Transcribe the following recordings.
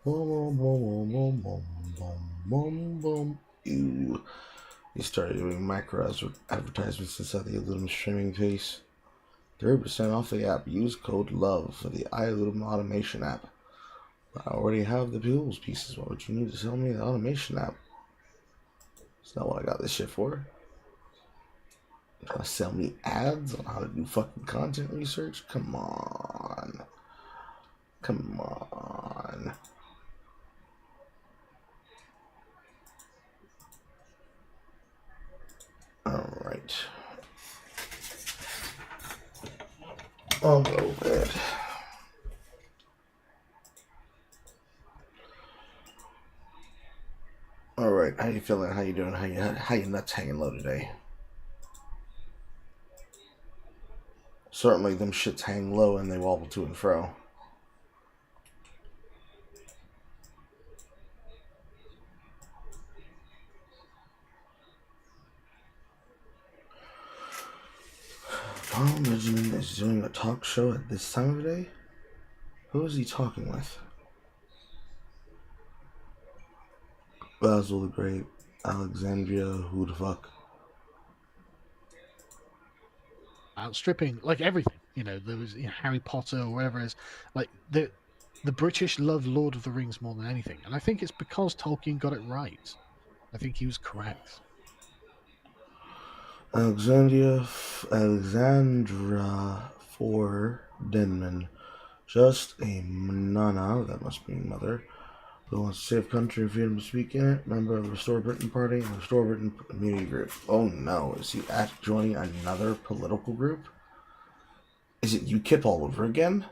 Boom, boom, boom, boom, boom, boom, boom. Ew. You started doing micro advertisements inside the Illum streaming piece. 30% off the app. Use code LOVE for the iLum automation app. I already have the tools pieces. Why would you need to sell me the automation app? That's not what I got this shit for. You're trying to sell me ads on how to do fucking content research? Come on. Come on. Alright. I'll go with it. Alright, how you feeling? How you doing? How you nuts hanging low today? Certainly them shits hang low and they wobble to and fro. Paul Benjamin is doing a talk show at this time of day? Who is he talking with? Basil the Great, Alexandria, who the fuck? Outstripping like everything. There was Harry Potter or whatever it is. Like the British love Lord of the Rings more than anything, and I think it's because Tolkien got it right. I think he was correct. Alexandra for Denman. Just a nana, that must be mother, who wants to save country and freedom to speak in it. Member of the Restore Britain Party and the Restore Britain Community Group. Oh no, is he joining another political group? Is it UKIP all over again?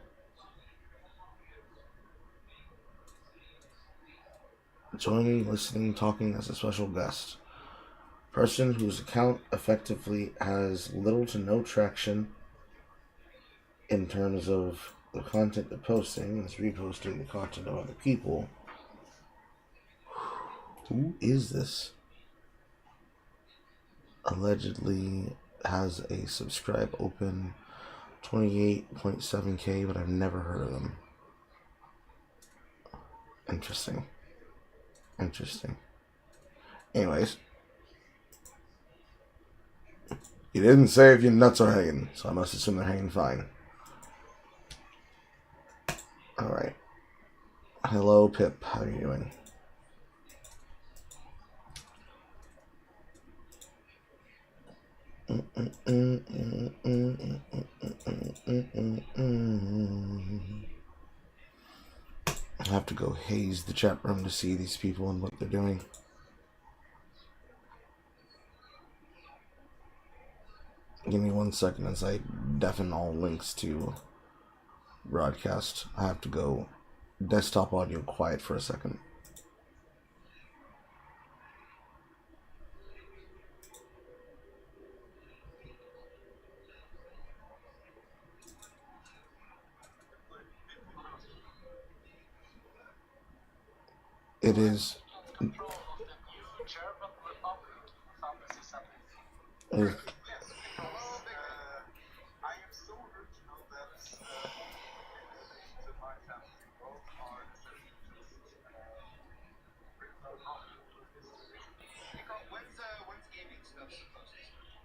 Joining, listening, talking as a special guest. Person whose account effectively has little to no traction in terms of the content they're posting and is reposting the content of other people. Who is this? Allegedly has a subscribe open 28.7k, but I've never heard of them. Interesting. Anyways, he didn't say if your nuts are hanging, so I must assume they're hanging fine. Alright. Hello, Pip. How are you doing? I have to go haze the chat room to see these people and what they're doing. Give me 1 second as I deafen all links to broadcast. I have to go desktop audio quiet for a second. It is.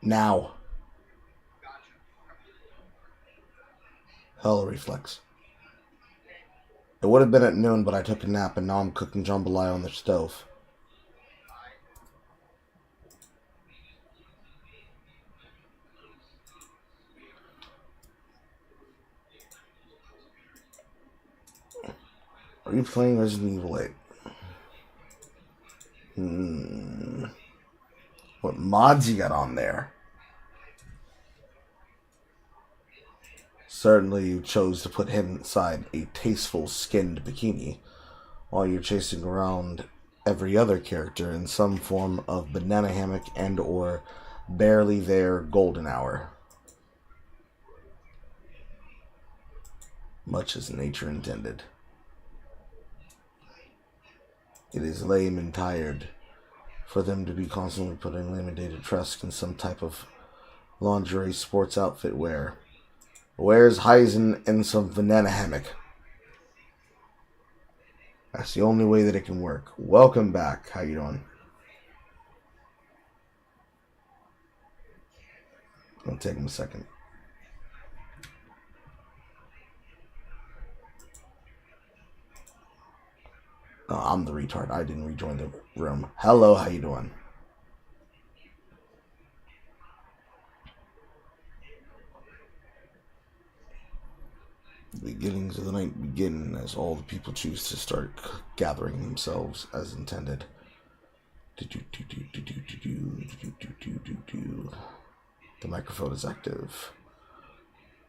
Now. Hell reflex. It would have been at noon, but I took a nap and now I'm cooking jambalaya on the stove. Are you playing Resident Evil 8? What mods you got on there? Certainly you chose to put him inside a tasteful skinned bikini while you're chasing around every other character in some form of banana hammock and or barely there golden hour. Much as nature intended. It is lame and tired for them to be constantly putting limited trust in some type of lingerie sports outfit wear. Where's Heisen in some banana hammock? That's the only way that it can work. Welcome back. How you doing? It'll take him a second. Oh, I'm the retard. I didn't rejoin the room. Hello, how you doing? The beginnings of the night begin as all the people choose to start gathering themselves as intended. The microphone is active.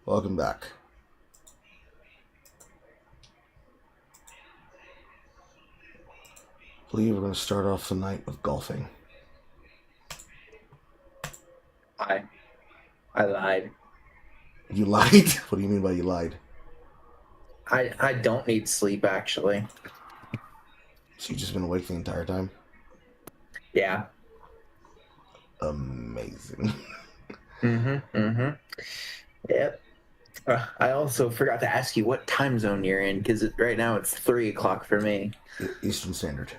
Welcome back. I believe we're going to start off the night with golfing. I lied. You lied? What do you mean by you lied? I don't need sleep, actually. So you've just been awake the entire time? Yeah. Amazing. Yep. I also forgot to ask you what time zone you're in, because right now it's 3 o'clock for me. Eastern Standard.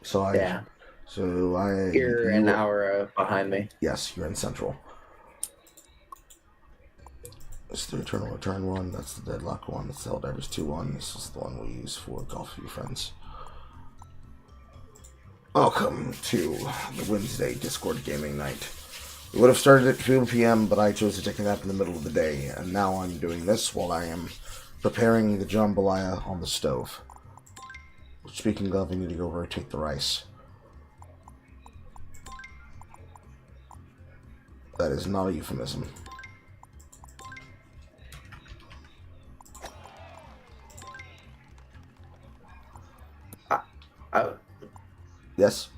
So You're an hour behind me. Yes, you're in Central. It's the Eternal Return one. That's the Deadlock one. That's the Helldivers 2 one. This is the one we use for golf with your friends. Welcome to the Wednesday Discord gaming night. We would have started at 2 p.m., but I chose to take a nap in the middle of the day, and now I'm doing this while I am preparing the jambalaya on the stove. Speaking of, I need to go rotate the rice. That is not a euphemism. Yes?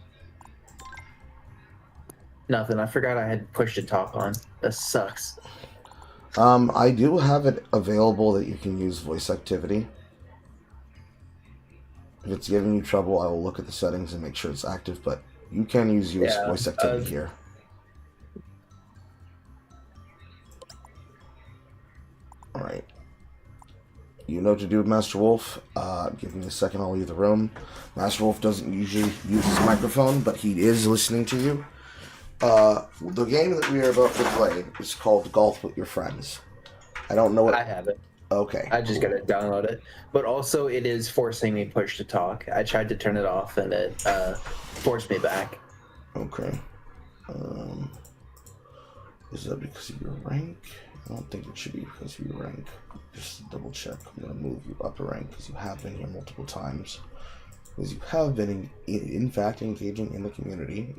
Nothing. I forgot I had push to talk on. That sucks. I do have it available that you can use voice activity. If it's giving you trouble, I will look at the settings and make sure it's active, but you can use voice activity here. Alright. You know what to do with Master Wolf. Give me a second, I'll leave the room. Master Wolf doesn't usually use his microphone, but he is listening to you. The game that we are about to play is called Golf with Your Friends. I don't know what... I have it. Okay. I just gotta download it. But also, it is forcing me push to talk. I tried to turn it off, and it forced me back. Okay. Is that because of your rank? I don't think it should be because of your rank. Just double check. I'm going to move you up a rank because you have been here multiple times. Because you have been, in fact, engaging in the community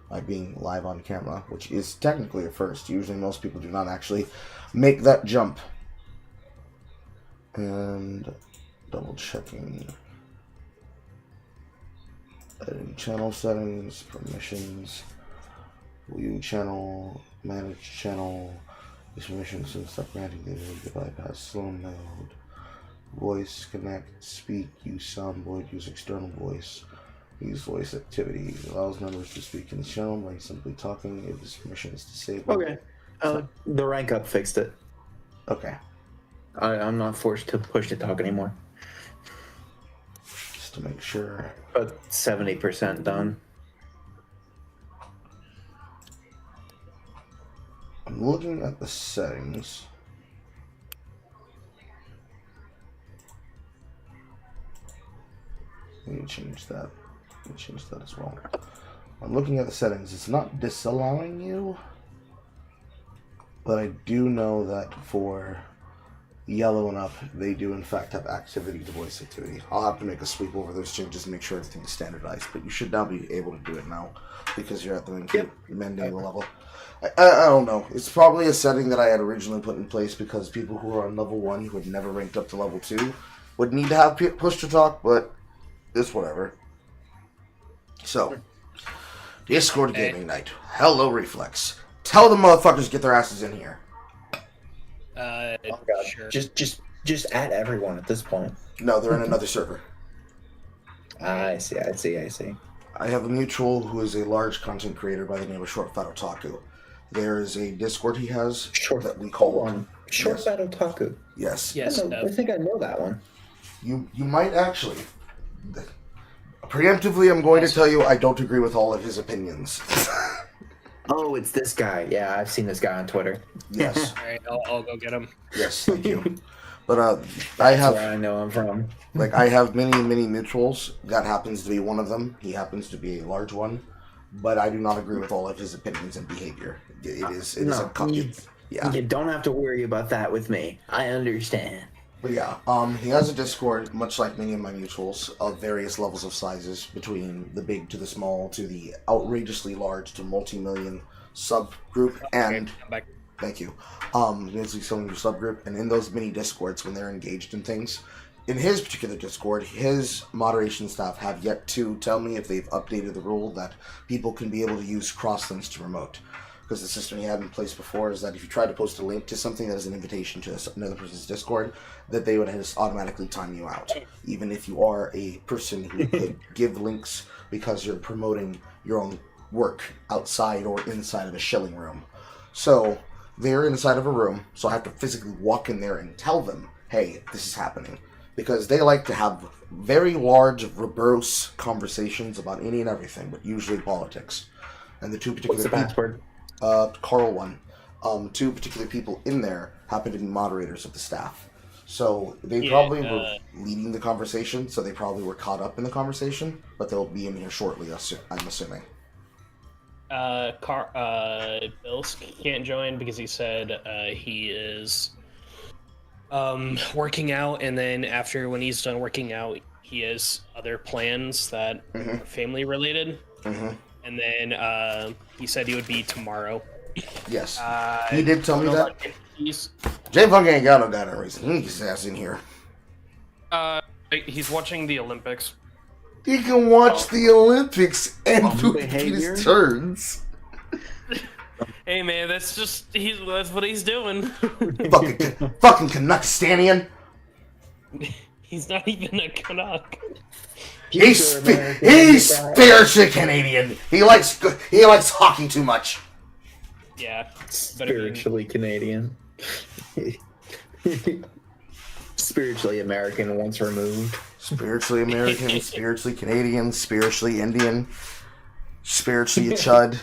by being live on camera, which is technically a first. Usually most people do not actually make that jump. And double checking. Editing channel settings, permissions, view channel, manage channel, permissions and stuff granting the bypass slow mode, voice connect, speak, use sound void, use external voice, use voice activity, allows members to speak in the channel by simply talking if this permission is disabled. Okay. The rank up fixed it. Okay. I'm not forced to push to talk anymore. Just to make sure. But 70% done. I'm looking at the settings. Let me change that. Let me change that as well. I'm looking at the settings. It's not disallowing you, but I do know that for yellow and up, they do in fact have activity to voice activity. I'll have to make a sweep over those changes and make sure everything's standardized, but you should now be able to do it now because you're at the mending the level. I don't know. It's probably a setting that I had originally put in place because people who are on level 1 who had never ranked up to level 2 would need to have push to talk, but it's whatever. So, Discord Gaming Night. Hello, Reflex. Tell the motherfuckers to get their asses in here. Oh God. Sure. Just add everyone at this point. No, they're in another server. I see. I have a mutual who is a large content creator by the name of Short Fat Otaku. There is a Discord he has that we call Short Fat Otaku. Yes. I think I know that one. You might actually. Preemptively, I'm going to tell you I don't agree with all of his opinions. Oh, it's this guy. Yeah, I've seen this guy on Twitter. Yes. All right, I'll go get him. Yes, thank you. But I That's have where I know him from. I have many mutuals. That happens to be one of them. He happens to be a large one, but I do not agree with all of his opinions and behavior. Yeah. You don't have to worry about that with me. I understand. But yeah, he has a Discord, much like many of my mutuals, of various levels of sizes, between the big to the small to the outrageously large to multi-million subgroup, and Okay, I'm back. thank you. Basically some of your subgroup, and in those mini Discords, when they're engaged in things, in his particular Discord, his moderation staff have yet to tell me if they've updated the rule that people can be able to use cross links to remote. Because the system he had in place before is that if you try to post a link to something that is an invitation to another person's Discord, that they would just automatically time you out, even if you are a person who could give links because you're promoting your own work outside or inside of a shilling room. So they're inside of a room, so I have to physically walk in there and tell them, hey, this is happening. Because they like to have very large, verbose conversations about any and everything, but usually politics. And the two particular What's the password? Carl one. Two particular people in there happen to be moderators of the staff. So they probably were leading the conversation, so they probably were caught up in the conversation, but they'll be in here shortly, I'm assuming. Bills can't join because he said he is working out, and then after when he's done working out, he has other plans that are family related. And then he said he would be tomorrow. Yes. He did tell me that. He's Jay Funk ain't got no goddamn reason. He can get his ass in here. he's watching the Olympics. He can watch the Olympics and do behavior? his turns. Hey man, that's what he's doing. fucking Canuckstanian. He's not even a Canuck. He's spiritually Canadian. He likes hockey too much. Yeah, Spiritually Canadian. Spiritually American once removed. Spiritually American, spiritually Canadian, spiritually Indian, spiritually a chud.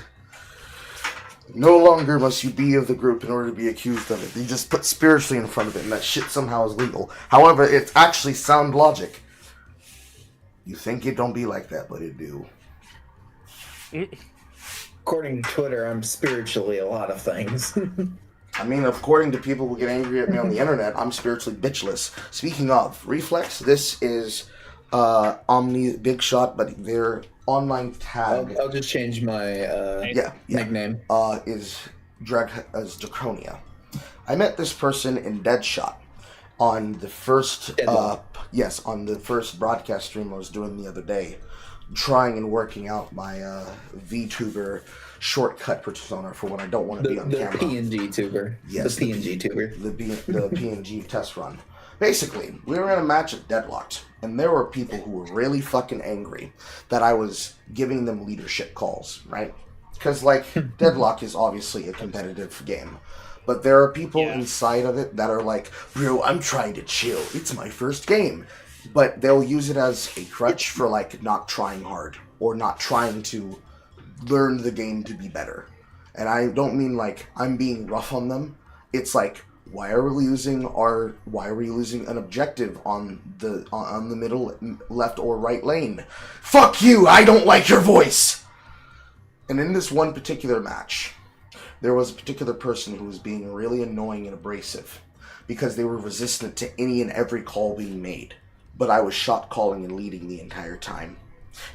No longer must you be of the group in order to be accused of it. You just put spiritually in front of it, and that shit somehow is legal. However, it's actually sound logic. You think it don't be like that, but it do. According to Twitter, I'm spiritually a lot of things. I mean, according to people who get angry at me on the internet, I'm spiritually bitchless. Speaking of, Reflex, this is Omni Big Shot, but their online tag... I'll just change my nickname. Is Draconia. I met this person in Deadshot on the first... on the first broadcast stream I was doing the other day, trying and working out my VTuber shortcut persona for when I don't want to be on camera. The PNG tuber. Yes, the PNG tuber. The PNG test run. Basically, we were in a match at Deadlocked, and there were people who were really fucking angry that I was giving them leadership calls, right? Because, Deadlock is obviously a competitive game. But there are people inside of it that are like, bro, I'm trying to chill. It's my first game. But they'll use it as a crutch for, not trying hard. Or not trying to learn the game to be better. And I don't mean, I'm being rough on them. It's why are we losing an objective on the middle, left, or right lane? Fuck you! I don't like your voice! And in this one particular match, there was a particular person who was being really annoying and abrasive because they were resistant to any and every call being made. But I was shot calling and leading the entire time.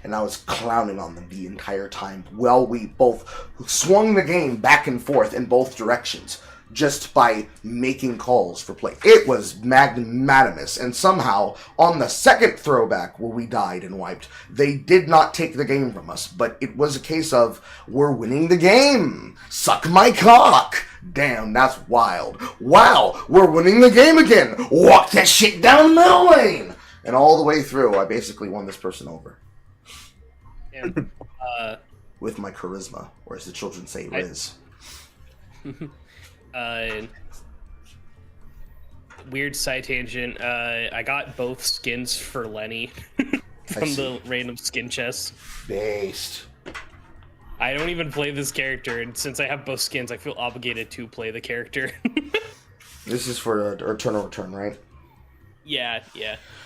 And I was clowning on them the entire time while we both swung the game back and forth in both directions just by making calls for play. It was magnanimous, and somehow, on the second throwback where we died and wiped, they did not take the game from us, but it was a case of, we're winning the game! Suck my cock! Damn, that's wild. Wow, we're winning the game again! Walk that shit down the middle lane! And all the way through, I basically won this person over. And, with my charisma, or as the children say, Riz. Weird side tangent. I got both skins for Lenny from the random skin chests. Based. I don't even play this character, and since I have both skins, I feel obligated to play the character. This is for Eternal Return, right? Yeah.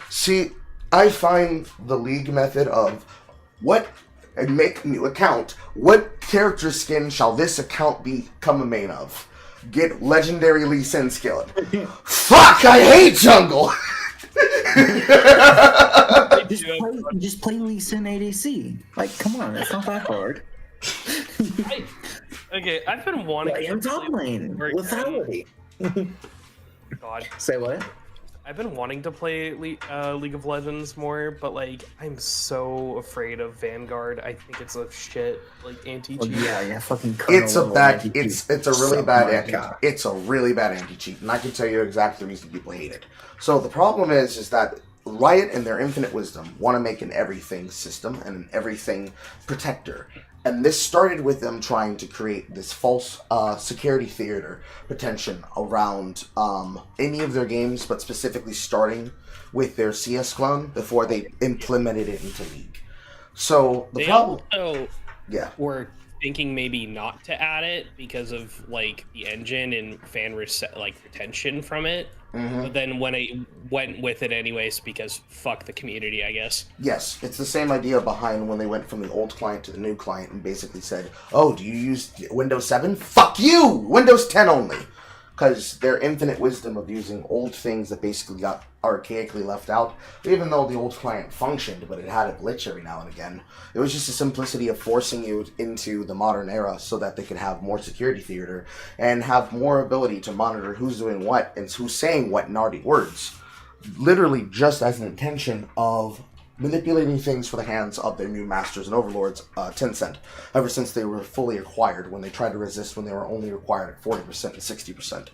See, I find the League method of make a new account. What character skin shall this account become a main of? Get Legendary Lee Sin skin. Fuck, I hate jungle! Just play Lee Sin ADC. Like, come on, it's not that hard. I've been wanting I am top lane. Lethality. God. Say what? I've been wanting to play League of Legends more, but like I'm so afraid of Vanguard. I think it's a shit anti-cheat. Yeah, fucking. It's a really bad anti-cheat. It's a really bad anti-cheat, and I can tell you exactly the reason people hate it. So the problem is that Riot, in their infinite wisdom, want to make an everything system and an everything protector. And this started with them trying to create this false security theater pretension around any of their games, but specifically starting with their CS clone before they implemented it into League. So the problem... also were thinking maybe not to add it because of the engine and fan retention from it. Mm-hmm. But then when I went with it anyways, because fuck the community, I guess. Yes, it's the same idea behind when they went from the old client to the new client and basically said, oh, do you use Windows 7? Fuck you! Windows 10 only! Because their infinite wisdom of using old things that basically got archaically left out, even though the old client functioned, but it had a glitch every now and again. It was just the simplicity of forcing you into the modern era so that they could have more security theater and have more ability to monitor who's doing what and who's saying what naughty words. Literally just as an intention of manipulating things for the hands of their new masters and overlords, Tencent, ever since they were fully acquired, when they tried to resist when they were only required at 40% and 60%.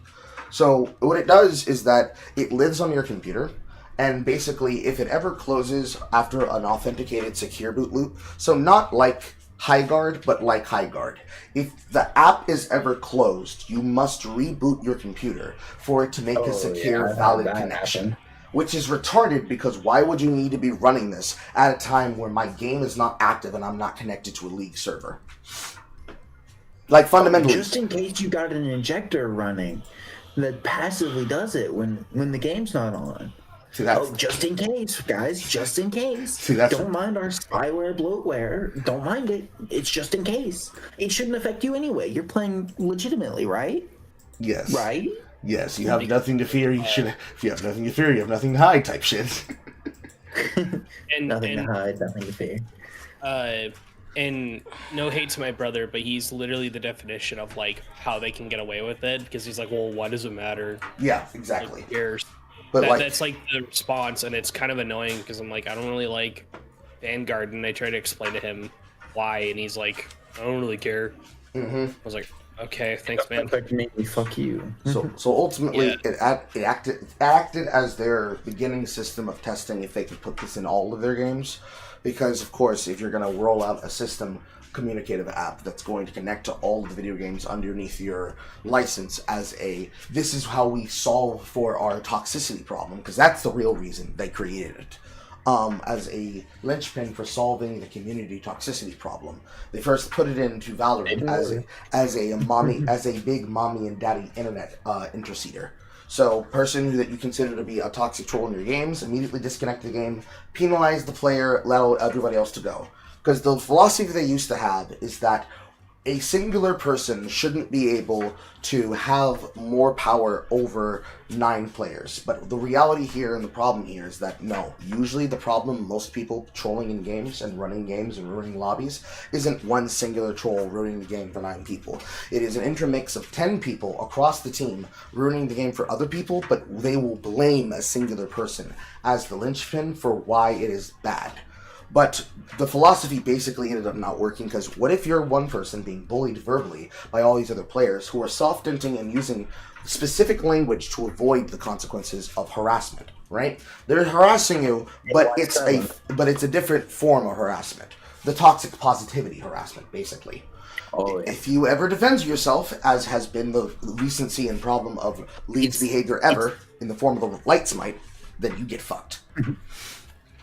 So what it does is that it lives on your computer, and basically if it ever closes after an authenticated secure boot loop, so not like HighGuard, but like HighGuard. If the app is ever closed, you must reboot your computer for it to make a secure, valid connection. Which is retarded, because why would you need to be running this at a time where my game is not active and I'm not connected to a League server? Fundamentally. Just in case you got an injector running that passively does it when the game's not on. See, just in case, guys, just in case. See, don't mind our spyware, bloatware. Don't mind it. It's just in case. It shouldn't affect you anyway. You're playing legitimately, right? Yes. Right? Yes, you have nothing to fear. If you have nothing to fear, you have nothing to hide type shit. Nothing to hide, nothing to fear. And no hate to my brother, but he's literally the definition of how they can get away with it, because he's like, well, why does it matter? Yeah, exactly. Who cares? But that's the response, and it's kind of annoying because I'm like, I don't really like Vanguard, and I try to explain to him why, and he's like, I don't really care. Mm-hmm. I was like, okay, thanks, man. Fuck you. So ultimately, it acted as their beginning system of testing if they could put this in all of their games, because of course, if you're going to roll out a system communicative app that's going to connect to all of the video games underneath your license this is how we solve for our toxicity problem, because that's the real reason they created it. As a linchpin for solving the community toxicity problem. They first put it into Valorant as a big mommy and daddy internet interceder. So, person that you consider to be a toxic troll in your games, immediately disconnect the game, penalize the player, allow everybody else to go. Because the philosophy they used to have is that a singular person shouldn't be able to have more power over 9 players. But the reality here and the problem here is that no, usually the problem most people trolling in games and running games and ruining lobbies isn't one singular troll ruining the game for 9 people. It is an intermix of 10 people across the team ruining the game for other people, but they will blame a singular person as the linchpin for why it is bad. But the philosophy basically ended up not working, because what if you're one person being bullied verbally by all these other players who are soft-hinting and using specific language to avoid the consequences of harassment, right? They're harassing you, but it's a different form of harassment. The toxic positivity harassment, basically. Oh, yeah. If you ever defend yourself, as has been the recency and problem of League's behavior ever, in the form of the light smite, then you get fucked.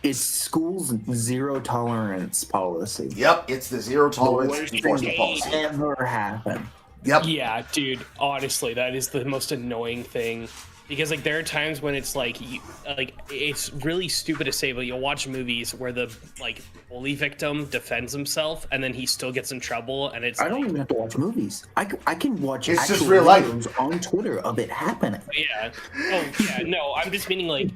It's school's zero tolerance policy. Yep, it's the zero tolerance worst enforcement thing policy. ever happen. Yep. Yeah, dude. Honestly, that is the most annoying thing. Because like there are times when it's like it's really stupid to say, but you'll watch movies where the like bully victim defends himself and then he still gets in trouble, and it's I don't even have to watch movies. I can watch It's actual just real life. videos on Twitter of it happening. yeah. Oh yeah, no, I'm just meaning like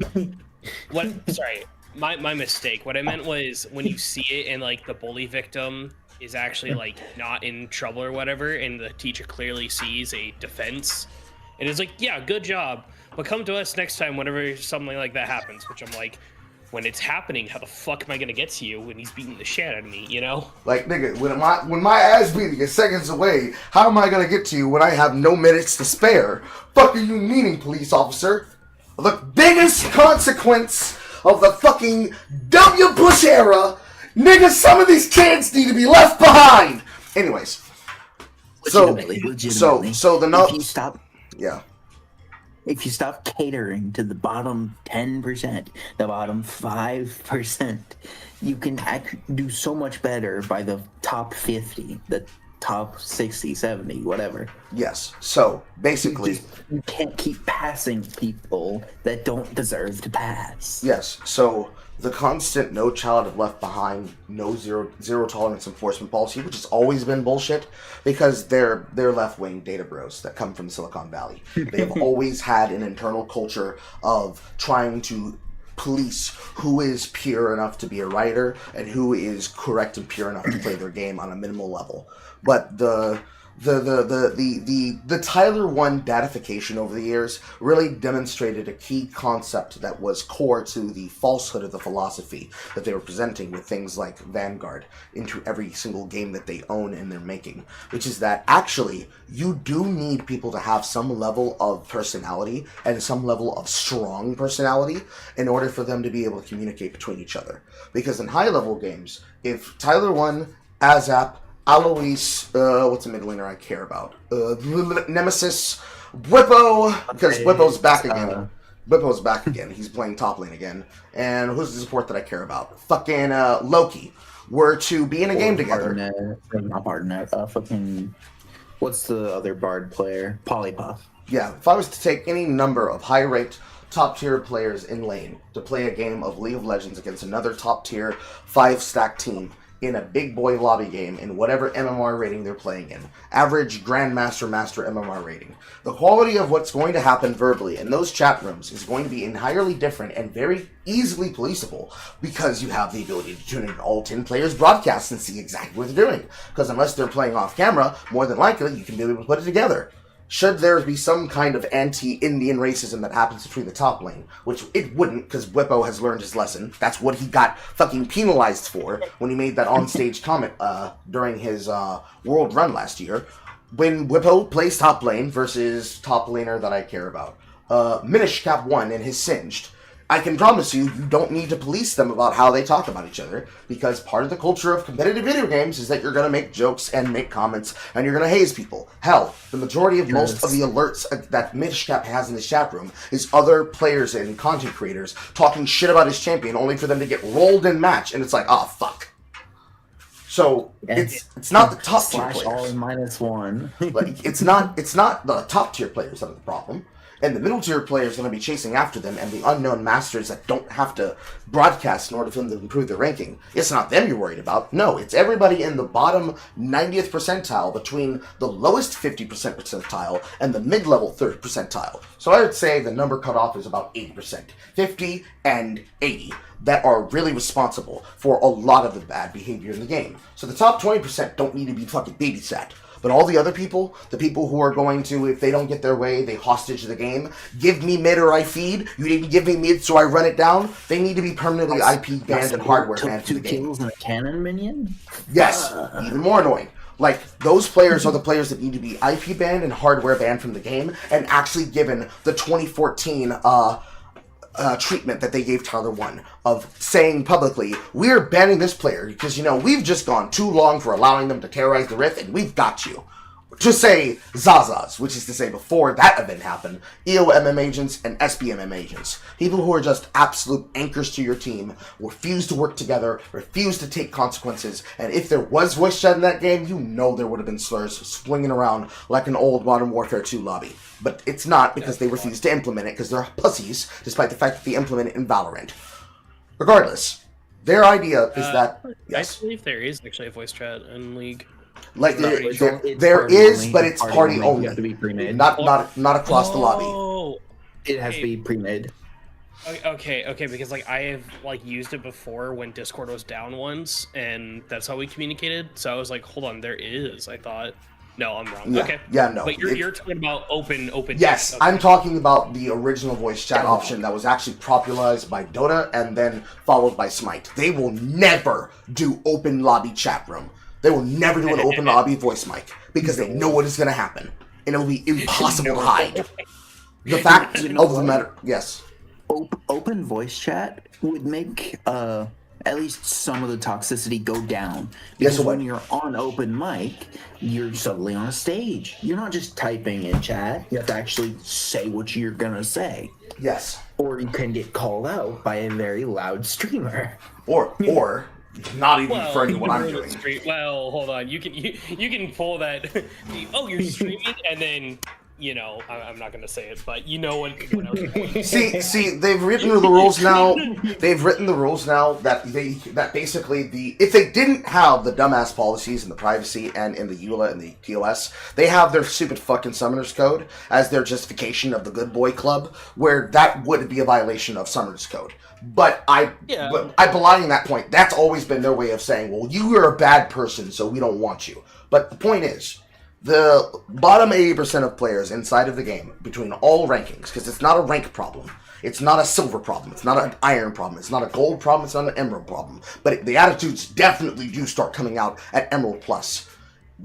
what? Sorry, my mistake. What I meant was when you see it and like the bully victim is actually like not in trouble or whatever, and the teacher clearly sees a defense, and is like, yeah, good job. But come to us next time whenever something like that happens, which I'm like, when it's happening, how the fuck am I gonna get to you when he's beating the shit out of me, you know? Like, nigga, when my ass beating is seconds away, how am I gonna get to you when I have no minutes to spare? Fuck are you meaning, police officer? The biggest consequence of the fucking W. Bush era, nigga, some of these kids need to be left behind. Anyways, Legitimately. so the if you stop yeah. If you stop catering to the bottom 10%, the bottom 5%, you can do so much better by the top 50, the top 60, 70, whatever. Yes. So basically, You can't keep passing people that don't deserve to pass. yes. So the constant no child left behind, no zero tolerance enforcement policy, which has always been bullshit, because they're left wing data bros that come from Silicon Valley. They've always had an internal culture of trying to police who is pure enough to be a writer and who is correct and pure enough to play their game on a minimal level. But the Tyler 1 datification over the years really demonstrated a key concept that was core to the falsehood of the philosophy that they were presenting with things like Vanguard into every single game that they own and they're making, which is that actually you do need people to have some level of personality and some level of strong personality in order for them to be able to communicate between each other. Because in high-level games, if Tyler 1, Azap, Alois, what's a mid-laner I care about? Nemesis, Whippo, because Whippo's back again. Whippo's back again. He's playing top lane again. And who's the support that I care about? Fucking Loki. Were to be in a game together. Not Barnet. Fucking. What's the other Bard player? Polypuff. Yeah, if I was to take any number of high-ranked top-tier players in lane to play a game of League of Legends against another top-tier 5-stack team in a big boy lobby game in whatever MMR rating they're playing in. Average Grandmaster Master MMR rating. The quality of what's going to happen verbally in those chat rooms is going to be entirely different and very easily policeable because you have the ability to tune in all 10 players' broadcasts and see exactly what they're doing. Because unless they're playing off camera, more than likely you can be able to put it together. Should there be some kind of anti-Indian racism that happens between the top lane, which it wouldn't, because Whippo has learned his lesson. That's what he got fucking penalized for when he made that on-stage comment during his world run last year. When Whippo plays top lane versus top laner that I care about, Minish Cap 1 and his Singed, I can promise you, you don't need to police them about how they talk about each other, because part of the culture of competitive video games is that you're going to make jokes and make comments, and you're going to haze people. Hell, the majority of most of the alerts that Midgecap has in his chat room is other players and content creators talking shit about his champion, only for them to get rolled in match, and it's like, oh, fuck. So, it's not the top tier players. All in -1. Like, it's not the top tier players that are the problem. And the middle tier players are going to be chasing after them, and the unknown masters that don't have to broadcast in order for them to improve their ranking. It's not them you're worried about. No, it's everybody in the bottom 90th percentile between the lowest 50% percentile and the mid-level 3rd percentile. So I would say the number cutoff is about 80%. 50 and 80 that are really responsible for a lot of the bad behavior in the game. So the top 20% don't need to be fucking babysat. But all the other people, the people who are going to, if they don't get their way, they hostage the game, give me mid or I feed, you didn't give me mid so I run it down, they need to be permanently IP banned and hardware banned from the game. 2 kills and a cannon minion? Yes, even more annoying. Like, those players are the players that need to be IP banned and hardware banned from the game, and actually given the 2014 treatment that they gave Tyler 1 of saying publicly, we're banning this player because, we've just gone too long for allowing them to terrorize the Rift and we've got you. to say Zazas, which is to say before that event happened, EOMM agents and SBMM agents. People who are just absolute anchors to your team, refuse to work together, refuse to take consequences, and if there was voice chat in that game, you know there would have been slurs swinging around like an old Modern Warfare 2 lobby. But it's not because they refuse to implement it because they're pussies, despite the fact that they implement it in Valorant. Regardless, their idea is that... Yes. I believe there is actually a voice chat in League. Like there party is, only. but it's party only. You have to be pre-made. Not across the lobby. It has to be pre-made. Okay, because like I have like used it before when Discord was down once, and that's how we communicated. So I was like, hold on, there is. I thought, no, I'm wrong. Yeah, okay, yeah, no. But you're talking about open. Yes, okay. I'm talking about the original voice chat option that was actually popularized by Dota and then followed by Smite. They will never do open lobby chat room. They will never do an open lobby voice mic because they know what is going to happen, and it will be impossible to hide. The fact of the matter, yes. Open voice chat would make at least some of the toxicity go down. Because when you're on open mic, you're suddenly on a stage. You're not just typing in chat. You have to actually say what you're going to say. Yes. Or you can get called out by a very loud streamer. Or not even referring to what I'm doing. Well, hold on. You can pull that. Oh, you're streaming, and then I'm not gonna say it, but you know what I was doing. See, they've written the rules now. They've written the rules now that basically if they didn't have the dumbass policies in the privacy and in the EULA and the TOS, they have their stupid fucking summoners code as their justification of the good boy club, where that would be a violation of summoners code. But I belying that point. That's always been their way of saying, well, you are a bad person, so we don't want you. But the point is, the bottom 80% of players inside of the game, between all rankings, because it's not a rank problem, it's not a silver problem, it's not an iron problem, it's not a gold problem, it's not an emerald problem, but the attitudes definitely do start coming out at Emerald Plus.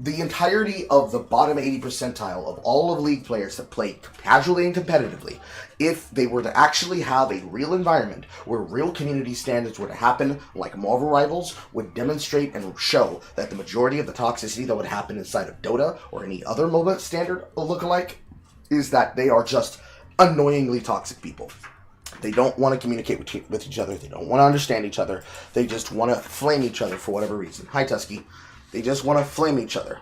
The entirety of the bottom 80 percentile of all of League players that play casually and competitively, if they were to actually have a real environment where real community standards were to happen, like Marvel Rivals, would demonstrate and show that the majority of the toxicity that would happen inside of Dota or any other MOBA standard lookalike is that they are just annoyingly toxic people. They don't want to communicate with each other. They don't want to understand each other. They just want to flame each other for whatever reason. Hi, Tusky. They just want to flame each other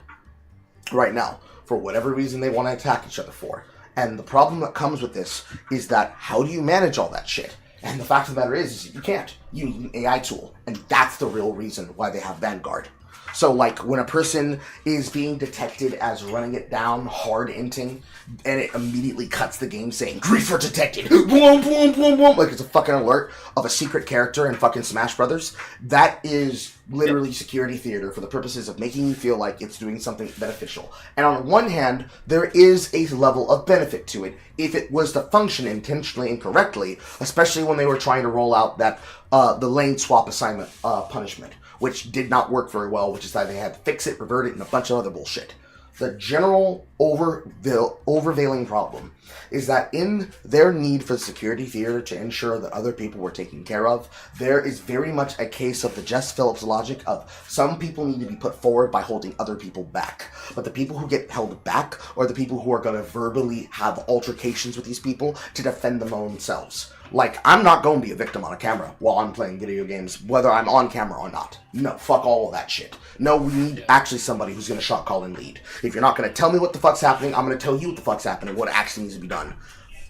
right now for whatever reason they want to attack each other for. And the problem that comes with this is that how do you manage all that shit? And the fact of the matter is you can't. You use an AI tool. And that's the real reason why they have Vanguard. So, like, when a person is being detected as running it down, hard inting, and it immediately cuts the game saying, Griefer detected, boom, boom, boom, boom, like it's a fucking alert of a secret character in fucking Smash Brothers, that is literally security theater for the purposes of making you feel like it's doing something beneficial. And on one hand, there is a level of benefit to it if it was to function intentionally and correctly, especially when they were trying to roll out that the lane swap assignment punishment, which did not work very well, which is that they had to fix it, revert it, and a bunch of other bullshit. The general overvailing problem is that in their need for security theater to ensure that other people were taken care of, there is very much a case of the Jess Phillips logic of some people need to be put forward by holding other people back. But the people who get held back are the people who are going to verbally have altercations with these people to defend them own selves. Like, I'm not going to be a victim on a camera while I'm playing video games, whether I'm on camera or not. No, fuck all of that shit. No, we need actually somebody who's going to shot call and lead. If you're not going to tell me what the fuck's happening, I'm going to tell you what the fuck's happening, what actually needs to be done.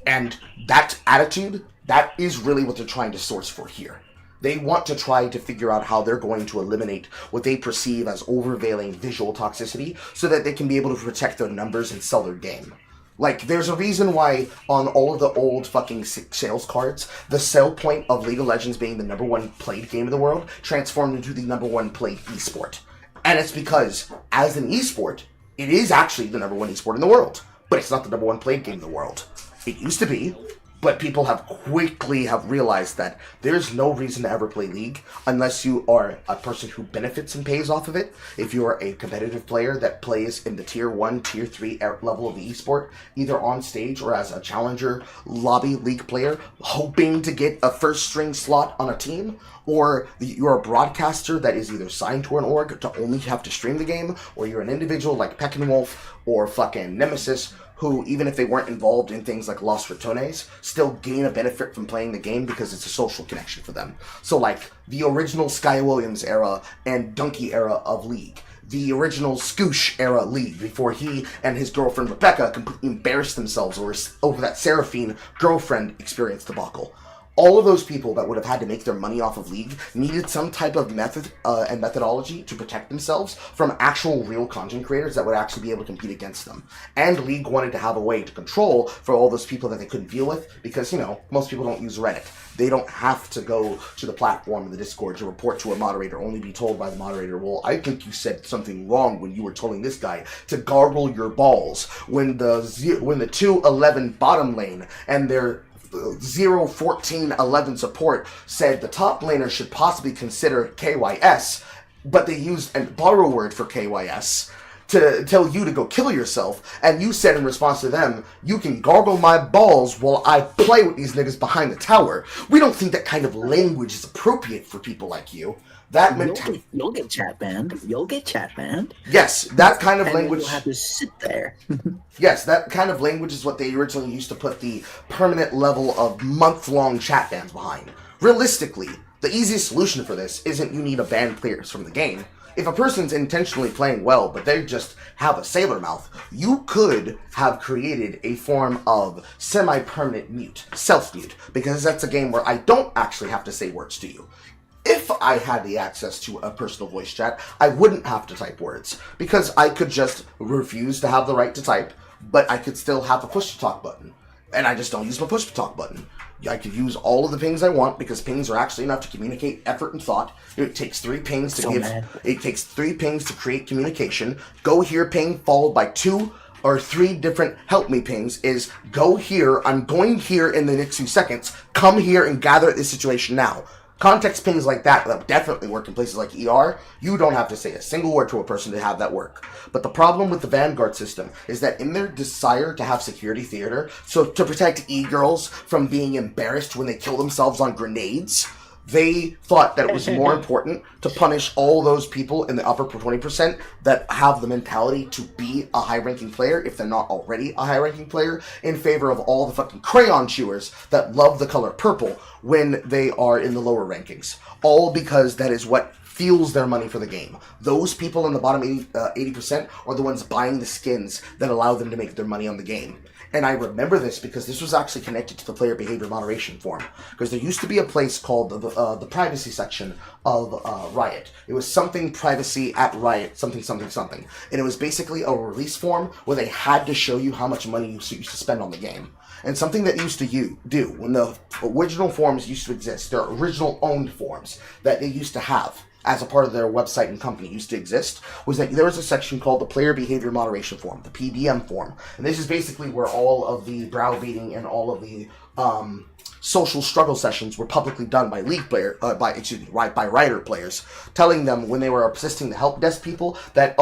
And that attitude, that is really what they're trying to source for here. They want to try to figure out how they're going to eliminate what they perceive as overvailing visual toxicity so that they can be able to protect their numbers and sell their game. Like, there's a reason why on all of the old fucking sales cards, the sell point of League of Legends being the #1 played game in the world transformed into the #1 played esport. And it's because, as an esport, it is actually the #1 esport in the world. But it's not the #1 played game in the world. It used to be, But people have quickly realized that there's no reason to ever play League unless you are a person who benefits and pays off of it. If you are a competitive player that plays in the tier 1, tier 3 level of the esport, either on stage or as a challenger lobby League player, hoping to get a first string slot on a team, or you're a broadcaster that is either signed to an org to only have to stream the game, or you're an individual like Peckinwolf or fucking Nemesis, who, even if they weren't involved in things like Los Ratones, still gain a benefit from playing the game because it's a social connection for them. So, like, the original Sky Williams era and Donkey era of League. The original Scoosh era League, before he and his girlfriend Rebecca completely embarrassed themselves over that Seraphine girlfriend experience debacle. All of those people that would have had to make their money off of League needed some type of method and methodology to protect themselves from actual real content creators that would actually be able to compete against them. And League wanted to have a way to control for all those people that they couldn't deal with because, you know, most people don't use Reddit. They don't have to go to the platform of the Discord to report to a moderator, only be told by the moderator, well, I think you said something wrong when you were telling this guy to gargle your balls when the 2-11 bottom lane and their 0-14-11 support said the top laner should possibly consider KYS, but they used a borrow word for KYS to tell you to go kill yourself, and you said in response to them, you can gargle my balls while I play with these niggas behind the tower. We don't think that kind of language is appropriate for people like you. That You'll get chat banned. You'll get chat banned. Yes, that kind of and language. You'll have to sit there. Yes, that kind of language is what they originally used to put the permanent level of month-long chat bans behind. Realistically, the easiest solution for this isn't you need to ban players from the game. If a person's intentionally playing well, but they just have a sailor mouth, you could have created a form of semi-permanent mute, self-mute, because that's a game where I don't actually have to say words to you. If I had the access to a personal voice chat, I wouldn't have to type words, because I could just refuse to have the right to type, but I could still have a push-to-talk button. And I just don't use my push-to-talk button. I could use all of the pings I want, because pings are actually enough to communicate effort and thought. It takes 3 pings to It takes 3 pings to create communication. Go here ping followed by 2 or 3 different help me pings is go here, I'm going here in the next few seconds, come here and gather at this situation now. Context pings like that definitely work in places like ER. You don't have to say a single word to a person to have that work. But the problem with the Vanguard system is that in their desire to have security theater, so to protect e-girls from being embarrassed when they kill themselves on grenades, they thought that it was more important to punish all those people in the upper 20% that have the mentality to be a high-ranking player, if they're not already a high-ranking player, in favor of all the fucking crayon chewers that love the color purple when they are in the lower rankings. All because that is what fuels their money for the game. Those people in the bottom 80% are the ones buying the skins that allow them to make their money on the game. And I remember this because this was actually connected to the player behavior moderation forum. Because there used to be a place called the privacy section of Riot. It was something privacy at Riot, something, something, something. And it was basically a release form where they had to show you how much money you used to spend on the game. And something that used to do when the original forums used to exist, their original owned forums that they used to have as a part of their website and company used to exist, was that there was a section called the Player Behavior Moderation Forum, the PBM forum. And this is basically where all of the browbeating and all of the social struggle sessions were publicly done by by writer players, telling them when they were assisting the help desk people that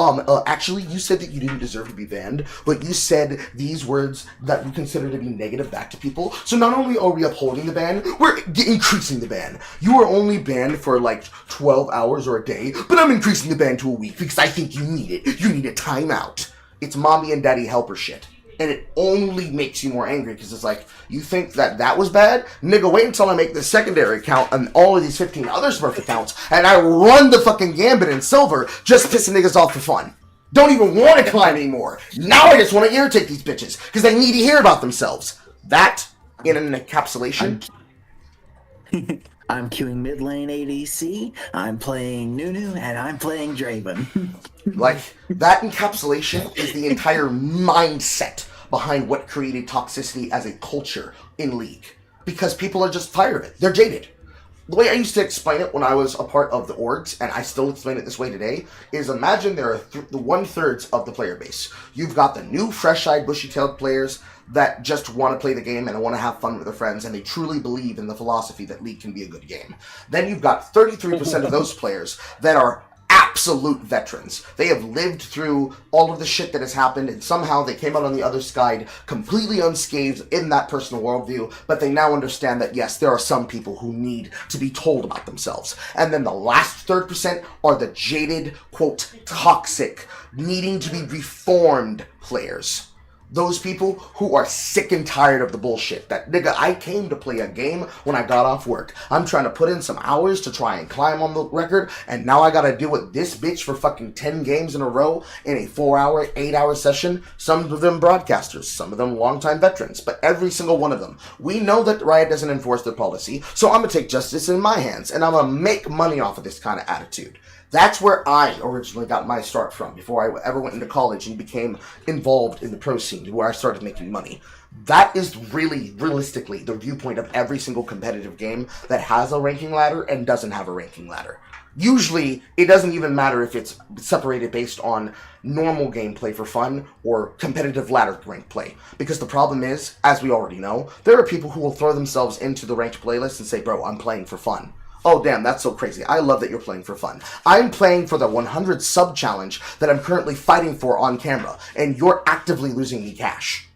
actually you said that you didn't deserve to be banned, but you said these words that we consider to be negative back to people. So not only are we upholding the ban, we're increasing the ban. You are only banned for like 12 hours or a day, but I'm increasing the ban to a week because I think you need it. You need a timeout. It's mommy and daddy helper shit. And it only makes you more angry because it's like, you think that was bad? Nigga, wait until I make the secondary account and all of these 15 other Smurf accounts and I run the fucking Gambit in silver just pissing niggas off for fun. Don't even want to climb anymore. Now I just want to irritate these bitches because they need to hear about themselves. That, in an encapsulation... I'm queuing mid lane ADC, I'm playing Nunu, and I'm playing Draven. Like, that encapsulation is the entire mindset behind what created toxicity as a culture in League. Because people are just tired of it. They're jaded. The way I used to explain it when I was a part of the orgs, and I still explain it this way today, is imagine there are the 1/3 of the player base. You've got the new fresh-eyed, bushy-tailed players that just want to play the game and want to have fun with their friends, and they truly believe in the philosophy that League can be a good game. Then you've got 33% of those players that are absolute veterans. They have lived through all of the shit that has happened, and somehow they came out on the other side completely unscathed in that personal worldview, but they now understand that, yes, there are some people who need to be told about themselves. And then the last 3% are the jaded, quote, toxic, needing to be reformed players. Those people who are sick and tired of the bullshit. That, nigga, I came to play a game when I got off work. I'm trying to put in some hours to try and climb on the record, and now I gotta deal with this bitch for fucking 10 games in a row in a 4-hour, 8-hour session. Some of them broadcasters, some of them longtime veterans, but every single one of them. We know that Riot doesn't enforce their policy, so I'm gonna take justice in my hands, and I'm gonna make money off of this kind of attitude. That's where I originally got my start from, before I ever went into college and became involved in the pro scene, where I started making money. That is really, realistically, the viewpoint of every single competitive game that has a ranking ladder and doesn't have a ranking ladder. Usually, it doesn't even matter if it's separated based on normal gameplay for fun or competitive ladder ranked play. Because the problem is, as we already know, there are people who will throw themselves into the ranked playlist and say, bro, I'm playing for fun. Oh, damn, that's so crazy. I love that you're playing for fun. I'm playing for the 100 sub challenge that I'm currently fighting for on camera, and you're actively losing me cash.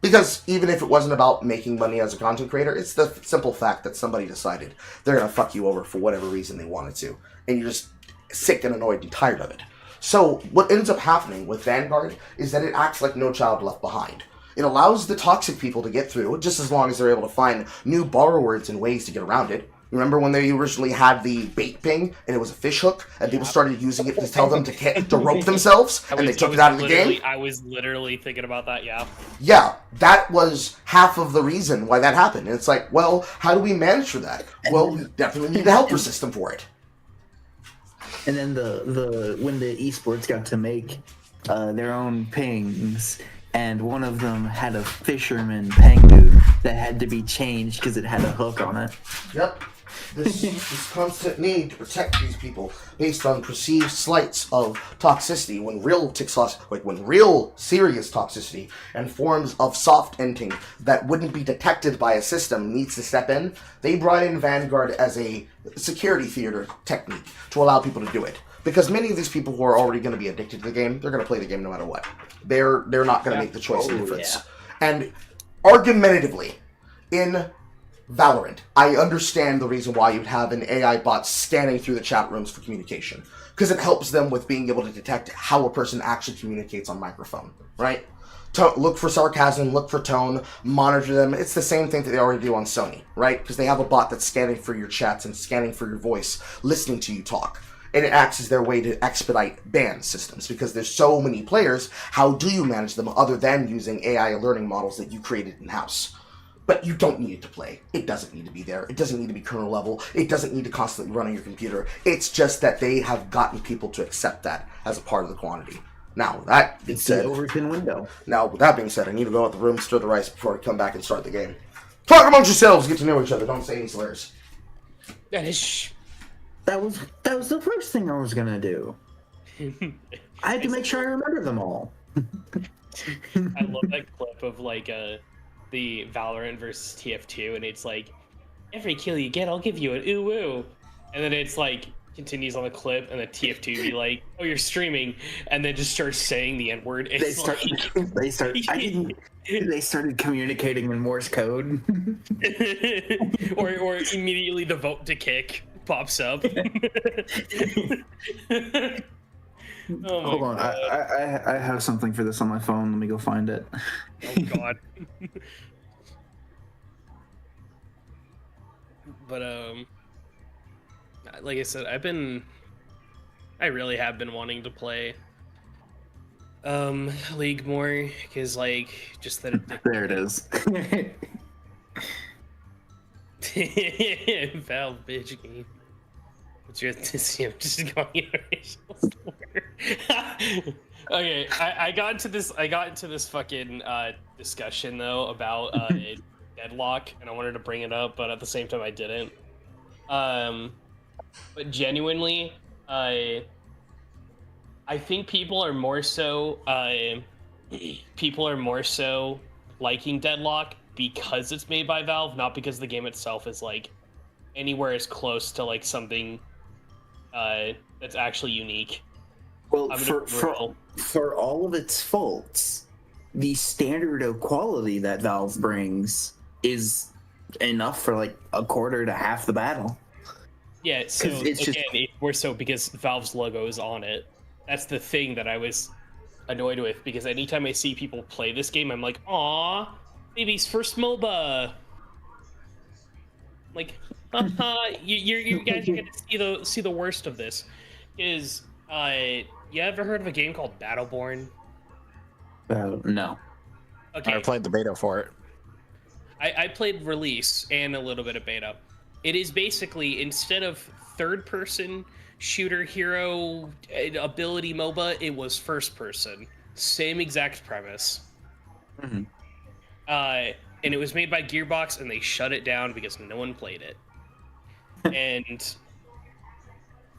Because even if it wasn't about making money as a content creator, it's the simple fact that somebody decided they're going to fuck you over for whatever reason they wanted to. And you're just sick and annoyed and tired of it. So what ends up happening with Vanguard is that it acts like No Child Left Behind. It allows the toxic people to get through, just as long as they're able to find new borrowers and ways to get around it. Remember when they originally had the bait ping, and it was a fish hook, and people started using it to tell them to rope themselves, and they took it out of the game? I was literally thinking about that, yeah. Yeah, that was half of the reason why that happened. And it's like, well, how do we manage for that? Well, we definitely need a helper system for it. And then when the esports got to make their own pings, and one of them had a fisherman pengu that had to be changed because it had a hook on it. Yep. This constant need to protect these people based on perceived slights of toxicity, when real serious toxicity and forms of soft ending that wouldn't be detected by a system needs to step in. They brought in Vanguard as a security theater technique to allow people to do it. Because many of these people who are already going to be addicted to the game, they're going to play the game no matter what. They're not going to make the choice of difference. Yeah. And argumentatively, in Valorant, I understand the reason why you'd have an AI bot scanning through the chat rooms for communication. Because it helps them with being able to detect how a person actually communicates on microphone, right? Look for sarcasm, look for tone, monitor them. It's the same thing that they already do on Sony, right? Because they have a bot that's scanning for your chats and scanning for your voice, listening to you talk. And it acts as their way to expedite ban systems, because there's so many players. How do you manage them other than using AI learning models that you created in-house? But you don't need it to play. It doesn't need to be there. It doesn't need to be kernel level. It doesn't need to constantly run on your computer. It's just that they have gotten people to accept that as a part of the quantity. Now, that being said... It's the Overton window. Now, with that being said, I need to go out the room, stir the rice before I come back and start the game. Talk amongst yourselves, get to know each other, don't say any slurs. That is... That was the first thing I was gonna do. I had to make sure I remember them all. I love that clip of the Valorant versus TF2, and it's like, every kill you get, I'll give you an ooh ooh, and then it's like continues on the clip, and the TF2 be like, oh, you're streaming, and then just starts saying the N-word. They started communicating in Morse code. or immediately the vote to kick pops up. Oh, hold on, I have something for this on my phone. Let me go find it. Oh God. But like I said, I really have been wanting to play League more, because just that there it is. Valve bitch game. What's your I'm just going Okay, I got into this fucking discussion though about deadlock, and I wanted to bring it up, but at the same time I didn't. But genuinely, I think people are more so liking Deadlock because it's made by Valve, not because the game itself is like anywhere as close to like something that's actually unique. Well, for all of its faults, the standard of quality that Valve brings is enough for like a quarter to half the battle. Yeah, so because Valve's logo is on it. That's the thing that I was annoyed with, because anytime I see people play this game, I'm like, "Aw, baby's first MOBA." Like, you guys are gonna see the worst of this. Is you ever heard of a game called Battleborn? No. Okay, I played the beta for it. I played release and a little bit of beta. It is basically, instead of third-person shooter hero ability MOBA, it was first-person. Same exact premise. Mm-hmm. And it was made by Gearbox, and they shut it down because no one played it. And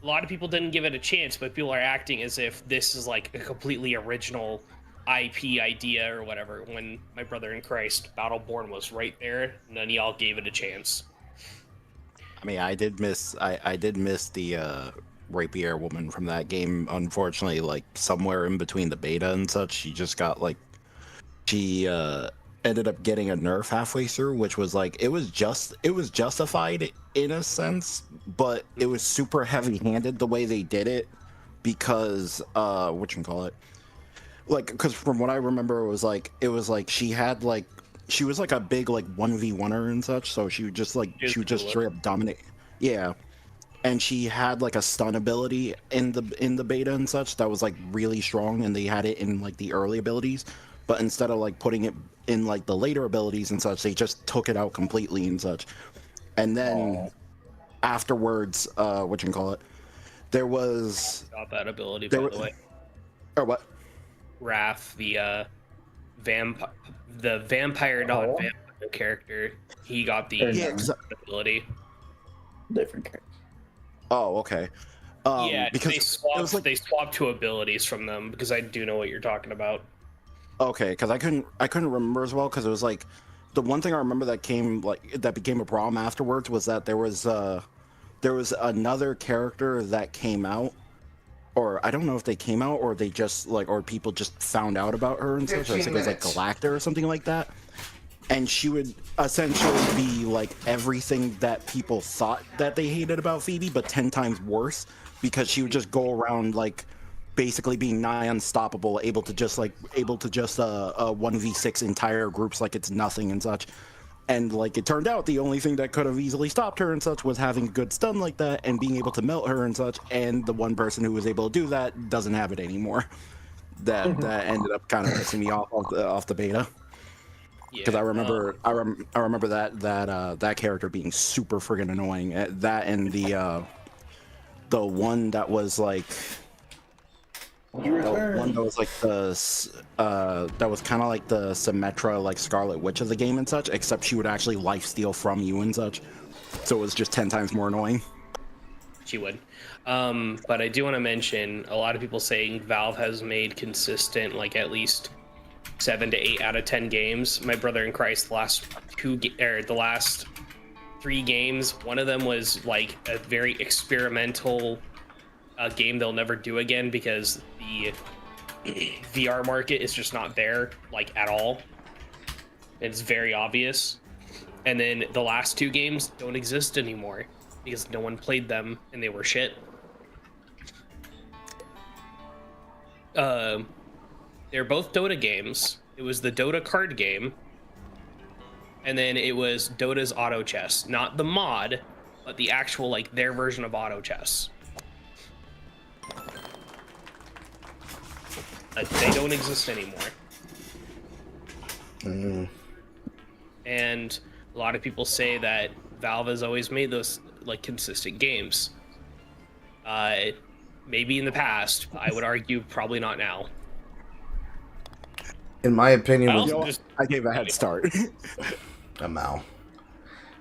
a lot of people didn't give it a chance, but people are acting as if this is like a completely original IP idea or whatever, when my brother in Christ, Battleborn was right there. None of y'all gave it a chance. I mean, I did miss the rapier woman from that game. Unfortunately, like somewhere in between the beta and such, she just got like she ended up getting a nerf halfway through, which was like it was justified in a sense, but it was super heavy-handed the way they did it, because because from what I remember, it was like she was like a big like 1v1er and such, so she would just straight up dominate. Yeah. And she had like a stun ability in the beta and such that was like really strong, and they had it in like the early abilities, but instead of like putting it in like the later abilities and such, they just took it out completely and such. And then afterwards, there was got that ability, by the way. Or what? Wrath, the vampire non-vampire character, he got the ability. Different character. Oh, okay. Because they swapped two abilities from them, because I do know what you're talking about. Okay, because I couldn't remember as well, because it was like the one thing I remember that became a problem afterwards was that there was another character that came out, or I don't know if they came out or they just like, or people just found out about her and such. I think it was like Galacta or something like that, and she would essentially be like everything that people thought that they hated about Phoebe, but 10 times worse, because she would just go around like basically being nigh unstoppable, able to just 1v6 entire groups like it's nothing and such. And like it turned out, the only thing that could have easily stopped her and such was having a good stun like that and being able to melt her and such. And the one person who was able to do that doesn't have it anymore. That ended up kind of pissing me off the beta. Because I remember that character being super friggin' annoying. That and the one that was like. One that was like that was kind of like the Symmetra, like Scarlet Witch of the game and such, except she would actually lifesteal from you and such, so it was just 10 times more annoying. She would. But I do want to mention, a lot of people saying Valve has made consistent, like at least 7 to 8 out of 10 games. My brother in Christ, the last 3 games, one of them was like a very experimental game they'll never do again, because the VR market is just not there, like, at all. It's very obvious. And then the last 2 games don't exist anymore because no one played them and they were shit. They're both Dota games. It was the Dota card game, and then it was Dota's auto chess, not the mod, but the actual, like, their version of auto chess. They don't exist anymore. And a lot of people say that Valve has always made those like consistent games. Maybe in the past, I would argue probably not now. In my opinion, I gave a head start. A Mal.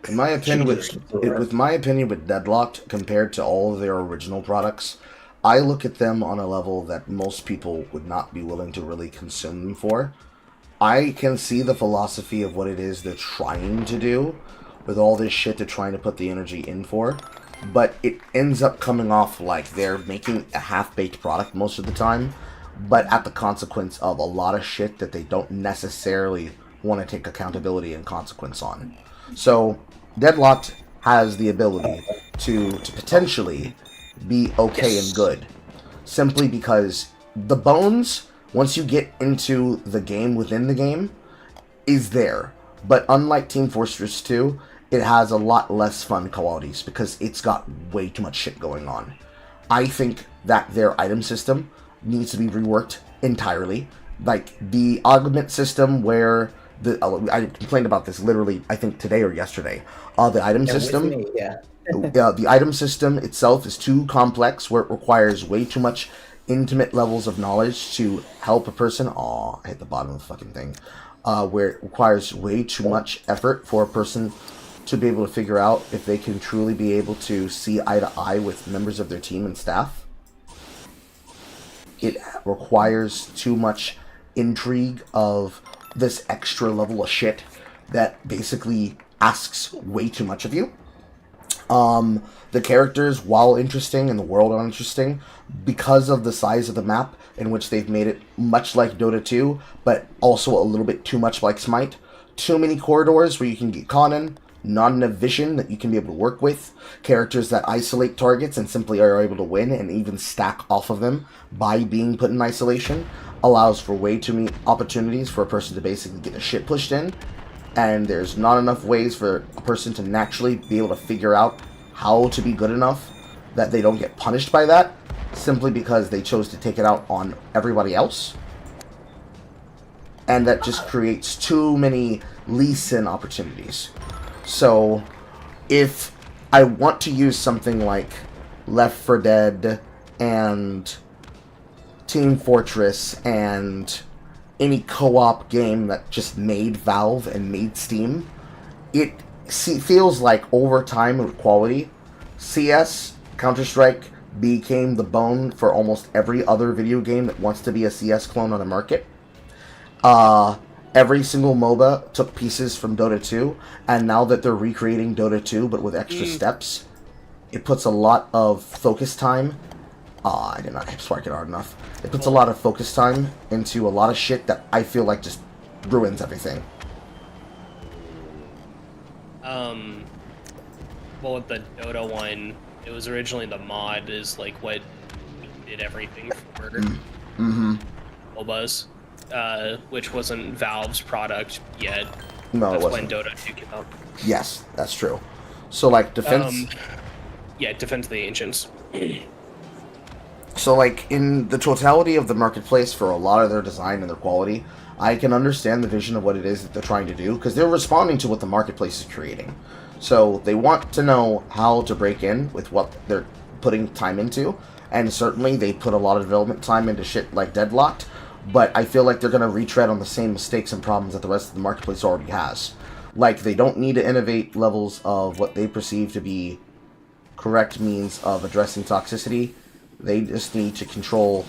In my opinion, with Deadlocked compared to all of their original products, I look at them on a level that most people would not be willing to really consume them for. I can see the philosophy of what it is they're trying to do with all this shit they're trying to put the energy in for, but it ends up coming off like they're making a half-baked product most of the time, but at the consequence of a lot of shit that they don't necessarily want to take accountability and consequence on. So, Deadlocked has the ability to potentially be okay and good, simply because the bones, once you get into the game within the game, is there. But unlike Team Fortress 2, it has a lot less fun qualities because it's got way too much shit going on. I think that their item system needs to be reworked entirely. Like the augment system where I complained about this literally, I think today or yesterday. The item system, the item system itself is too complex, where it requires way too much intimate levels of knowledge to help a person. Aw, I hit the bottom of the fucking thing. Where it requires way too much effort for a person to be able to figure out if they can truly be able to see eye to eye with members of their team and staff. It requires too much intrigue of this extra level of shit that basically asks way too much of you. The characters, while interesting and the world are interesting, because of the size of the map in which they've made it much like Dota 2, but also a little bit too much like Smite. Too many corridors where you can get caught in, not enough vision that you can be able to work with, characters that isolate targets and simply are able to win and even stack off of them by being put in isolation, allows for way too many opportunities for a person to basically get the shit pushed in, and there's not enough ways for a person to naturally be able to figure out how to be good enough that they don't get punished by that, simply because they chose to take it out on everybody else. And that just creates too many lease-in opportunities. So, if I want to use something like Left 4 Dead and Team Fortress and any co-op game that just made Valve and made Steam, it feels like over time and quality, CS, Counter-Strike became the bone for almost every other video game that wants to be a CS clone on the market. Every single MOBA took pieces from Dota 2, and now that they're recreating Dota 2 but with extra steps, it puts a lot of focus time. I did not spark it hard enough. It puts a lot of focus time into a lot of shit that I feel like just ruins everything. Well, with the Dota one, it was originally the mod is like what did everything for MOBAs, which wasn't Valve's product yet. No, that's it wasn't. when Dota 2 came out. Yes, that's true. So, like, Defense... Defense of the Ancients. So, like, in the totality of the marketplace for a lot of their design and their quality, I can understand the vision of what it is that they're trying to do, because they're responding to what the marketplace is creating. So, they want to know how to break in with what they're putting time into, and certainly they put a lot of development time into shit like Deadlocked, but I feel like they're going to retread on the same mistakes and problems that the rest of the marketplace already has. Like, they don't need to innovate levels of what they perceive to be correct means of addressing toxicity. They just need to control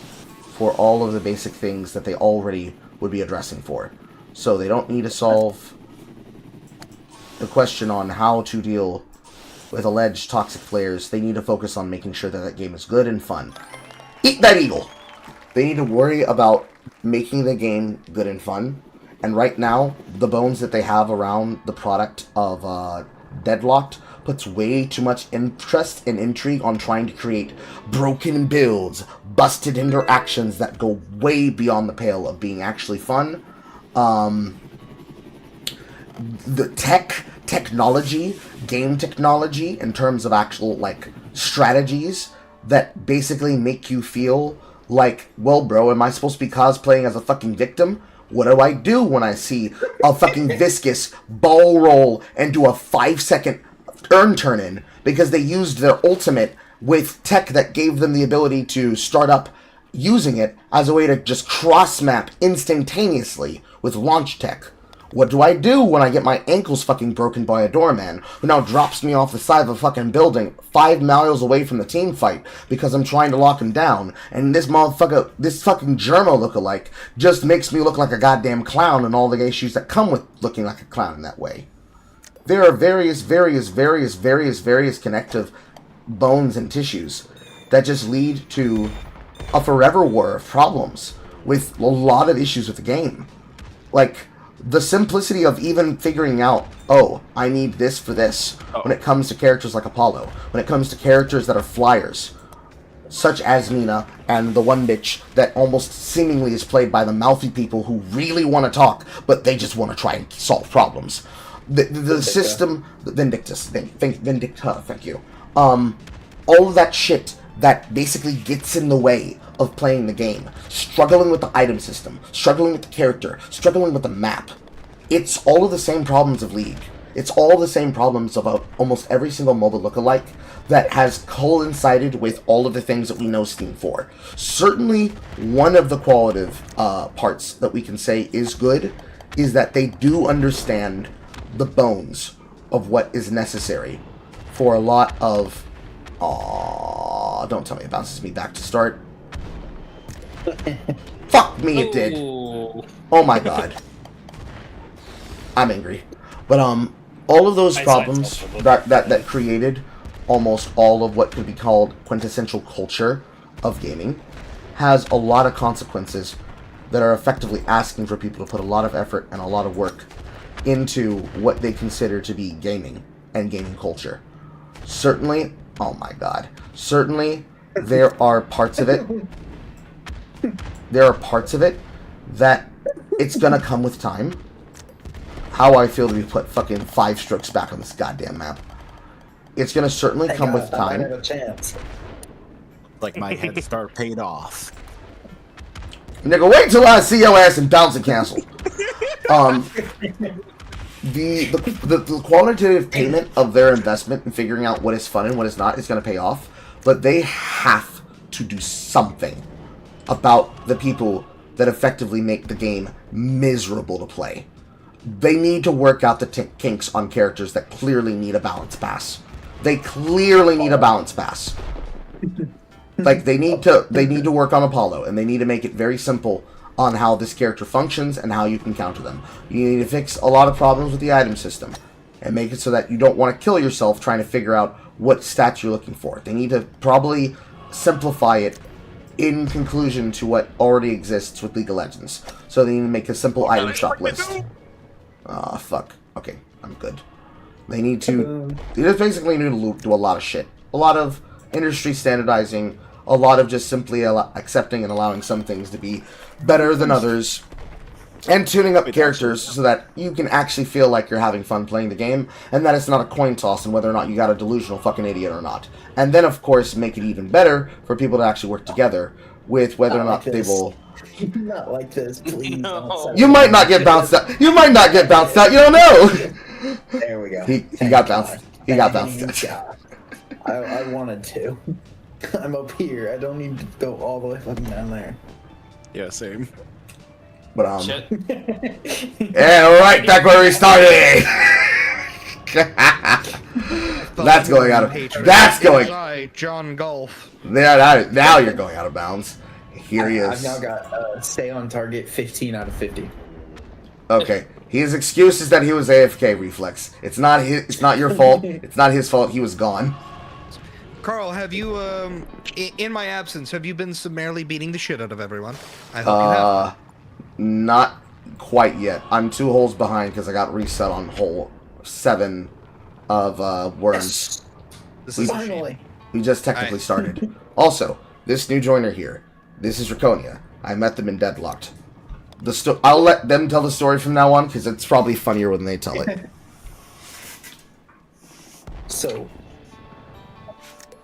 for all of the basic things that they already would be addressing for. So they don't need to solve the question on how to deal with alleged toxic players. They need to focus on making sure that that game is good and fun. Eat that eagle! They need to worry about making the game good and fun. And right now, the bones that they have around the product of Deadlocked puts way too much interest and intrigue on trying to create broken builds, busted interactions that go way beyond the pale of being actually fun. The technology, game technology, in terms of actual, like, strategies that basically make you feel like, well, bro, am I supposed to be cosplaying as a fucking victim? What do I do when I see a fucking viscous ball roll and do a 5-second turn in? Because they used their ultimate with tech that gave them the ability to start up using it as a way to just cross-map instantaneously with launch tech. What do I do when I get my ankles fucking broken by a doorman who now drops me off the side of a fucking building 5 miles away from the team fight because I'm trying to lock him down, and this motherfucker, this fucking Germo lookalike, just makes me look like a goddamn clown and all the issues that come with looking like a clown in that way. There are various connective bones and tissues that just lead to a forever war of problems with a lot of issues with the game. Like, the simplicity of even figuring out, oh, I need this for this, when it comes to characters like Apollo, when it comes to characters that are flyers, such as Nina, and the one bitch that almost seemingly is played by the mouthy people who really want to talk, but they just want to try and solve problems. The system, Vindictus, Vindicta, thank you. All of that shit that basically gets in the way of playing the game, struggling with the item system, struggling with the character, struggling with the map. It's all of the same problems of League. It's all the same problems of almost every single mobile lookalike that has coincided with all of the things that we know Steam for. Certainly, one of the qualitative parts that we can say is good is that they do understand the bones of what is necessary for a lot of... Aww, don't tell me it bounces me back to start. Fuck me, it did. Oh my god. I'm angry. But, all of those problems that created almost all of what could be called quintessential culture of gaming has a lot of consequences that are effectively asking for people to put a lot of effort and a lot of work into what they consider to be gaming and gaming culture. Certainly, oh my god, certainly there are parts of it, that it's gonna come with time. How I feel to be put fucking 5 strokes back on this goddamn map. It's gonna certainly come with time. I have a chance. Like my head start paid off. Nigga, wait till I see your ass in Bouncing Castle. The quantitative payment of their investment in figuring out what is fun and what is not is going to pay off, but they have to do something about the people that effectively make the game miserable to play. They need to work out the kinks on characters that clearly need a balance pass. They clearly need a balance pass. Like, they need to work on Apollo, and they need to make it very simple on how this character functions and how you can counter them. You need to fix a lot of problems with the item system and make it so that you don't want to kill yourself trying to figure out what stats you're looking for. They need to probably simplify it in conclusion to what already exists with League of Legends. So they need to make a simple item shop list. Ah, fuck. Okay, I'm good. They just basically need to do a lot of shit. A lot of industry standardizing, a lot of just simply accepting and allowing some things to be better than others, and tuning up characters so that you can actually feel like you're having fun playing the game, and that it's not a coin toss on whether or not you got a delusional fucking idiot or not. And then, of course, make it even better for people to actually work together with whether or not they will... Not like this, please. No. You might not get bounced out. You might not get bounced out. You don't know. There we go. He got bounced. He got bounced out. I wanted to. I'm up here. I don't need to go all the way fucking down there. Yeah, same. But Shit. and right back where we started. That's going out of. That's going. John Golf. Now you're going out of bounds. Here he I've is. now got stay on target 15 out of 50. Okay. His excuse is that he was AFK, Reflex. It's not his. It's not your fault. It's not his fault. He was gone. Carl, have you, in my absence, have you been summarily beating the shit out of everyone? I hope you have. Not quite yet. I'm 2 holes behind because I got reset on hole 7 of worms. This is Finally. We just technically started. Also, this new joiner here. This is Draconia. I met them in Deadlocked. I'll let them tell the story from now on because it's probably funnier when they tell it. So,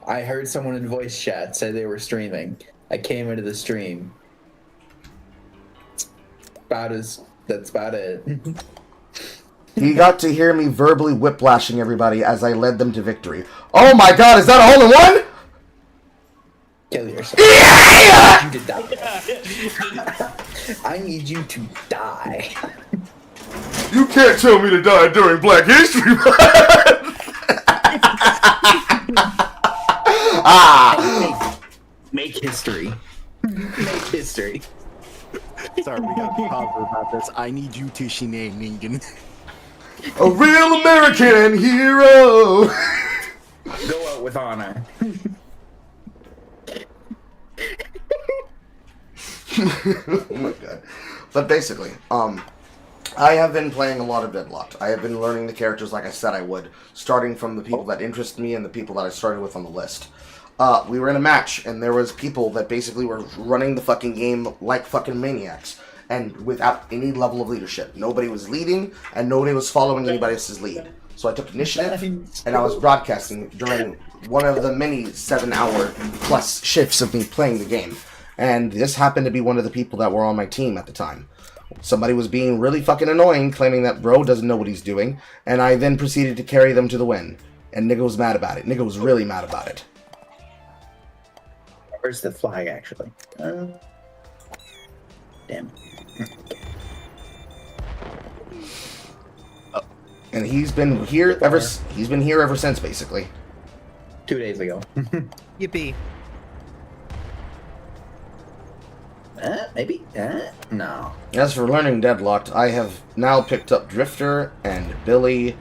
I heard someone in voice chat say they were streaming. I came into the stream. That's about it. He got to hear me verbally whiplashing everybody as I led them to victory. Oh my god, is that a hole in one? Kill yourself. Yeah! I need you to die. I need you to die. You can't tell me to die during Black History Month. Make history. Make history. Sorry, we got to cover about this. I need you to shenanigan. A real American hero. Go out with honor. Oh my god. But basically, I have been playing a lot of Deadlocked. I have been learning the characters like I said I would, starting from the people that interest me and the people that I started with on the list. We were in a match, and there was people that basically were running the fucking game like fucking maniacs, and without any level of leadership. Nobody was leading, and nobody was following anybody else's lead. So I took initiative, and I was broadcasting during one of the many 7-hour plus shifts of me playing the game. And this happened to be one of the people that were on my team at the time. Somebody was being really fucking annoying, claiming that bro doesn't know what he's doing, and I then proceeded to carry them to the win. And nigga was mad about it. Nigga was really mad about it. Where's the flag, actually? Damn. And he's been here ever since, basically. 2 days ago. Yippee. Maybe? No. As for learning Deadlocked, I have now picked up Drifter and Billy,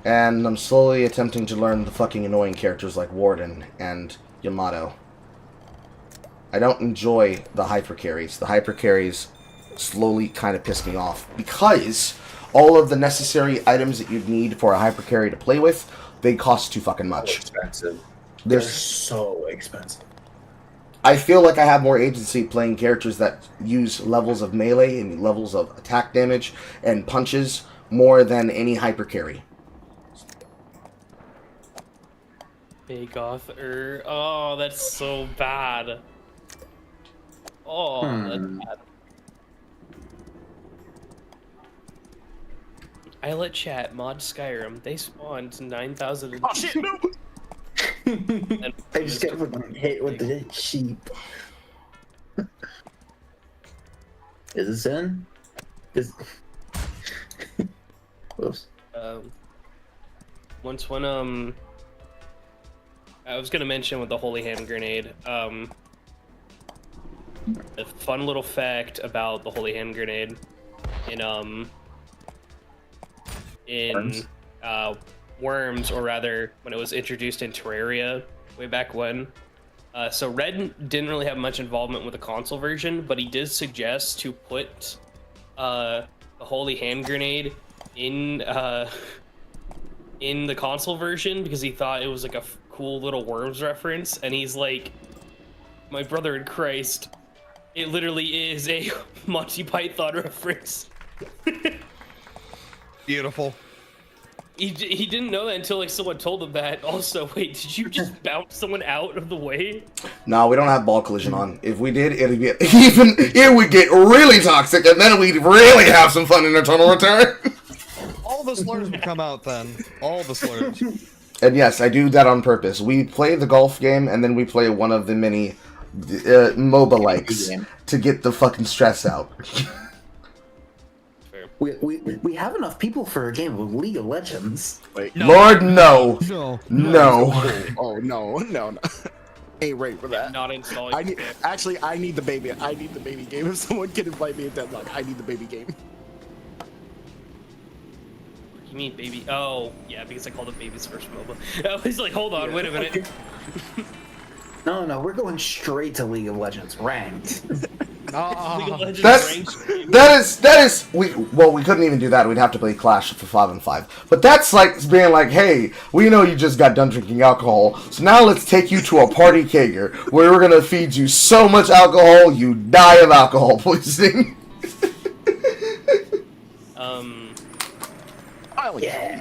and I'm slowly attempting to learn the fucking annoying characters like Warden and Yamato. I don't enjoy the hyper carries. The hyper carries slowly kind of piss me off because all of the necessary items that you'd need for a hyper carry to play with, they cost too fucking much. Expensive. They're They're so expensive. I feel like I have more agency playing characters that use levels of melee and levels of attack damage and punches more than any hyper carry. Big author. Oh, that's so bad. Oh, that's bad. I let chat mod Skyrim. They spawned 9,000. Oh shit, no! I just got hit with the sheep. Is this in? Whoops. Once when I was gonna mention with the holy hand grenade, a fun little fact about the holy hand grenade in Worms, or rather when it was introduced in Terraria way back when. So Red didn't really have much involvement with the console version, but he did suggest to put the holy hand grenade in the console version because he thought it was like a cool little Worms reference, and he's like, my brother in Christ, it literally is a Monty Python reference. Beautiful. He didn't know that until like someone told him that. Also, wait, did you just bounce someone out of the way? No, we don't have ball collision on. If we did, it would get really toxic, and then we'd really have some fun in Eternal Return. All the slurs would come out then. All the slurs. And yes, I do that on purpose. We play the golf game, and then we play one of the many MOBA likes to get the fucking stress out. We have enough people for a game of League of Legends. Wait, No. Lord, no. No. Oh no. Ain't right for that. Not installing. I need the baby. I need the baby game. If someone can invite me in Deadlock, I need the baby game. You mean baby? Oh, yeah, because I called it baby's first MOBA. I was like, hold on, wait a minute. No, we're going straight to League of Legends ranked. League of Legends That is we couldn't even do that. We'd have to play Clash for 5-on-5. But that's like being like, hey, we know you just got done drinking alcohol, so now let's take you to a party kegger where we're gonna feed you so much alcohol you die of alcohol poisoning. Oh yeah.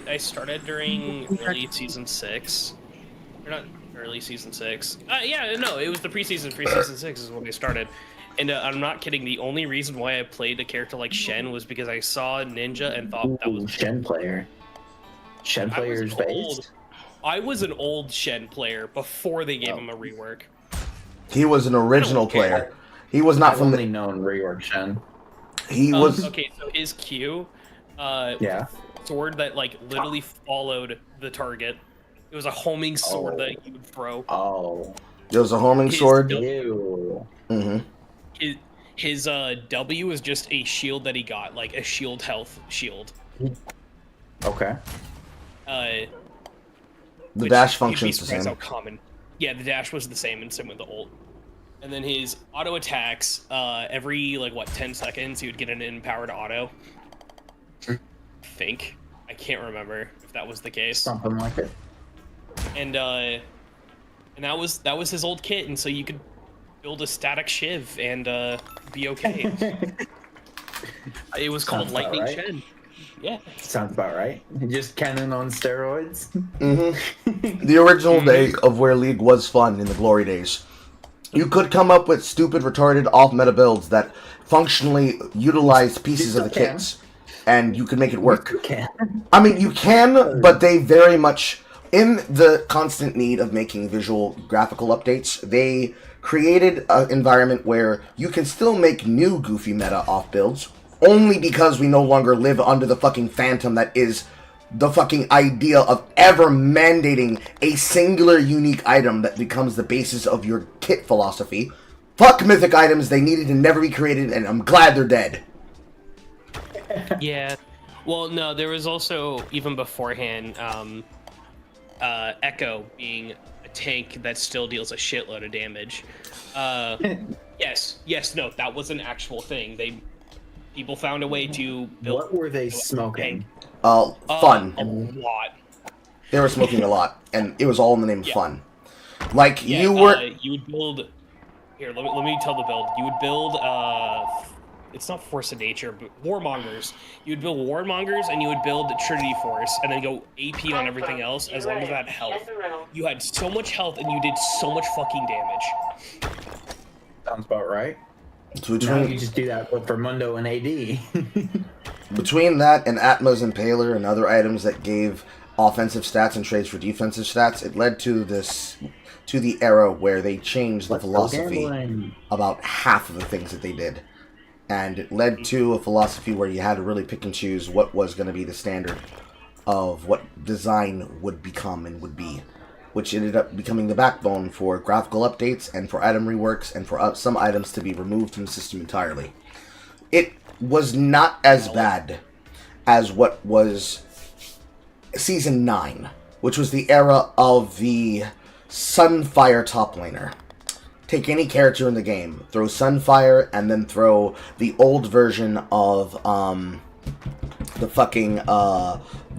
I started during early season 6. Or not early season 6. It was the preseason. Preseason 6 is when I started. And I'm not kidding. The only reason why I played a character like Shen was because I saw Ninja and thought that was Shen player. Shen player's based. I was an old Shen player before they gave him a rework. He was an original player. He was not from the known rework Shen. He was okay. So his Q Yeah. sword that like literally followed the target. It was a homing sword that you would throw. Oh. There was a homing His sword. Ew. Mm-hmm. His W was just a shield that he got, like a shield health shield. Okay. The Which dash you'd be functions the surprised same. how common. Yeah, the dash was the same, and same with the ult. And then his auto attacks, every like what 10 seconds, he would get an empowered auto. I think I can't remember if that was the case. Something like it. And that was his old kit, and so you could build a static shiv and be okay. It was called Sounds about Lightning right. Shen. Yeah. Sounds about right. Just cannon on steroids. Mm-hmm. The original day of where League was fun in the glory days. You could come up with stupid, retarded, off-meta builds that functionally utilize pieces of the still can. kits, and you could make it work. You can. I mean, you can, but they very much, in the constant need of making visual graphical updates, they created an environment where you can still make new goofy meta off builds, only because we no longer live under the fucking phantom that is the fucking idea of ever mandating a singular unique item that becomes the basis of your kit philosophy. Fuck mythic items, they needed to never be created, and I'm glad they're dead. Yeah. Well, no, there was also even beforehand, Echo being a tank that still deals a shitload of damage. Yes, no, that was an actual thing. People found a way to build. What were they smoking? Fun. A lot. They were smoking a lot, and it was all in the name of fun. Like, Yeah, you were... you would build. Here, let me tell the build. You would build. It's not Force of Nature, but Warmongers. You would build Warmongers, and you would build Trinity Force, and then go AP on everything else as long as it had health. You had so much health, and you did so much fucking damage. Sounds about right. So Now you just do that for Mundo and AD. between that and Atma's Impaler and other items that gave offensive stats and trades for defensive stats, it led to the era where they changed the philosophy about half of the things that they did. And it led to a philosophy where you had to really pick and choose what was going to be the standard of what design would become and would be, which ended up becoming the backbone for graphical updates and for item reworks and for some items to be removed from the system entirely. It was not as bad as what was Season 9, which was the era of the Sunfire top laner. Take any character in the game, throw Sunfire, and then throw the old version of the fucking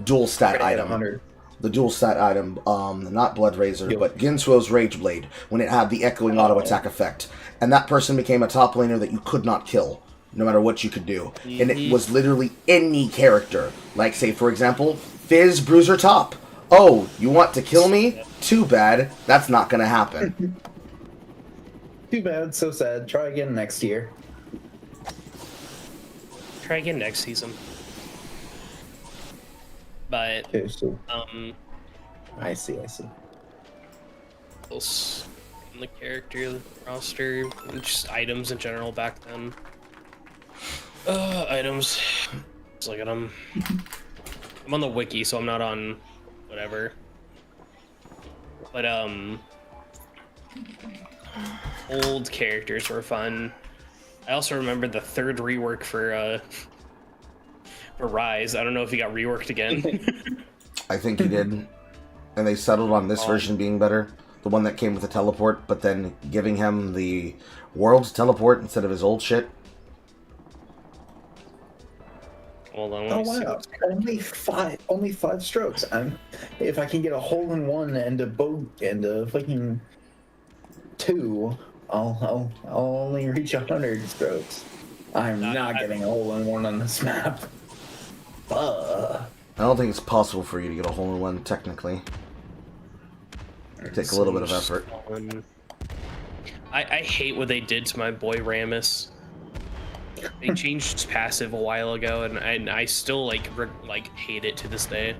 dual stat item. The dual stat item, not Blood Razor, but Ginsuo's Rage Blade, when it had the echoing auto attack effect. And that person became a top laner that you could not kill, no matter what you could do. And it was literally any character. Like, say, for example, Fizz Bruiser Top. Oh, you want to kill me? Too bad. That's not gonna happen. Too bad, so sad. Try again next year. Try again next season. But Okay, so I see. else in the character roster, just items in general back then. Items. Let's look at them. I'm on the wiki, so I'm not on whatever. But old characters were fun. I also remember the third rework for Rise. I don't know if he got reworked again. I think he did. And they settled on this version being better. The one that came with the teleport, but then giving him the world's teleport instead of his old shit. Hold on, Oh let me see wow! what's- Only five strokes. If I can get a hole in one and a bow and a fucking 2, I'll only reach 100 strokes. I'm not getting a hole in one on this map. I don't think it's possible for you to get a hole in one technically. It'd take a little bit of effort. I hate what they did to my boy Rammus. They changed his passive a while ago, and I still like hate it to this day.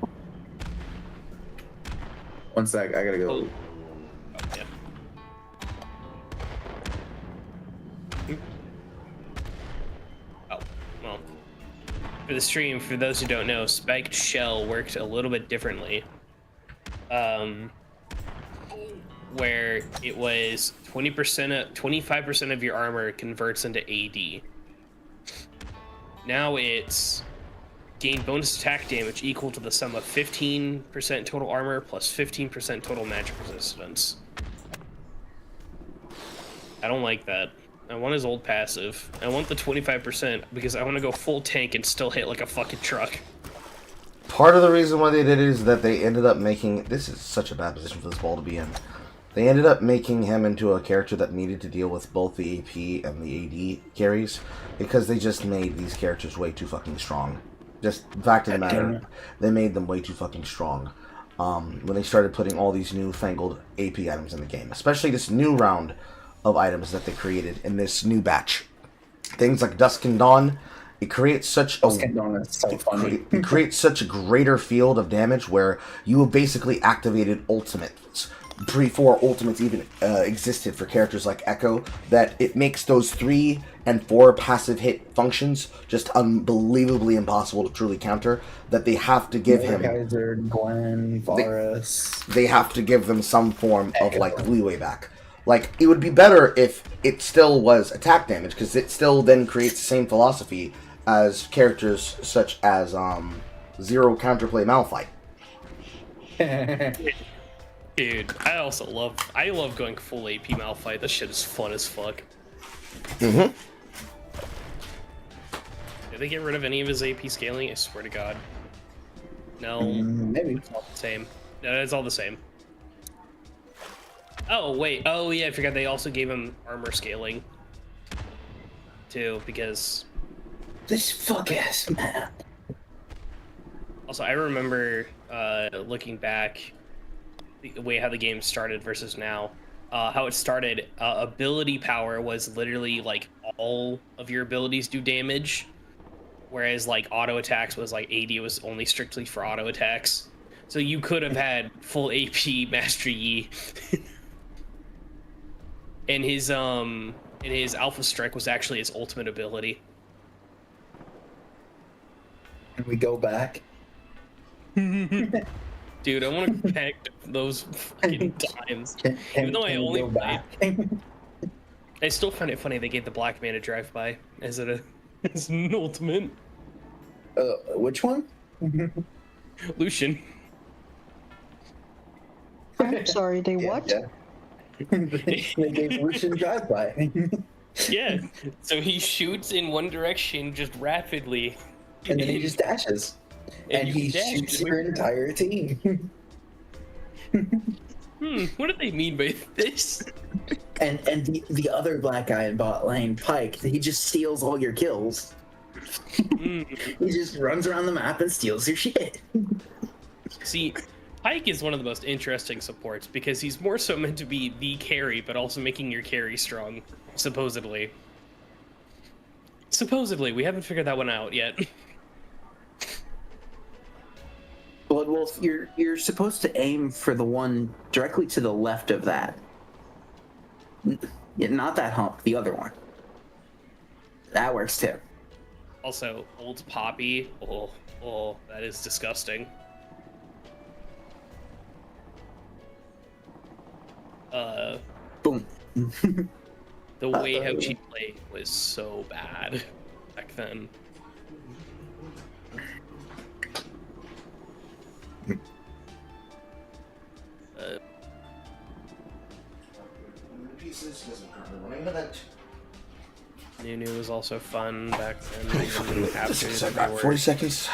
One sec, I gotta go. Oh, yeah. Oh, well. for the stream, for those who don't know, spiked shell worked a little bit differently. Where it was 25% of your armor converts into AD. Now it's gain bonus attack damage equal to the sum of 15% total armor plus 15% total magic resistance. I don't like that. I want his old passive. I want the 25% because I want to go full tank and still hit like a fucking truck. Part of the reason why they did it is that they ended up making... This is such a bad position for this ball to be in. They ended up making him into a character that needed to deal with both the AP and the AD carries because they just made these characters way too fucking strong. Just fact of the matter, they made them way too fucking strong. When they started putting all these newfangled AP items in the game, especially this new round of items that they created in this new batch. Things like Dusk and Dawn, it creates such it creates such a greater field of damage where you have basically activated ultimates before ultimates even existed for characters like Echo, that it makes those 3 and 4 passive hit functions just unbelievably impossible to truly counter, that they have to give him Kaiser, Gwen, Varus. They have to give them some form of like leeway back. Like, it would be better if it still was attack damage, because it still then creates the same philosophy as characters such as Zero Counterplay Malphite. Dude, I love going full AP Malphite. This shit is fun as fuck. Mm-hmm. Did they get rid of any of his AP scaling? I swear to God. No. Maybe. It's all the same. No, it's all the same. Oh, wait. Oh, yeah, I forgot they also gave him armor scaling. Too, because... This fuck-ass man. Also, I remember looking back the way how the game started versus now. How it started, ability power was literally like all of your abilities do damage, whereas like auto attacks was like AD was only strictly for auto attacks. So you could have had full AP Master Yi. And his Alpha Strike was actually his ultimate ability. Can we go back? Dude, I want to go back to those fucking times. Even though I only go back? I still find it funny they gave the Black Man a drive-by as an ultimate. Which one? Lucian. I'm sorry, they what? Yeah. They gave Lucian drive-by. Yeah, so he shoots in one direction just rapidly. And then he just dashes. And he shoots your entire team. What do they mean by this? And the other black guy in bot lane, Pike, he just steals all your kills. He just runs around the map and steals your shit. See, Pike is one of the most interesting supports because he's more so meant to be the carry, but also making your carry strong, supposedly. Supposedly, we haven't figured that one out yet. Blood Wolf, you're supposed to aim for the one directly to the left of that. Yeah, not that hump, the other one. That works too. Also, old Poppy. Oh, that is disgusting. Boom. The way how she played was so bad back then. Pieces because I'm currently running an event. Nunu was also fun back then. Even after I the got rework. 40 seconds.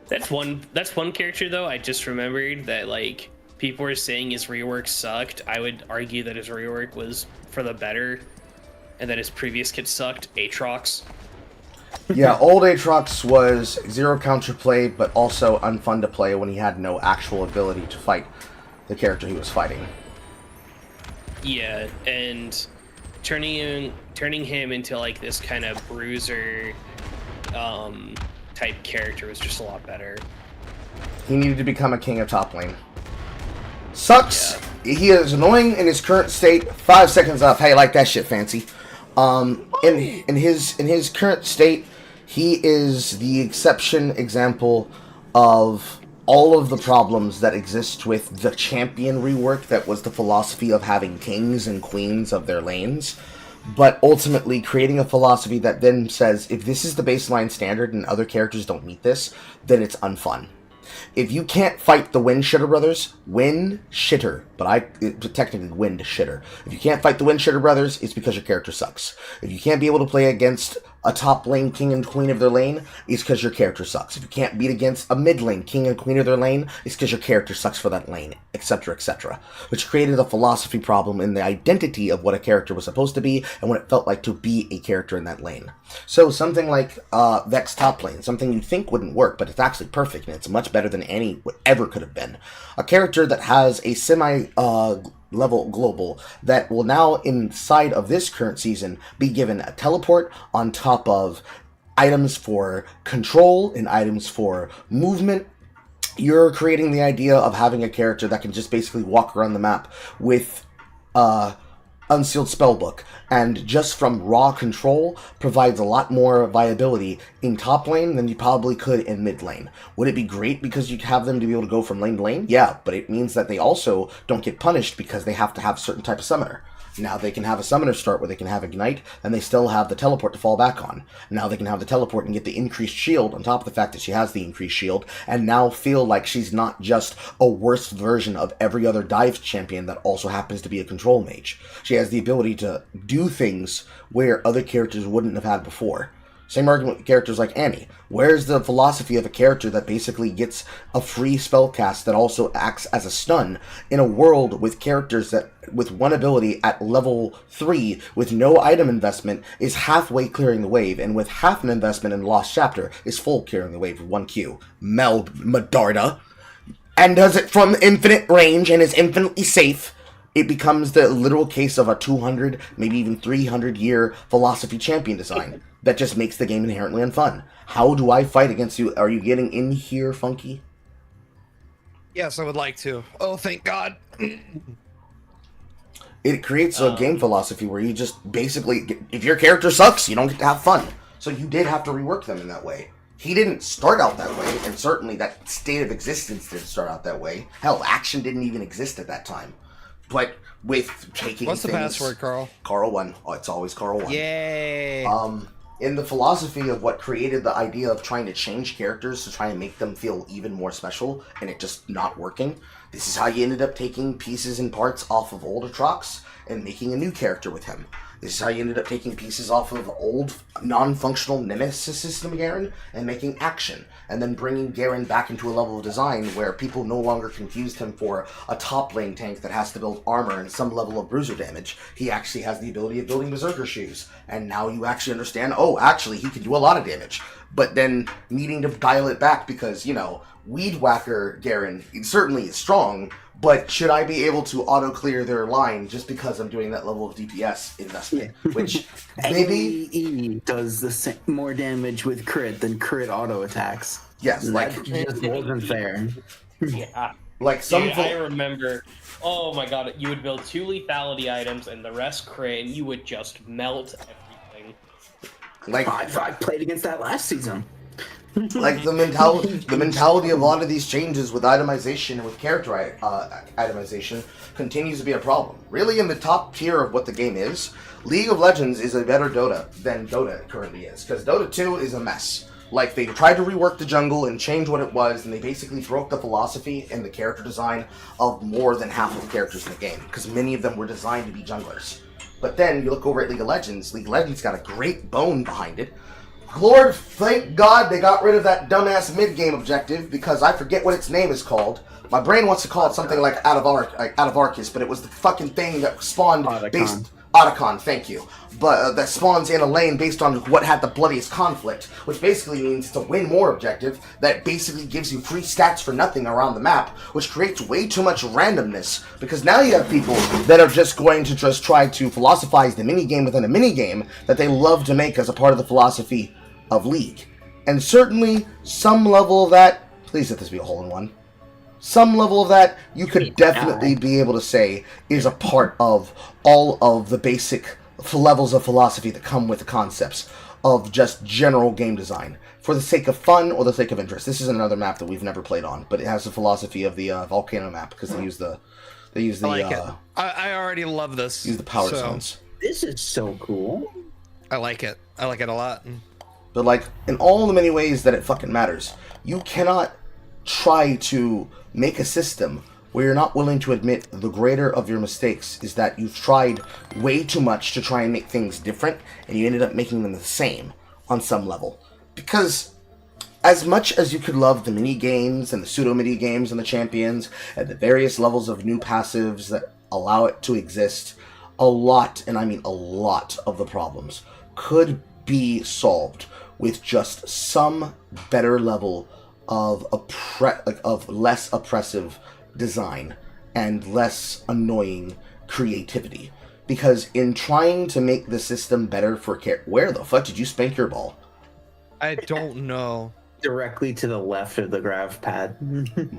That's one character though. I just remembered that like people were saying his rework sucked. I would argue that his rework was for the better, and that his previous kit sucked. Aatrox. Yeah, old Aatrox was zero counterplay, but also unfun to play when he had no actual ability to fight the character he was fighting. Yeah, and turning him into like this kind of bruiser type character was just a lot better. He needed to become a king of top lane. Sucks. Yeah. He is annoying in his current state. 5 seconds up. Hey, like that shit, fancy. In his current state, he is the example of all of the problems that exist with the champion rework that was the philosophy of having kings and queens of their lanes, but ultimately creating a philosophy that then says if this is the baseline standard and other characters don't meet this, then it's unfun. If you can't fight the Wind Shitter brothers, Wind Shitter, technically Wind Shitter. If you can't fight the Wind Shitter brothers, it's because your character sucks. If you can't be able to play against a top lane king and queen of their lane, it's because your character sucks. If you can't beat against a mid lane king and queen of their lane, it's because your character sucks for that lane, etc., etc. Which created a philosophy problem in the identity of what a character was supposed to be and what it felt like to be a character in that lane. So something like Vex top lane, something you think wouldn't work, but it's actually perfect and it's much better than any ever could have been. A character that has a level global that will now, inside of this current season, be given a teleport on top of items for control and items for movement. You're creating the idea of having a character that can just basically walk around the map with Unsealed Spellbook, and just from raw control provides a lot more viability in top lane than you probably could in mid lane. Would it be great because you have them to be able to go from lane to lane? Yeah, but it means that they also don't get punished because they have to have a certain type of summoner. Now they can have a summoner start where they can have Ignite, and they still have the teleport to fall back on. Now they can have the teleport and get the increased shield on top of the fact that she has the increased shield, and now feel like she's not just a worse version of every other dive champion that also happens to be a control mage. She has the ability to do things where other characters wouldn't have had before. Same argument with characters like Annie. Where's the philosophy of a character that basically gets a free spellcast that also acts as a stun in a world with characters that, with one ability at level 3 with no item investment, is halfway clearing the wave, and with half an investment in Lost Chapter is full clearing the wave with 1Q. Medarda. And does it from infinite range and is infinitely safe. It becomes the literal case of a 200, maybe even 300 year philosophy champion design that just makes the game inherently unfun. How do I fight against you? Are you getting in here, Funky? Yes, I would like to. Oh, thank God. It creates a game philosophy where you just basically, if your character sucks, you don't get to have fun. So you did have to rework them in that way. He didn't start out that way, and certainly that state of existence didn't start out that way. Hell, action didn't even exist at that time. But with taking What's the password, Carl? Carl1. Oh, it's always Carl1. Yay! In the philosophy of what created the idea of trying to change characters to try and make them feel even more special, and it just not working, this is how you ended up taking pieces and parts off of old Atrox and making a new character with him. This is how you ended up taking pieces off of old, non-functional Nemesis system Garen and making Action, and then bringing Garen back into a level of design where people no longer confused him for a top lane tank that has to build armor and some level of bruiser damage. He actually has the ability of building Berserker shoes, and now you actually understand, oh, actually, he can do a lot of damage. But then needing to dial it back because, you know, Weed Whacker Garen certainly is strong, but should I be able to auto-clear their line just because I'm doing that level of DPS investment? Which maybe... AE does the same, more damage with crit than crit auto attacks. Yes, like... That just wasn't fair. Yeah. Like some... Dude, I remember... Oh my god, you would build 2 lethality items and the rest crit, and you would just melt everything. Like I played against that last season. Like the mentality of a lot of these changes with itemization and with character itemization continues to be a problem. Really, in the top tier of what the game is, League of Legends is a better Dota than Dota currently is, because Dota 2 is a mess. Like, they tried to rework the jungle and change what it was, and they basically broke the philosophy and the character design of more than half of the characters in the game, because many of them were designed to be junglers. But then, you look over at League of Legends got a great bone behind it. Lord, thank God they got rid of that dumbass mid-game objective, because I forget what its name is called. My brain wants to call it something like Out of Arcus, but it was the fucking thing that spawned based... Otacon, thank you. But that spawns in a lane based on what had the bloodiest conflict, which basically means it's a win more objective that basically gives you free stats for nothing around the map, which creates way too much randomness, because now you have people that are just going to just try to philosophize the minigame within a minigame that they love to make as a part of the philosophy of League. And certainly, some level of that, please let this be a hole-in-one, some level of that you could definitely be able to say is a part of all of the basic levels of philosophy that come with the concepts of just general game design for the sake of fun or the sake of interest. This is another map that we've never played on, but it has the philosophy of the volcano map because they use the I like it. I already love this. use the power zones. This is so cool. I like it. I like it a lot. But like in all the many ways that it fucking matters, you cannot try to make a system where you're not willing to admit the greater of your mistakes is that you've tried way too much to try and make things different, and you ended up making them the same on some level. Because as much as you could love the mini games and the pseudo mini games and the champions and the various levels of new passives that allow it to exist, a lot, and I mean a lot, of the problems could be solved with just some better level of less oppressive design and less annoying creativity. Because in trying to make the system better for where the fuck did you spank your ball? I don't know. Directly to the left of the grav pad.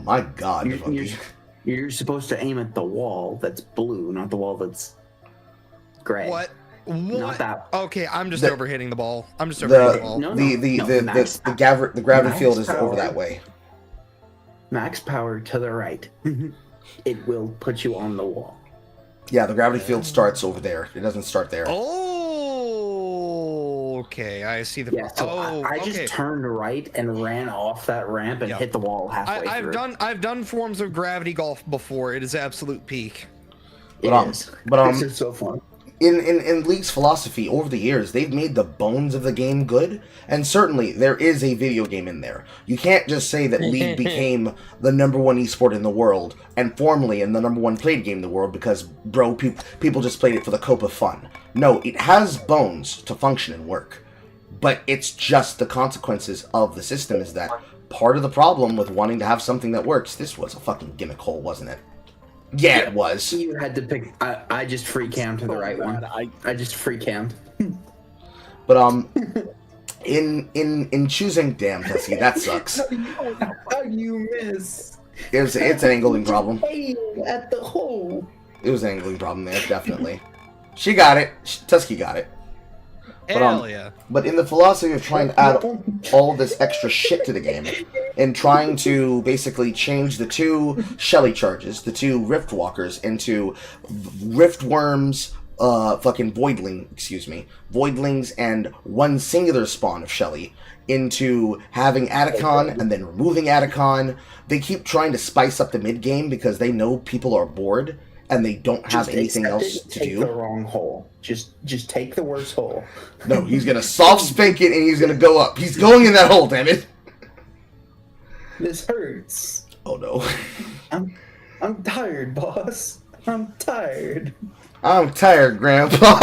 My God, You're supposed to aim at the wall that's blue, not the wall that's gray. What? Not that. Okay, I'm just overhitting the ball. I'm just overhitting the ball. No, the gravity field is power. over that way. Max power to the right. It will put you on the wall. Yeah, the gravity field starts over there. It doesn't start there. Oh, okay. I see the. Yeah, so I just turned right and ran off that ramp and hit the wall halfway through. I've done forms of gravity golf before. It is absolute peak. This is so fun. In League's philosophy, over the years, they've made the bones of the game good, and certainly there is a video game in there. You can't just say that League became the #1 esport in the world, and formerly in the #1 played game in the world because, people just played it for the cope of fun. No, it has bones to function and work, but it's just the consequences of the system is that part of the problem with wanting to have something that works, this was a fucking gimmick hole, wasn't it? Yeah, it was. You had to pick. I just free cammed to the right one. I just free cammed. But in choosing, damn Tusky, that sucks. How you miss? It's an angling problem. At the hole. It was an angling problem there, definitely. She got it. Tusky got it. Hell yeah. But in the philosophy of trying to add all this extra shit to the game, and trying to basically change the 2 Shelly charges, the 2 Rift Walkers, into Rift Worms, Voidlings, and 1 singular spawn of Shelly, into having Atacon and then removing Atacon, they keep trying to spice up the mid-game because they know people are bored and they don't have anything else to do. Take the wrong hole. Just take the worst hole. No, he's gonna soft spank it and he's gonna go up. He's going in that hole, damn it. This hurts. Oh no. I'm tired, boss. I'm tired. I'm tired, Grandpa.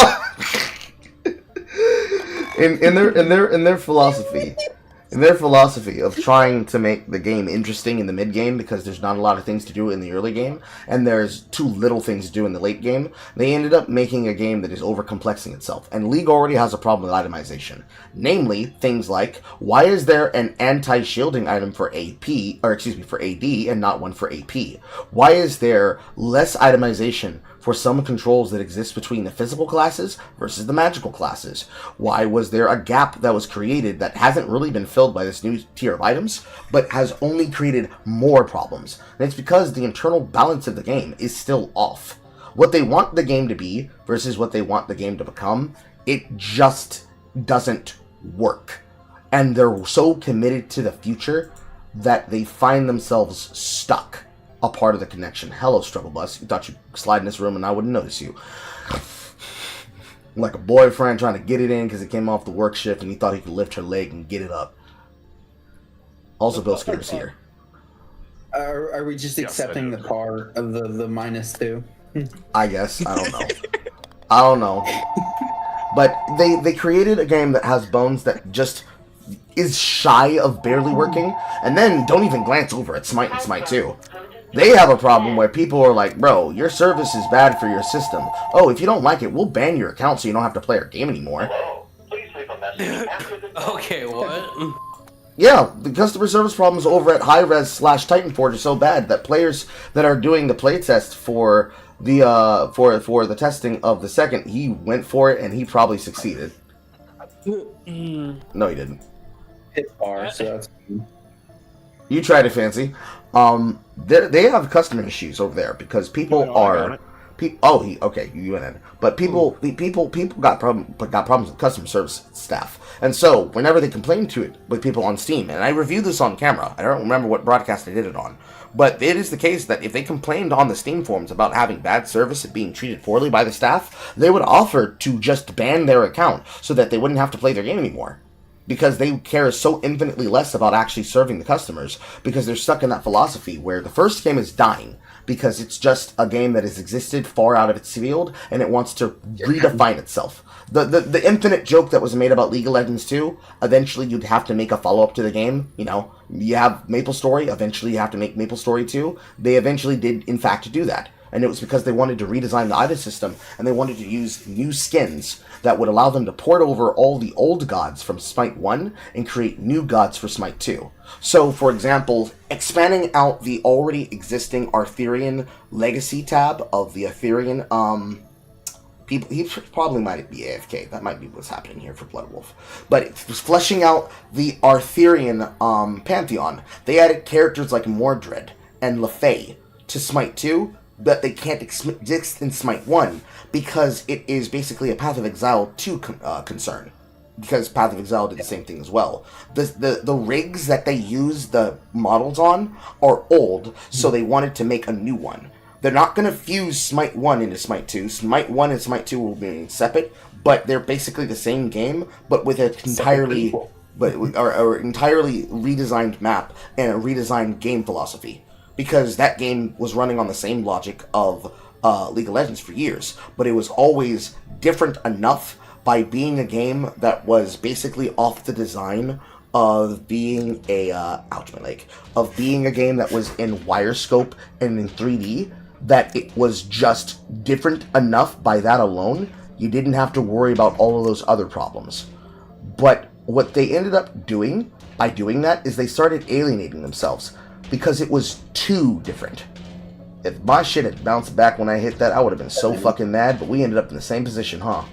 in their philosophy. In their philosophy of trying to make the game interesting in the mid-game because there's not a lot of things to do in the early game, and there's too little things to do in the late game, they ended up making a game that is overcomplexing itself. And League already has a problem with itemization. Namely, things like, why is there an anti-shielding item for for AD and not one for AP? Why is there less itemization for some controls that exist between the physical classes versus the magical classes? Why was there a gap that was created that hasn't really been filled by this new tier of items, but has only created more problems? And it's because the internal balance of the game is still off. What they want the game to be versus what they want the game to become, it just doesn't work. And they're so committed to the future that they find themselves stuck a part of the connection. Hello, Struggle Bus. You thought you'd slide in this room and I wouldn't notice you. Like a boyfriend trying to get it in because it came off the work shift and he thought he could lift her leg and get it up. Also, Bill Skitter's here. Are we just accepting the par of the -2? I guess. I don't know. I don't know. But they created a game that has bones that just is shy of barely working, and then don't even glance over at Smite and Smite 2. They have a problem where people are like, bro, your service is bad for your system. Oh, if you don't like it, we'll ban your account so you don't have to play our game anymore. Okay, what? Yeah, the customer service problems over at High-Res /Titanforge are so bad that players that are doing the playtest for for the testing of the second, he went for it and he probably succeeded. No, he didn't. Hit bar, so that's You tried it, Fancy. They have customer issues over there because people are. You went in, but people got problems with customer service staff, and so whenever they complain to it with people on Steam, and I reviewed this on camera, I don't remember what broadcast I did it on, but it is the case that if they complained on the Steam forums about having bad service and being treated poorly by the staff, they would offer to just ban their account so that they wouldn't have to play their game anymore. Because they care so infinitely less about actually serving the customers, because they're stuck in that philosophy where the first game is dying because it's just a game that has existed far out of its field and it wants to redefine itself. The infinite joke that was made about League of Legends 2, eventually you'd have to make a follow-up to the game. You know, you have MapleStory, eventually you have to make MapleStory 2. They eventually did, in fact, do that. And it was because they wanted to redesign the item system, and they wanted to use new skins that would allow them to port over all the old gods from Smite 1 and create new gods for Smite 2. So, for example, expanding out the already existing Arthurian legacy tab of the Arthurian, people, he probably might be AFK. That might be what's happening here for Bloodwolf. But it was fleshing out the Arthurian pantheon. They added characters like Mordred and LaFay to Smite 2, but they can't exist in Smite 1 because it is basically a Path of Exile 2 concern. Because Path of Exile did the same thing as well. The rigs that they use the models on are old, so they wanted to make a new one. They're not going to fuse Smite 1 into Smite 2. Smite 1 and Smite 2 will be separate, but they're basically the same game, but with an entirely redesigned map and a redesigned game philosophy. Because that game was running on the same logic of League of Legends for years, but it was always different enough by being a game that was basically off the design of being of being a game that was in wire scope and in 3D, that it was just different enough by that alone. You didn't have to worry about all of those other problems. But what they ended up doing by doing that is they started alienating themselves, because it was too different. If my shit had bounced back when I hit that, I would have been so fucking mad, but we ended up in the same position, huh?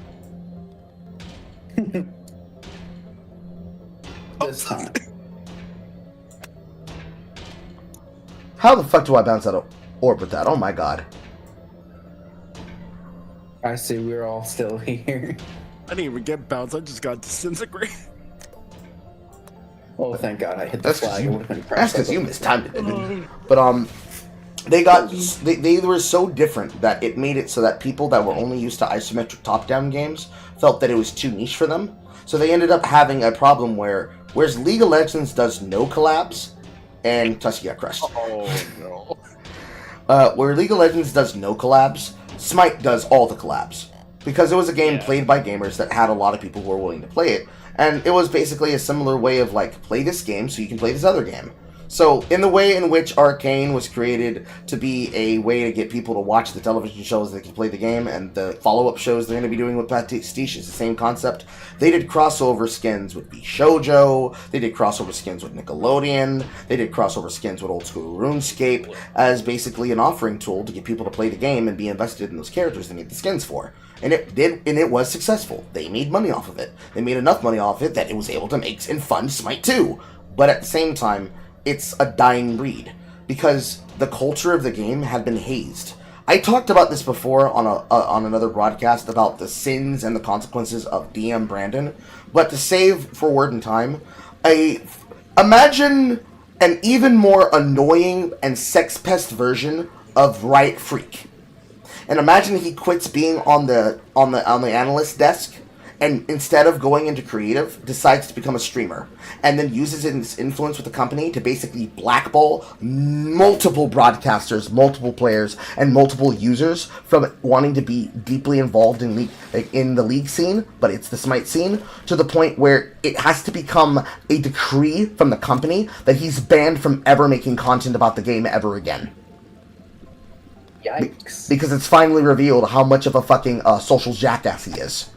this time. How the fuck do I bounce out of orb with that? Oh my god. I see we're all still here. I didn't even get bounced. I just got disintegrated. Oh, thank God I hit the flag. It would have been That's because you mistimed it, dude. But they were so different that it made it so that people that were only used to isometric top-down games felt that it was too niche for them. So they ended up having a problem whereas League of Legends does no collabs, and Tusky got crushed. Oh no. Where League of Legends does no collabs, Smite does all the collabs. Because it was a game played by gamers that had a lot of people who were willing to play it. And it was basically a similar way of, like, play this game so you can play this other game. So, in the way in which Arcane was created to be a way to get people to watch the television shows that can play the game, and the follow-up shows they're going to be doing with Pastiche is the same concept. They did crossover skins with Shoujo, they did crossover skins with Nickelodeon, they did crossover skins with old school RuneScape, as basically an offering tool to get people to play the game and be invested in those characters they need the skins for. And it was successful. They made money off of it. They made enough money off it that it was able to make and fund Smite 2. But at the same time, it's a dying breed, because the culture of the game had been hazed. I talked about this before on another broadcast about the sins and the consequences of DM Brandon, but to save for word and time, imagine an even more annoying and sex pest version of Riot Freak. And imagine he quits being on the analyst desk, and instead of going into creative, decides to become a streamer, and then uses his influence with the company to basically blackball multiple broadcasters, multiple players, and multiple users from wanting to be deeply involved in the league scene, but it's the Smite scene, to the point where it has to become a decree from the company that he's banned from ever making content about the game ever again. Yikes. Because it's finally revealed how much of a fucking social jackass he is.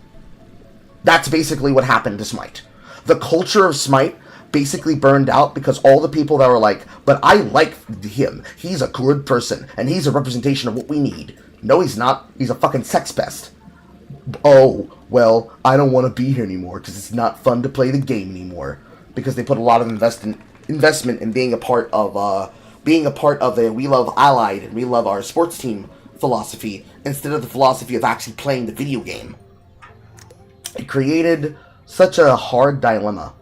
That's basically what happened to Smite. The culture of Smite basically burned out because all the people that were like, but I like him, he's a good person, and he's a representation of what we need. No, he's not. He's a fucking sex pest. Oh, well, I don't want to be here anymore because it's not fun to play the game anymore. Because they put a lot of investment in being a part of a we love Allied and we love our sports team philosophy instead of the philosophy of actually playing the video game. It created such a hard dilemma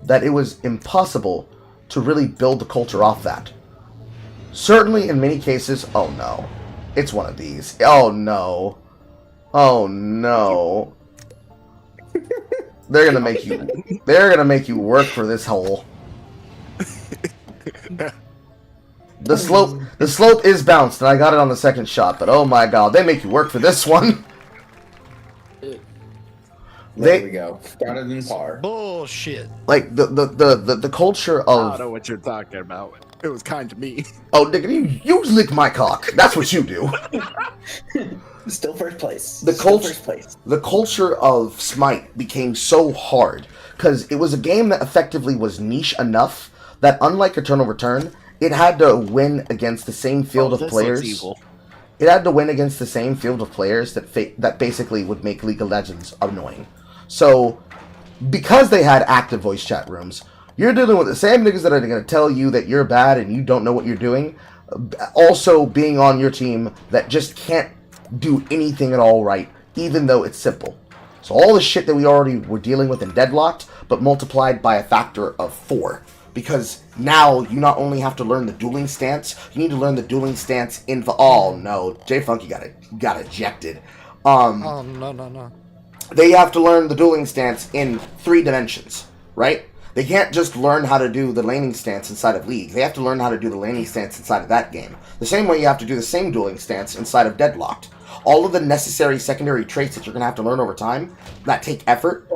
that it was impossible to really build the culture off that. Certainly in many cases, oh no, it's one of these. Oh no. Oh no. They're gonna make you work for this hole. The slope is bounced, and I got it on the second shot, but oh my god, they make you work for this one. There we go. Got it in par. Bullshit. Like the culture of. I don't know what you're talking about. It was kind to me. Oh, nigga, you lick my cock. That's what you do. Still first place. The culture of Smite became so hard because it was a game that effectively was niche enough that, unlike Eternal Return, it had to win against the same field of players. Evil. It had to win against the same field of players that basically would make League of Legends annoying. So, because they had active voice chat rooms, you're dealing with the same niggas that are going to tell you that you're bad and you don't know what you're doing, also being on your team that just can't do anything at all right, even though it's simple. So all the shit that we already were dealing with in Deadlocked, but multiplied by a factor of 4. Because now you not only have to learn the dueling stance, you need to learn the dueling stance in the... Oh no, J Funky got ejected. Oh no. They have to learn the dueling stance in 3 dimensions, right? They can't just learn how to do the laning stance inside of League. They have to learn how to do the laning stance inside of that game. The same way you have to do the same dueling stance inside of Deadlocked. All of the necessary secondary traits that you're going to have to learn over time that take effort,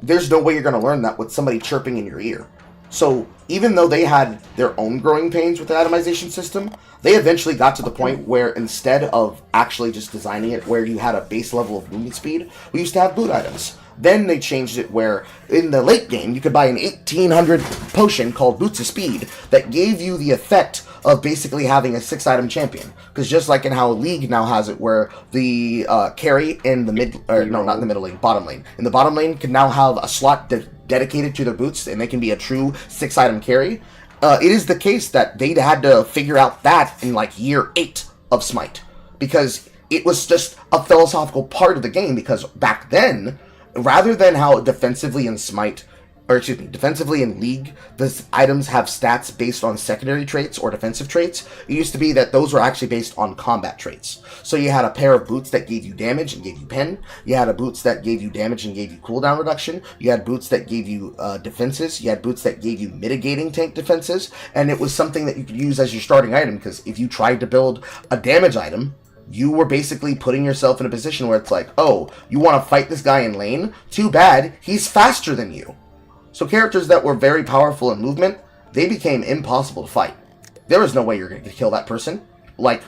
there's no way you're going to learn that with somebody chirping in your ear. So even though they had their own growing pains with the atomization system, they eventually got to the point where instead of actually just designing it where you had a base level of movement speed, we used to have boot items. Then they changed it where in the late game you could buy an 1800 potion called Boots of Speed that gave you the effect of basically having a 6-item champion. Because just like in how League now has it where the carry in the mid, or no, not in the middle lane, bottom lane. In the bottom lane can now have a slot dedicated to their boots and they can be a true 6-item carry. It is the case that they had to figure out that in like year 8 of Smite. Because it was just a philosophical part of the game because back then, rather than how defensively in Smite, or excuse me, defensively in League, the items have stats based on secondary traits or defensive traits, it used to be that those were actually based on combat traits. So you had a pair of boots that gave you damage and gave you pen, you had a boots that gave you damage and gave you cooldown reduction, you had boots that gave you defenses, you had boots that gave you mitigating tank defenses, and it was something that you could use as your starting item, because if you tried to build a damage item, you were basically putting yourself in a position where it's like, oh, you want to fight this guy in lane? Too bad, he's faster than you. So characters that were very powerful in movement, they became impossible to fight. There is no way you're going to kill that person. Like,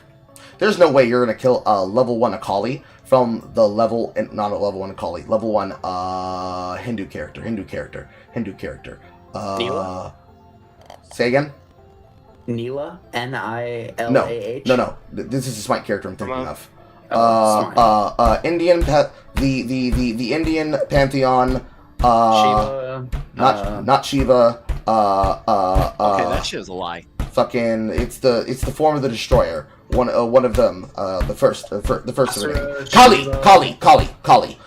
there's no way you're going to kill a level 1 Akali from the level, not a level 1 Akali, level 1 Hindu character. Neela? Say again? Neela? N-I-L-A-H? No. This is a Smite character I'm thinking of. Indian, the Indian pantheon. Shiva. Not Shiva. Okay, that shit is a lie. Fucking, it's the form of the destroyer. One of them. The first of it. Kali.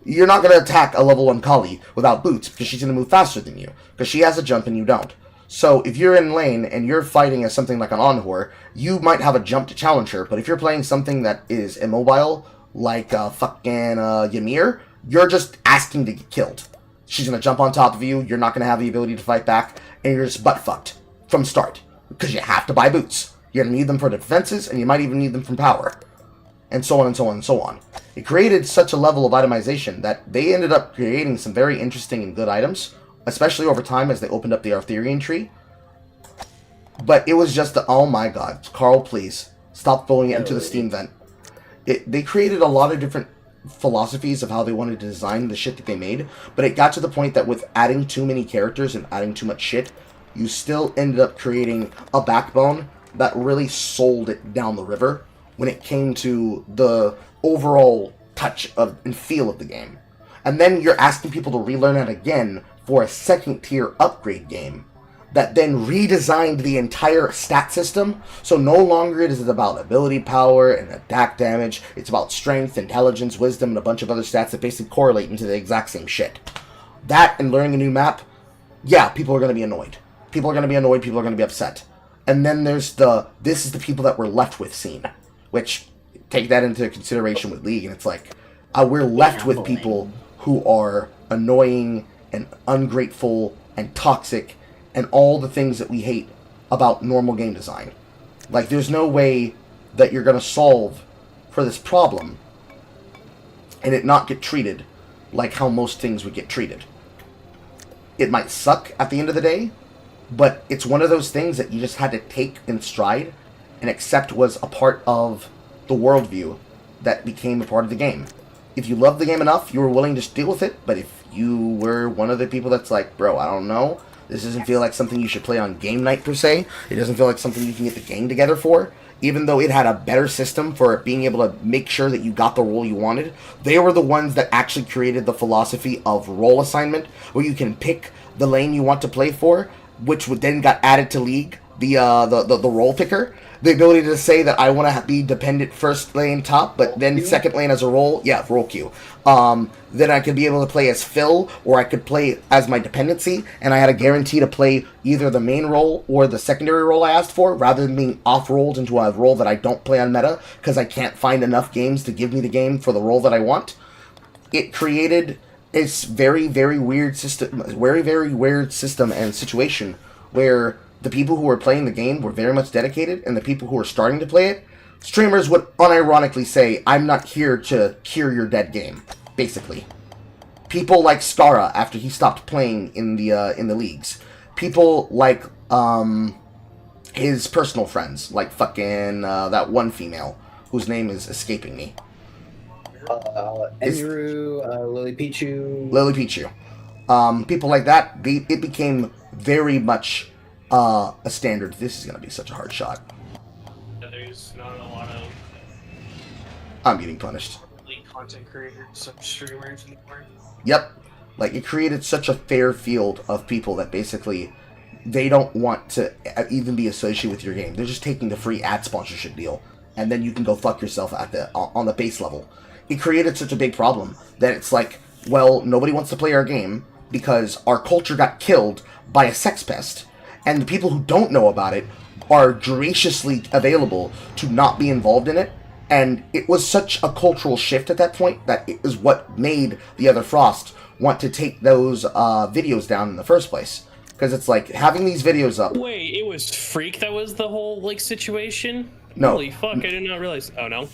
You're not gonna attack a level 1 Kali without boots because she's gonna move faster than you because she has a jump and you don't. So if you're in lane and you're fighting as something like an Onhor, you might have a jump to challenge her. But if you're playing something that is immobile like fucking Ymir, you're just asking to get killed. She's going to jump on top of you, you're not going to have the ability to fight back, and you're just butt-fucked from start. Because you have to buy boots. You're going to need them for defenses, and you might even need them from power. And so on and so on and so on. It created such a level of itemization that they ended up creating some very interesting and good items, especially over time as they opened up the Arthurian tree. But it was just oh my god, Carl, please, stop throwing it into the Steam vent. They created a lot of different philosophies of how they wanted to design the shit that they made, but it got to the point that with adding too many characters and adding too much shit, you still ended up creating a backbone that really sold it down the river, when it came to the overall touch of and feel of the game. And then you're asking people to relearn it again for a second tier upgrade game that then redesigned the entire stat system. So no longer is it about ability power and attack damage. It's about strength, intelligence, wisdom, and a bunch of other stats that basically correlate into the exact same shit. That and learning a new map, yeah, people are going to be annoyed. People are going to be annoyed. People are going to be upset. And then there's this is the people that we're left with scene, which take that into consideration with League, and it's like, we're left with people who are annoying and ungrateful and toxic and all the things that we hate about normal game design. Like, there's no way that you're going to solve for this problem and it not get treated like how most things would get treated. It might suck at the end of the day, but it's one of those things that you just had to take in stride and accept was a part of the worldview that became a part of the game. If you loved the game enough, you were willing to deal with it, but if you were one of the people that's like, bro, I don't know, this doesn't feel like something you should play on game night per se, it doesn't feel like something you can get the gang together for, even though it had a better system for being able to make sure that you got the role you wanted, they were the ones that actually created the philosophy of role assignment, where you can pick the lane you want to play for, which would then got added to League, the role picker. The ability to say that I want to be dependent first lane top, but then second lane as a role, role queue. Then I could be able to play as Phil, or I could play as my dependency, and I had a guarantee to play either the main role or the secondary role I asked for, rather than being off-rolled into a role that I don't play on meta, because I can't find enough games to give me the game for the role that I want. It created this very, very weird system, and situation where the people who were playing the game were very much dedicated, and the people who were starting to play it, streamers would unironically say, I'm not here to cure your dead game, basically. People like Skara, after he stopped playing in the leagues. People like his personal friends, like fucking that one female, whose name is escaping me. Andrew, Lily Pichu. Lily Pichu. People like that, it became very much a standard. This is going to be such a hard shot. There's not a lot of I'm getting punished. content creators, some streamers anymore. Yep. Like, it created such a fair field of people that basically they don't want to even be associated with your game. They're just taking the free ad sponsorship deal, and then you can go fuck yourself on the base level. It created such a big problem that it's like, well, nobody wants to play our game because our culture got killed by a sex pest, and the people who don't know about it are graciously available to not be involved in it. And it was such a cultural shift at that point that it is what made the other Frost want to take those videos down in the first place. Because it's like, having these videos up... Wait, it was Freak that was the whole, like, situation? No. Holy fuck, I did not realize... Oh, no?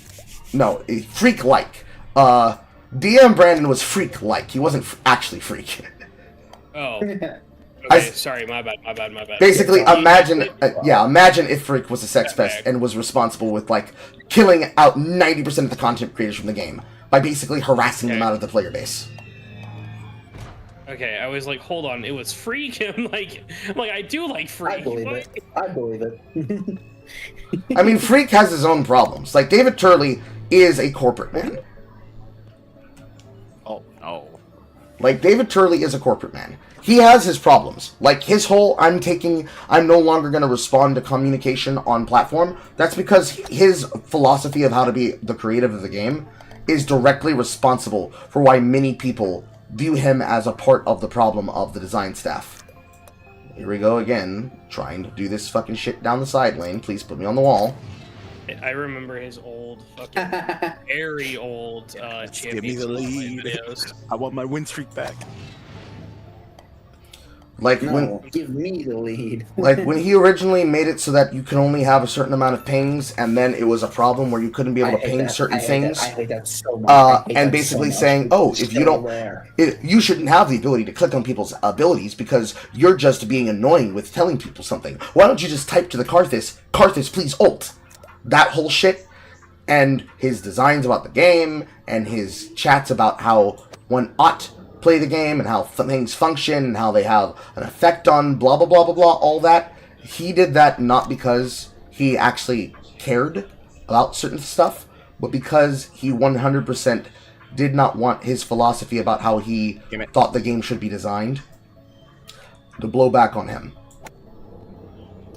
No, Freak-like. DM Brandon was Freak-like. He wasn't actually Freak. Oh. Okay, sorry, my bad. Basically, imagine if Freak was a sex pest and was responsible with, like, killing out 90% of the content creators from the game by basically harassing them out of the player base. Okay, I was like, hold on, it was Freak? I'm like, I do like Freak. I believe it. I mean, Freak has his own problems. Like, David Turley is a corporate man. Oh, no. Like, David Turley is a corporate man. He has his problems. Like, his whole, I'm no longer going to respond to communication on platform. That's because his philosophy of how to be the creative of the game is directly responsible for why many people view him as a part of the problem of the design staff. Here we go again, trying to do this fucking shit down the side lane. Please put me on the wall. I remember his old, fucking, very old Champions Give me the lead. videos. I want my win streak back. Like, Give me the lead. Like, when he originally made it so that you can only have a certain amount of pings, and then it was a problem where you couldn't be able to ping certain things. I hate that so much. And basically saying, oh, if you don't... you shouldn't have the ability to click on people's abilities because you're just being annoying with telling people something. Why don't you just type to the Karthus, please ult? That whole shit. And his designs about the game, and his chats about how one ought play the game, and how things function, and how they have an effect on blah, blah, blah, blah, blah, all that. He did that not because he actually cared about certain stuff, but because he 100% did not want his philosophy about how he thought the game should be designed to blow back on him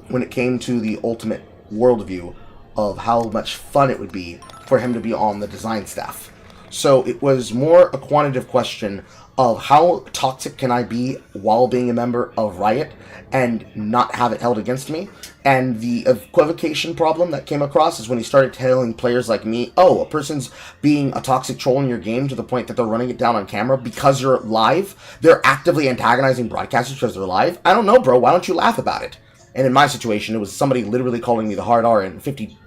when it came to the ultimate worldview of how much fun it would be for him to be on the design staff. So it was more a quantitative question of how toxic can I be while being a member of Riot and not have it held against me. And the equivocation problem that came across is when he started telling players like me, oh, a person's being a toxic troll in your game to the point that they're running it down on camera because you're live. They're actively antagonizing broadcasters because they're live. I don't know, bro. Why don't you laugh about it? And in my situation, it was somebody literally calling me the hard R in 50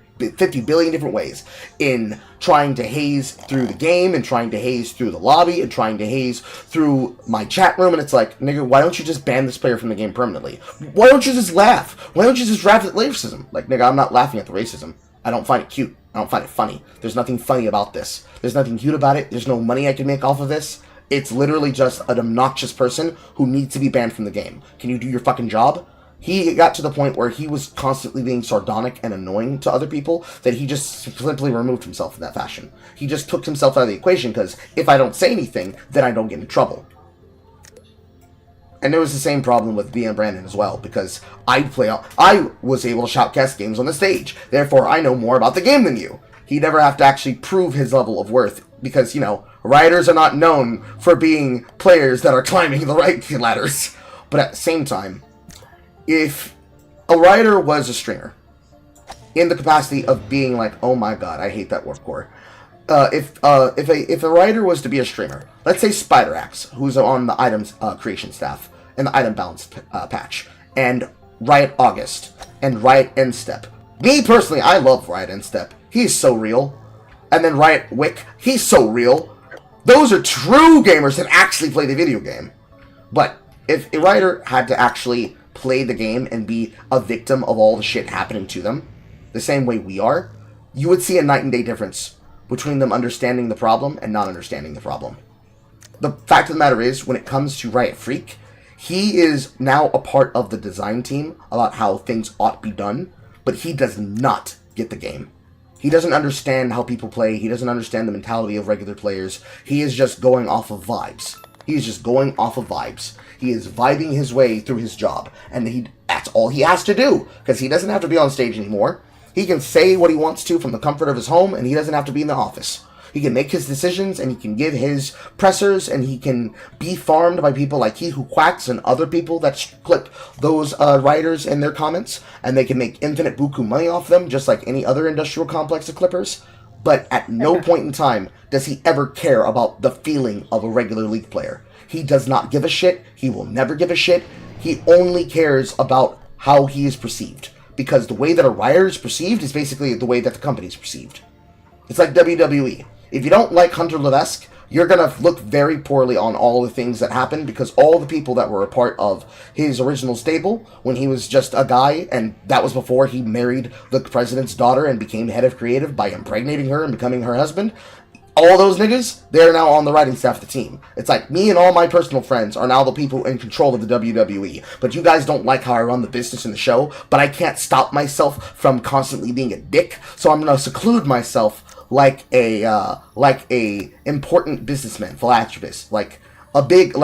billion different ways, in trying to haze through the game, and trying to haze through the lobby, and trying to haze through my chat room. And it's like, nigga, why don't you just ban this player from the game permanently? Why don't you just laugh? Why don't you just laugh at racism? Like, nigga, I'm not laughing at the racism. I don't find it cute. I don't find it funny. There's nothing funny about this. There's nothing cute about it. There's no money I can make off of this. It's literally just an obnoxious person who needs to be banned from the game. Can you do your fucking job? He got to the point where he was constantly being sardonic and annoying to other people that he just simply removed himself in that fashion. He just took himself out of the equation because if I don't say anything, then I don't get in trouble. And there was the same problem with B and Brandon as well, because I was able to shoutcast games on the stage. Therefore, I know more about the game than you. He never have to actually prove his level of worth because, you know, rioters are not known for being players that are climbing the ranking ladders. But at the same time, if a writer was a streamer, in the capacity of being like, oh my god, I hate that word core. If a writer was to be a streamer, let's say Spider Axe, who's on the items creation staff and the item balance patch, and Riot August and Riot Endstep. Me personally, I love Riot Endstep. He's so real. And then Riot Wick, he's so real. Those are true gamers that actually play the video game. But if a writer had to actually play the game and be a victim of all the shit happening to them, the same way we are, you would see a night and day difference between them understanding the problem and not understanding the problem. The fact of the matter is, when it comes to Riot Freak, he is now a part of the design team about how things ought to be done, but he does not get the game. He doesn't understand how people play. He doesn't understand the mentality of regular players. He is just going off of vibes. He is just going off of vibes. He is vibing his way through his job, and that's all he has to do, because he doesn't have to be on stage anymore. He can say what he wants to from the comfort of his home, and he doesn't have to be in the office. He can make his decisions, and he can give his pressers, and he can be farmed by people like he who quacks and other people that clip those writers in their comments, and they can make infinite buku money off them, just like any other industrial complex of clippers. But at no point in time does he ever care about the feeling of a regular League player. He does not give a shit. He will never give a shit. He only cares about how he is perceived. Because the way that a writer is perceived is basically the way that the company is perceived. It's like WWE. If you don't like Hunter Levesque, you're going to look very poorly on all the things that happened, because all the people that were a part of his original stable when he was just a guy, and that was before he married the president's daughter and became head of creative by impregnating her and becoming her husband, all those niggas, they're now on the writing staff of the team. It's like me and all my personal friends are now the people in control of the WWE. But you guys don't like how I run the business in the show, but I can't stop myself from constantly being a dick, so I'm going to seclude myself like a important businessman, philanthropist, like a big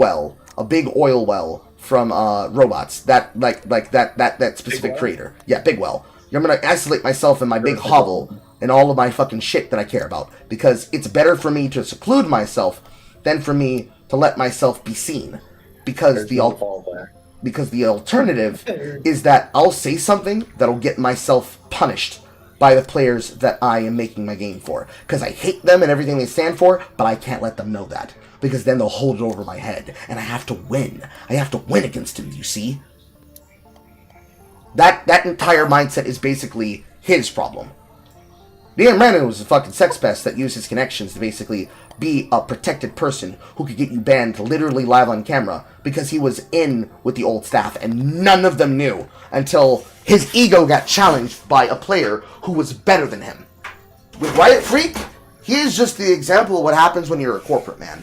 oil well from robots. That specific creator. Yeah, big well. I'm gonna isolate myself in my big hovel and all of my fucking shit that I care about, because it's better for me to seclude myself than for me to let myself be seen. Because the alternative is that I'll say something that'll get myself punished by the players that I am making my game for. Because I hate them and everything they stand for, but I can't let them know that. Because then they'll hold it over my head, and I have to win. I have to win against them, you see? That entire mindset is basically his problem. Dan Brandon was a fucking sex pest that used his connections to basically be a protected person who could get you banned literally live on camera because he was in with the old staff, and none of them knew until his ego got challenged by a player who was better than him. With Riot Freak, he is just the example of what happens when you're a corporate man.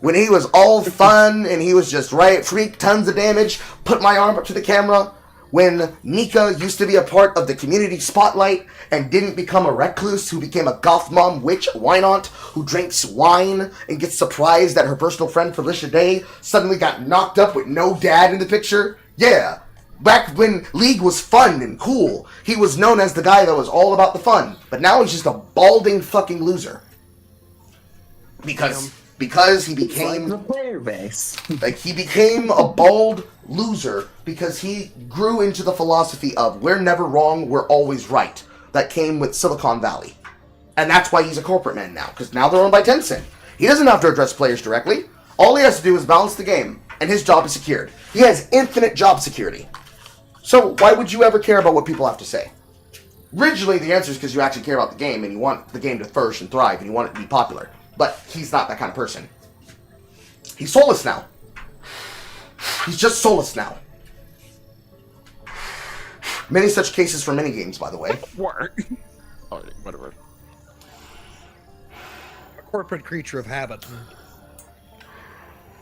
When he was all fun and he was just Riot Freak, tons of damage, put my arm up to the camera. when Nika used to be a part of the community spotlight and didn't become a recluse who became a goth mom witch wynaunt who drinks wine and gets surprised that her personal friend Felicia Day suddenly got knocked up with no dad in the picture? Yeah. Back when League was fun and cool, he was known as the guy that was all about the fun. But now he's just a balding fucking loser. Because he became the player base. like he became a bald loser because he grew into the philosophy of we're never wrong, we're always right. That came with Silicon Valley. And that's why he's a corporate man now, because now they're owned by Tencent. He doesn't have to address players directly. All he has to do is balance the game, and his job is secured. He has infinite job security. So why would you ever care about what people have to say? Originally, the answer is because you actually care about the game, and you want the game to flourish and thrive, and you want it to be popular. But he's not that kind of person. He's soulless now. He's just soulless now. Many such cases for many games, by the way. Work. Alright, whatever. A corporate creature of habit.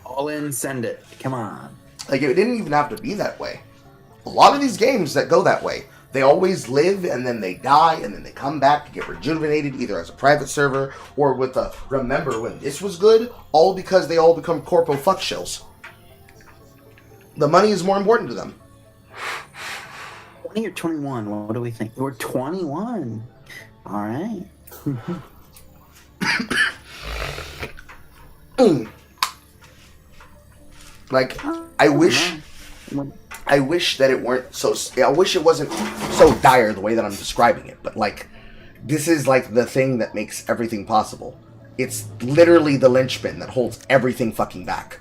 All in, send it. Come on. Like, it didn't even have to be that way. A lot of these games that go that way, they always live and then they die and then they come back to get rejuvenated either as a private server or with a remember when this was good, all because they all become corpo fuck shells. The money is more important to them. 20 or 21? What do we think? We're 21. All right. Like, I wish that it weren't so. I wish it wasn't so dire the way that I'm describing it. But like, this is like the thing that makes everything possible. It's literally the linchpin that holds everything fucking back.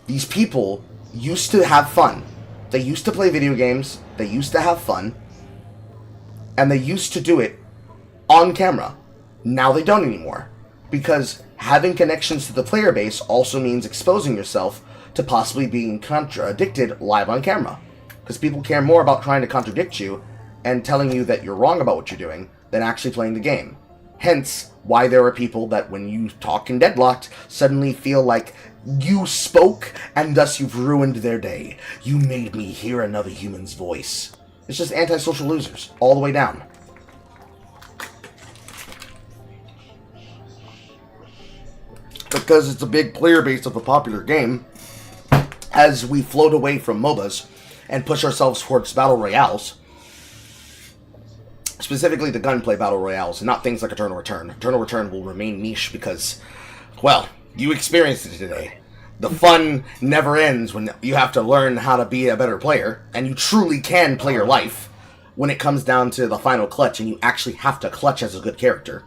These people used to have fun. They used to play video games. They used to have fun. And they used to do it on camera. Now they don't anymore. Because having connections to the player base also means exposing yourself to possibly being contradicted live on camera. Because people care more about trying to contradict you and telling you that you're wrong about what you're doing than actually playing the game. Hence, why there are people that when you talk in Deadlocked suddenly feel like you spoke and thus you've ruined their day. You made me hear another human's voice. It's just antisocial losers, all the way down. Because it's a big player base of a popular game, as we float away from MOBAs and push ourselves towards battle royales, specifically the gunplay battle royales, and not things like Eternal Return. Eternal Return will remain niche because, well, you experienced it today. The fun never ends when you have to learn how to be a better player, and you truly can play your life when it comes down to the final clutch, and you actually have to clutch as a good character.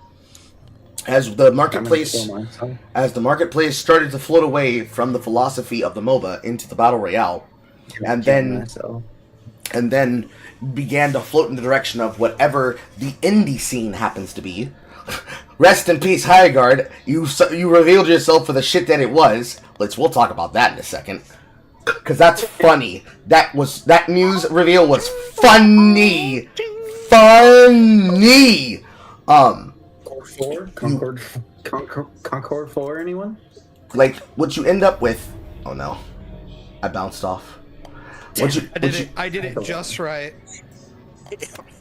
As the marketplace started to float away from the philosophy of the MOBA into the battle royale, and then began to float in the direction of whatever the indie scene happens to be. Rest in peace, Highguard. You revealed yourself for the shit that it was. We'll talk about that in a second, because that's funny. That news reveal was funny. Concord 4, anyone? Like, what you end up with... Oh no. I bounced off. I did it just right.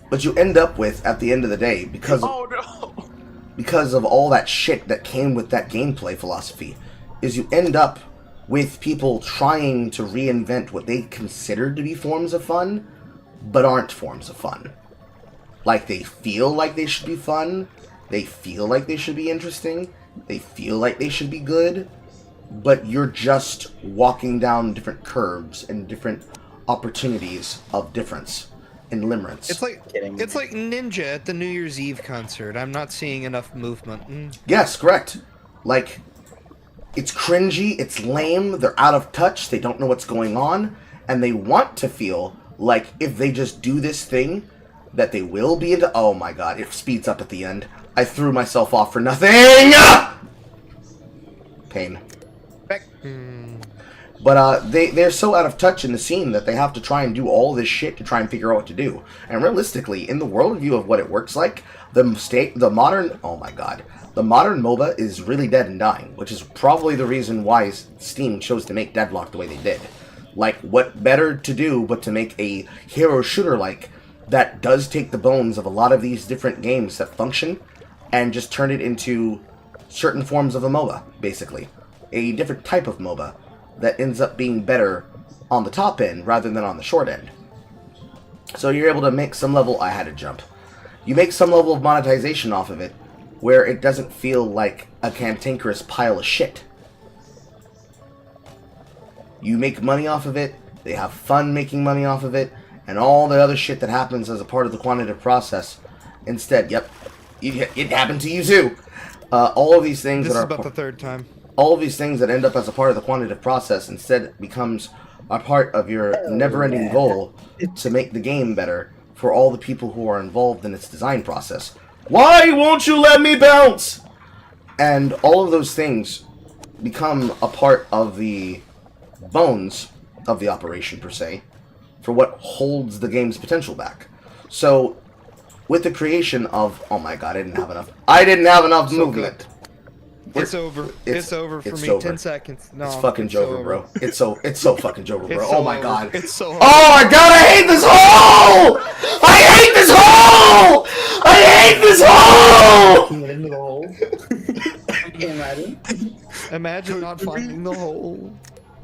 What you end up with at the end of the day, because of all that shit that came with that gameplay philosophy, is you end up with people trying to reinvent what they consider to be forms of fun, but aren't forms of fun. Like, they feel like they should be fun, they feel like they should be interesting, they feel like they should be good, but you're just walking down different curves and different opportunities of difference and limerence. It's like Ninja at the New Year's Eve concert. I'm not seeing enough movement. Yes, correct. Like, it's cringy, it's lame, they're out of touch, they don't know what's going on, and they want to feel like if they just do this thing, that they will be into... Oh my god, it speeds up at the end. I threw myself off for nothing! Pain. But they're so out of touch in the scene that they have to try and do all this shit to try and figure out what to do. And realistically, in the worldview of what it works like, the modern MOBA is really dead and dying, which is probably the reason why Steam chose to make Deadlock the way they did. Like, what better to do but to make a hero shooter like that does take the bones of a lot of these different games that function and just turn it into certain forms of a MOBA, basically. A different type of MOBA that ends up being better on the top end rather than on the short end. So you're able to make some level... I had to jump. You make some level of monetization off of it where it doesn't feel like a cantankerous pile of shit. You make money off of it, they have fun making money off of it, and all the other shit that happens as a part of the quantitative process. Instead, yep, it happened to you too. All of these things This that is are about the third time. all of these things that end up as a part of the quantitative process instead becomes a part of your never-ending goal to make the game better for all the people who are involved in its design process. Why won't you let me bounce? And all of those things become a part of the bones of the operation, per se, for what holds the game's potential back. So, with the creation of... Oh my god, I didn't have enough movement. It's over. It's over for it's me. over. 10 seconds. No, It's fucking so Jover, over. bro. It's so fucking Jover, bro. It's Oh so my over. god. It's so over. Oh my god, I hate this hole! I hate this hole! I hate this hole! Get into the hole. Imagine. Imagine not finding the hole.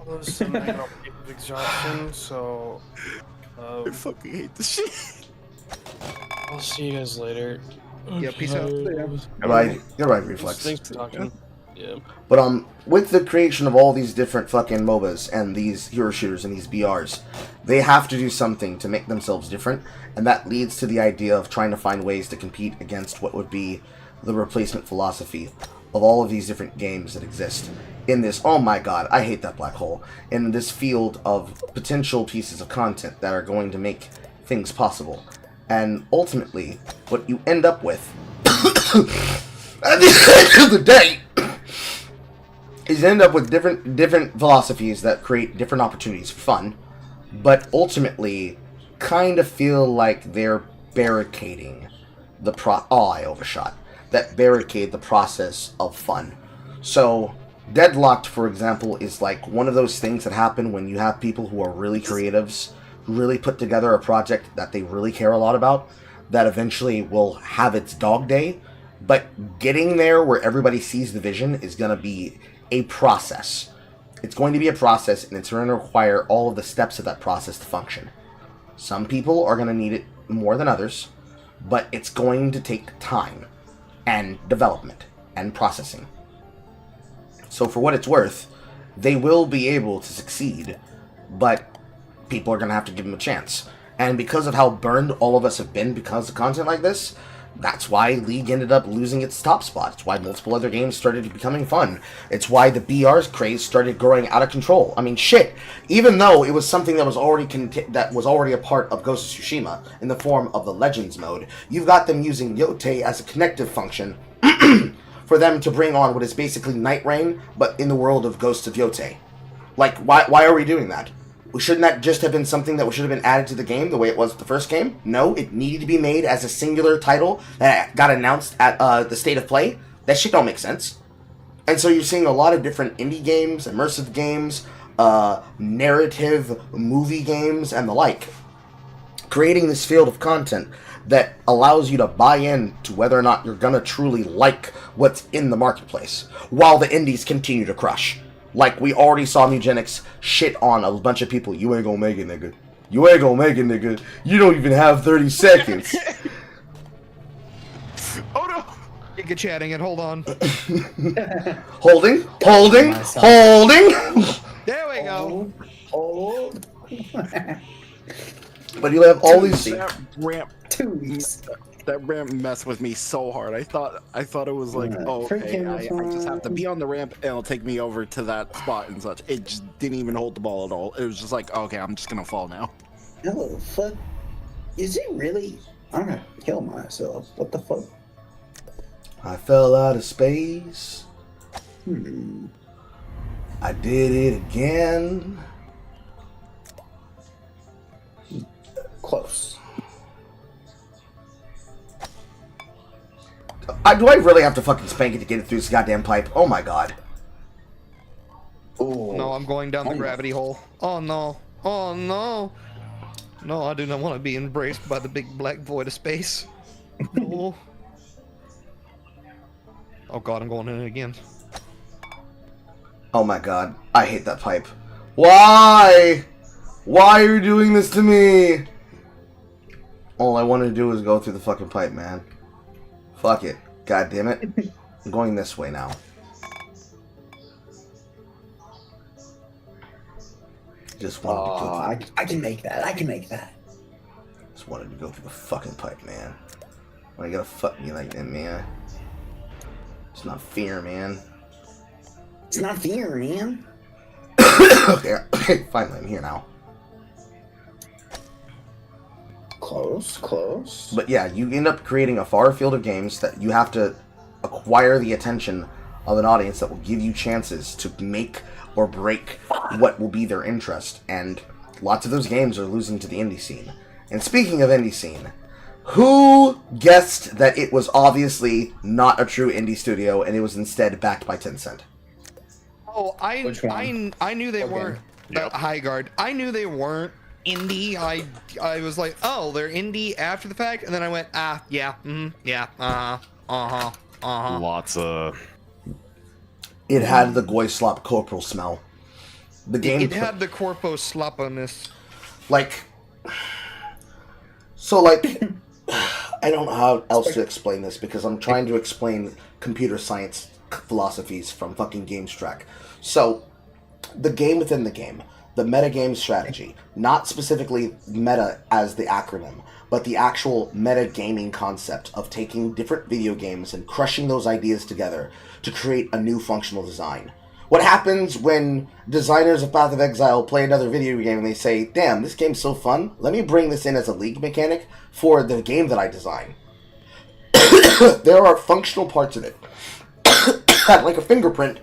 I'm not gonna play with exhaustion, so I fucking hate this shit. I'll see you guys later. Yeah, peace out. You're right, Reflex. Thanks for talking. Yeah. But with the creation of all these different fucking MOBAs and these hero shooters and these BRs, they have to do something to make themselves different, and that leads to the idea of trying to find ways to compete against what would be the replacement philosophy of all of these different games that exist in this, oh my god, I hate that black hole, in this field of potential pieces of content that are going to make things possible. And ultimately, what you end up with at the end of the day is you end up with different philosophies that create different opportunities for fun, but ultimately kind of feel like they're barricading the I overshot. That barricade the process of fun. So, Deadlocked, for example, is like one of those things that happen when you have people who are really creatives, who really put together a project that they really care a lot about, that eventually will have its dog day, but getting there where everybody sees the vision is going to be a process. It's going to be a process, and it's going to require all of the steps of that process to function. Some people are going to need it more than others, but it's going to take time and development and processing. So for what it's worth, they will be able to succeed, but people are going to have to give them a chance. And because of how burned all of us have been because of content like this, that's why League ended up losing its top spot. It's why multiple other games started becoming fun. It's why the BR's craze started growing out of control. I mean, shit. Even though it was something that was already a part of Ghost of Tsushima in the form of the Legends mode, you've got them using Yote as a connective function for them to bring on what is basically Night Rain, but in the world of Ghosts of Yote. Like, why are we doing that? Shouldn't that just have been something that should have been added to the game the way it was with the first game? No, it needed to be made as a singular title that got announced at the State of Play. That shit don't make sense. And so you're seeing a lot of different indie games, immersive games, narrative movie games, and the like, creating this field of content that allows you to buy in to whether or not you're gonna truly like what's in the marketplace, while the indies continue to crush. Like, we already saw Mugenics shit on a bunch of people. You ain't gonna make it, nigga. You ain't gonna make it, nigga. You don't even have 30 seconds. Oh no! Get chatting it, hold on. Holding. There we go. Oh. But you have all these... That ramp, that ramp messed with me so hard. I thought it was like, oh, okay, I just have to be on the ramp and it'll take me over to that spot and such. It just didn't even hold the ball at all. It was just like, okay, I'm just gonna fall now. No, fuck. Is it really? I'm gonna kill myself. What the fuck? I fell out of space. I did it again. Close. Do I really have to fucking spank it to get it through this goddamn pipe? Oh my god. Oh No, I'm going down the gravity hole. Oh no. Oh no. No, I do not want to be embraced by the big black void of space. No. Oh god, I'm going in it again. Oh my god, I hate that pipe. Why? Why are you doing this to me? All I wanted to do was go through the fucking pipe, man. Fuck it. God damn it. I'm going this way now. Just wanted to go through. I can make that. I can make that. Just wanted to go through the fucking pipe, man. Why you gotta fuck me like that, man? It's not fair, man. It's not fair, man. Okay, finally, I'm here now. Close, close. But yeah, you end up creating a far field of games that you have to acquire the attention of an audience that will give you chances to make or break what will be their interest. And lots of those games are losing to the indie scene. And speaking of indie scene, who guessed that it was obviously not a true indie studio and it was instead backed by Tencent? Oh, I knew they weren't. Yep. High Guard. I knew they weren't indie. I was like, oh, they're indie after the fact, and then I went, yeah, yeah, Lots of. It had the Goy Slop Corporal smell. The game It had the corpo sloppiness. like so like I don't know how else to explain this because I'm trying to explain computer science philosophies from fucking Games Track. So the game within the game, the metagame strategy, not specifically meta as the acronym, but the actual metagaming concept of taking different video games and crushing those ideas together to create a new functional design. What happens when designers of Path of Exile play another video game and they say, damn, this game's so fun, let me bring this in as a league mechanic for the game that I design. There are functional parts of it. Like a fingerprint.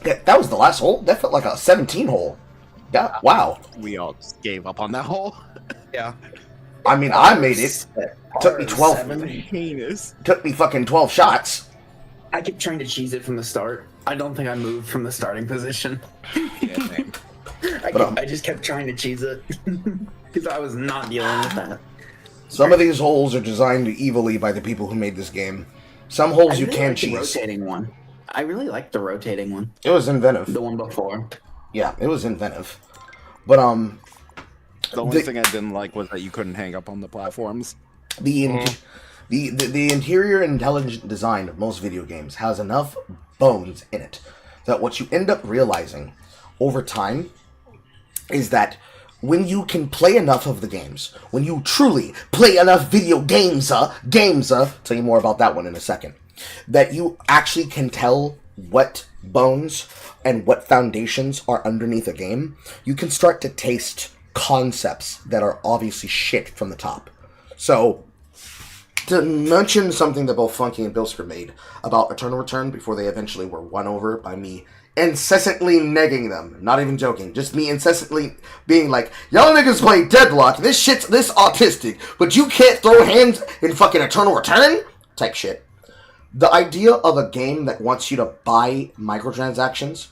That was the last hole? That felt like a 17 hole. Yeah, wow. We all just gave up on that hole. Yeah. I mean, I made it. Took me 12. Heinous. Took me fucking 12 shots. I kept trying to cheese it from the start. I don't think I moved from the starting position. Yeah, same. I just kept trying to cheese it because I was not dealing with that. Some of these holes are designed evilly by the people who made this game. Some holes you can like the cheese. rotating one. I really liked the rotating one. It was inventive. The one before. Yeah, it was inventive. But The only thing I didn't like was that you couldn't hang up on the platforms. the interior and intelligent design of most video games has enough bones in it that what you end up realizing over time is that when you can play enough of the games, when you truly play enough video games, tell you more about that one in a second, that you actually can tell what bones and what foundations are underneath a game, you can start to taste concepts that are obviously shit from the top. So, to mention something that both Funky and Bilsker made about Eternal Return before they eventually were won over by me incessantly negging them, not even joking, just me incessantly being like, y'all niggas play Deadlock, this shit's this autistic, but you can't throw hands in fucking Eternal Return? Type shit. The idea of a game that wants you to buy microtransactions,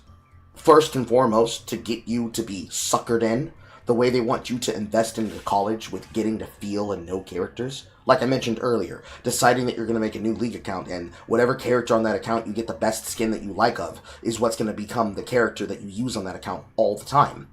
first and foremost, to get you to be suckered in, the way they want you to invest into college with getting to feel and know characters. Like I mentioned earlier, deciding that you're going to make a new League account and whatever character on that account you get the best skin that you like of is what's going to become the character that you use on that account all the time.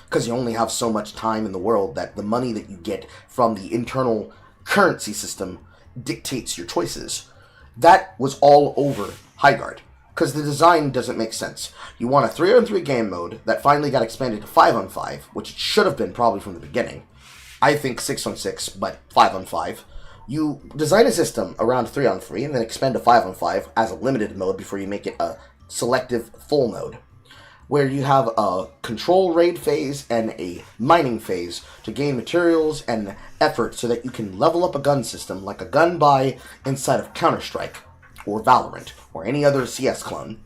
Because you only have so much time in the world that the money that you get from the internal currency system dictates your choices. That was all over Highguard. Because the design doesn't make sense. You want a 3-on-3 game mode that finally got expanded to 5-on-5, which it should have been probably from the beginning. I think 6-on-6, but 5-on-5. You design a system around 3-on-3 and then expand to 5-on-5 as a limited mode before you make it a selective full mode, where you have a control raid phase and a mining phase to gain materials and effort so that you can level up a gun system like a gun buy inside of Counter-Strike or Valorant or any other CS clone,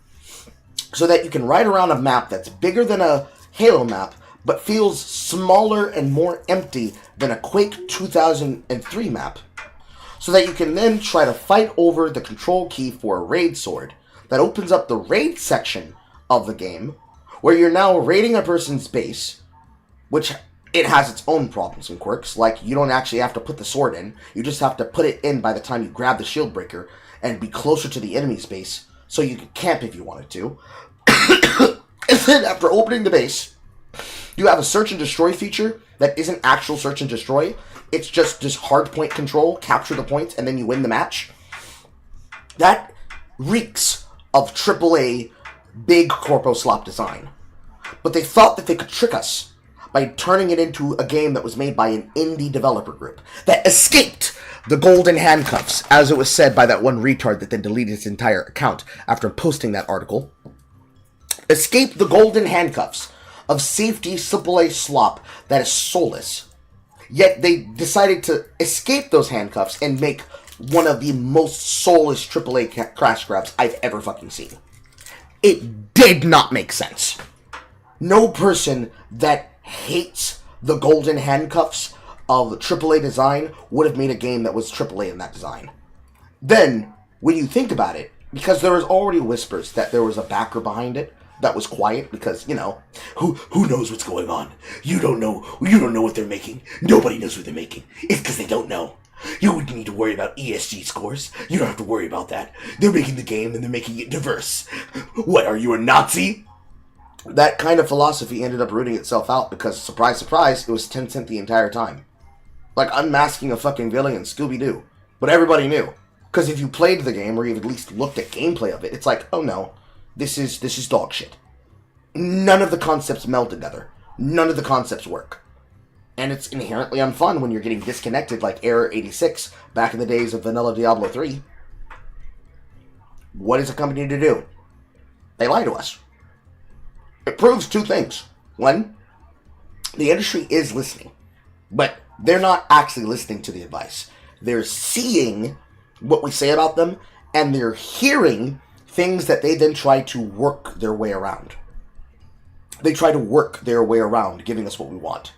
so that you can ride around a map that's bigger than a Halo map but feels smaller and more empty than a Quake 2003 map, so that you can then try to fight over the control key for a raid sword that opens up the raid section of the game, where you're now raiding a person's base, which it has its own problems and quirks. Like, you don't actually have to put the sword in. You just have to put it in by the time you grab the shield breaker and be closer to the enemy's base, so you could camp if you wanted to. And then after opening the base, you have a search and destroy feature that isn't actual search and destroy. It's just hard point control, capture the points, and then you win the match. That reeks of AAA big corpo slop design. But they thought that they could trick us by turning it into a game that was made by an indie developer group that escaped the golden handcuffs, as it was said by that one retard that then deleted his entire account after posting that article. Escaped the golden handcuffs of safety AAA slop that is soulless. Yet they decided to escape those handcuffs and make one of the most soulless AAA crash grabs I've ever fucking seen. It did not make sense. No person that hates the golden handcuffs of AAA design would have made a game that was AAA in that design. Then, when you think about it, because there was already whispers that there was a backer behind it that was quiet, because, you know, who knows what's going on? You don't know what they're making. Nobody knows what they're making. It's because they don't know. You wouldn't need to worry about ESG scores. You don't have to worry about that. They're making the game and they're making it diverse. What, are you a Nazi? That kind of philosophy ended up rooting itself out because, surprise, surprise, it was Tencent the entire time. Like unmasking a fucking villain in Scooby-Doo. But everybody knew. Because if you played the game, or you've at least looked at gameplay of it, it's like, oh no, this is dog shit. None of the concepts meld together. None of the concepts work. And it's inherently unfun when you're getting disconnected like Error 86 back in the days of vanilla Diablo 3. What is a company to do? They lie to us. It proves two things. One, the industry is listening, but they're not actually listening to the advice. They're seeing what we say about them, and they're hearing things that they then try to work their way around. They try to work their way around giving us what we want.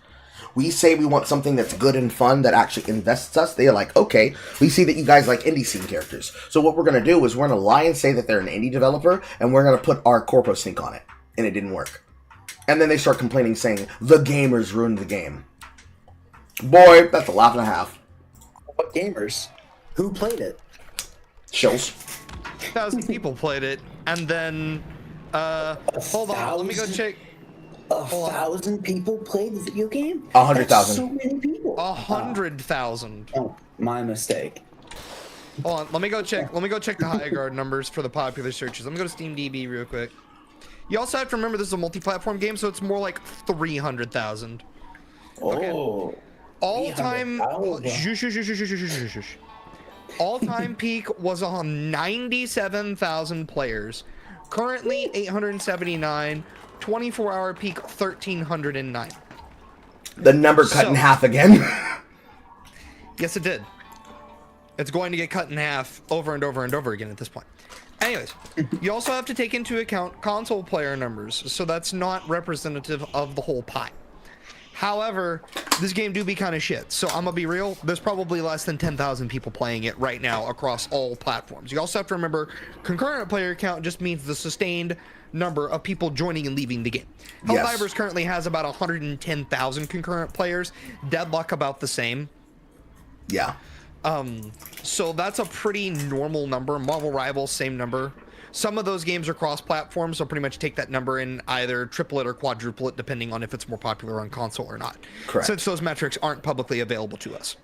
We say we want something that's good and fun that actually invests us. They're like, okay, we see that you guys like indie scene characters. So what we're going to do is we're going to lie and say that they're an indie developer, and we're going to put our corpo sync on it. And it didn't work. And then they start complaining, saying, the gamers ruined the game. Boy, that's a laugh and a half. What gamers? Who played it? Shills. 1,000 people played it, and then, hold on, let me go check. 1,000 people played the video game? 100,000. That's so many people. 100,000. Oh, my mistake. Hold on, let me go check the high guard numbers for the popular searches. Let me go to SteamDB real quick. You also have to remember this is a multi-platform game, so it's more like 300,000. Okay. Oh. All-time all-time peak was on 97,000 players. Currently 879. 24-hour peak 1,309. The number cut in half again. Yes, it did. It's going to get cut in half over and over and over again at this point. Anyways, you also have to take into account console player numbers, so that's not representative of the whole pie. However, this game do be kind of shit, so I'm gonna be real, there's probably less than 10,000 people playing it right now across all platforms. You also have to remember, concurrent player count just means the sustained number of people joining and leaving the game. Helldivers currently has about 110,000 concurrent players, Deadlock about the same. Yeah. So that's a pretty normal number. Marvel Rivals, same number. Some of those games are cross-platform, so pretty much take that number in either triple it or quadruple it, depending on if it's more popular on console or not. Correct. Since those metrics aren't publicly available to us.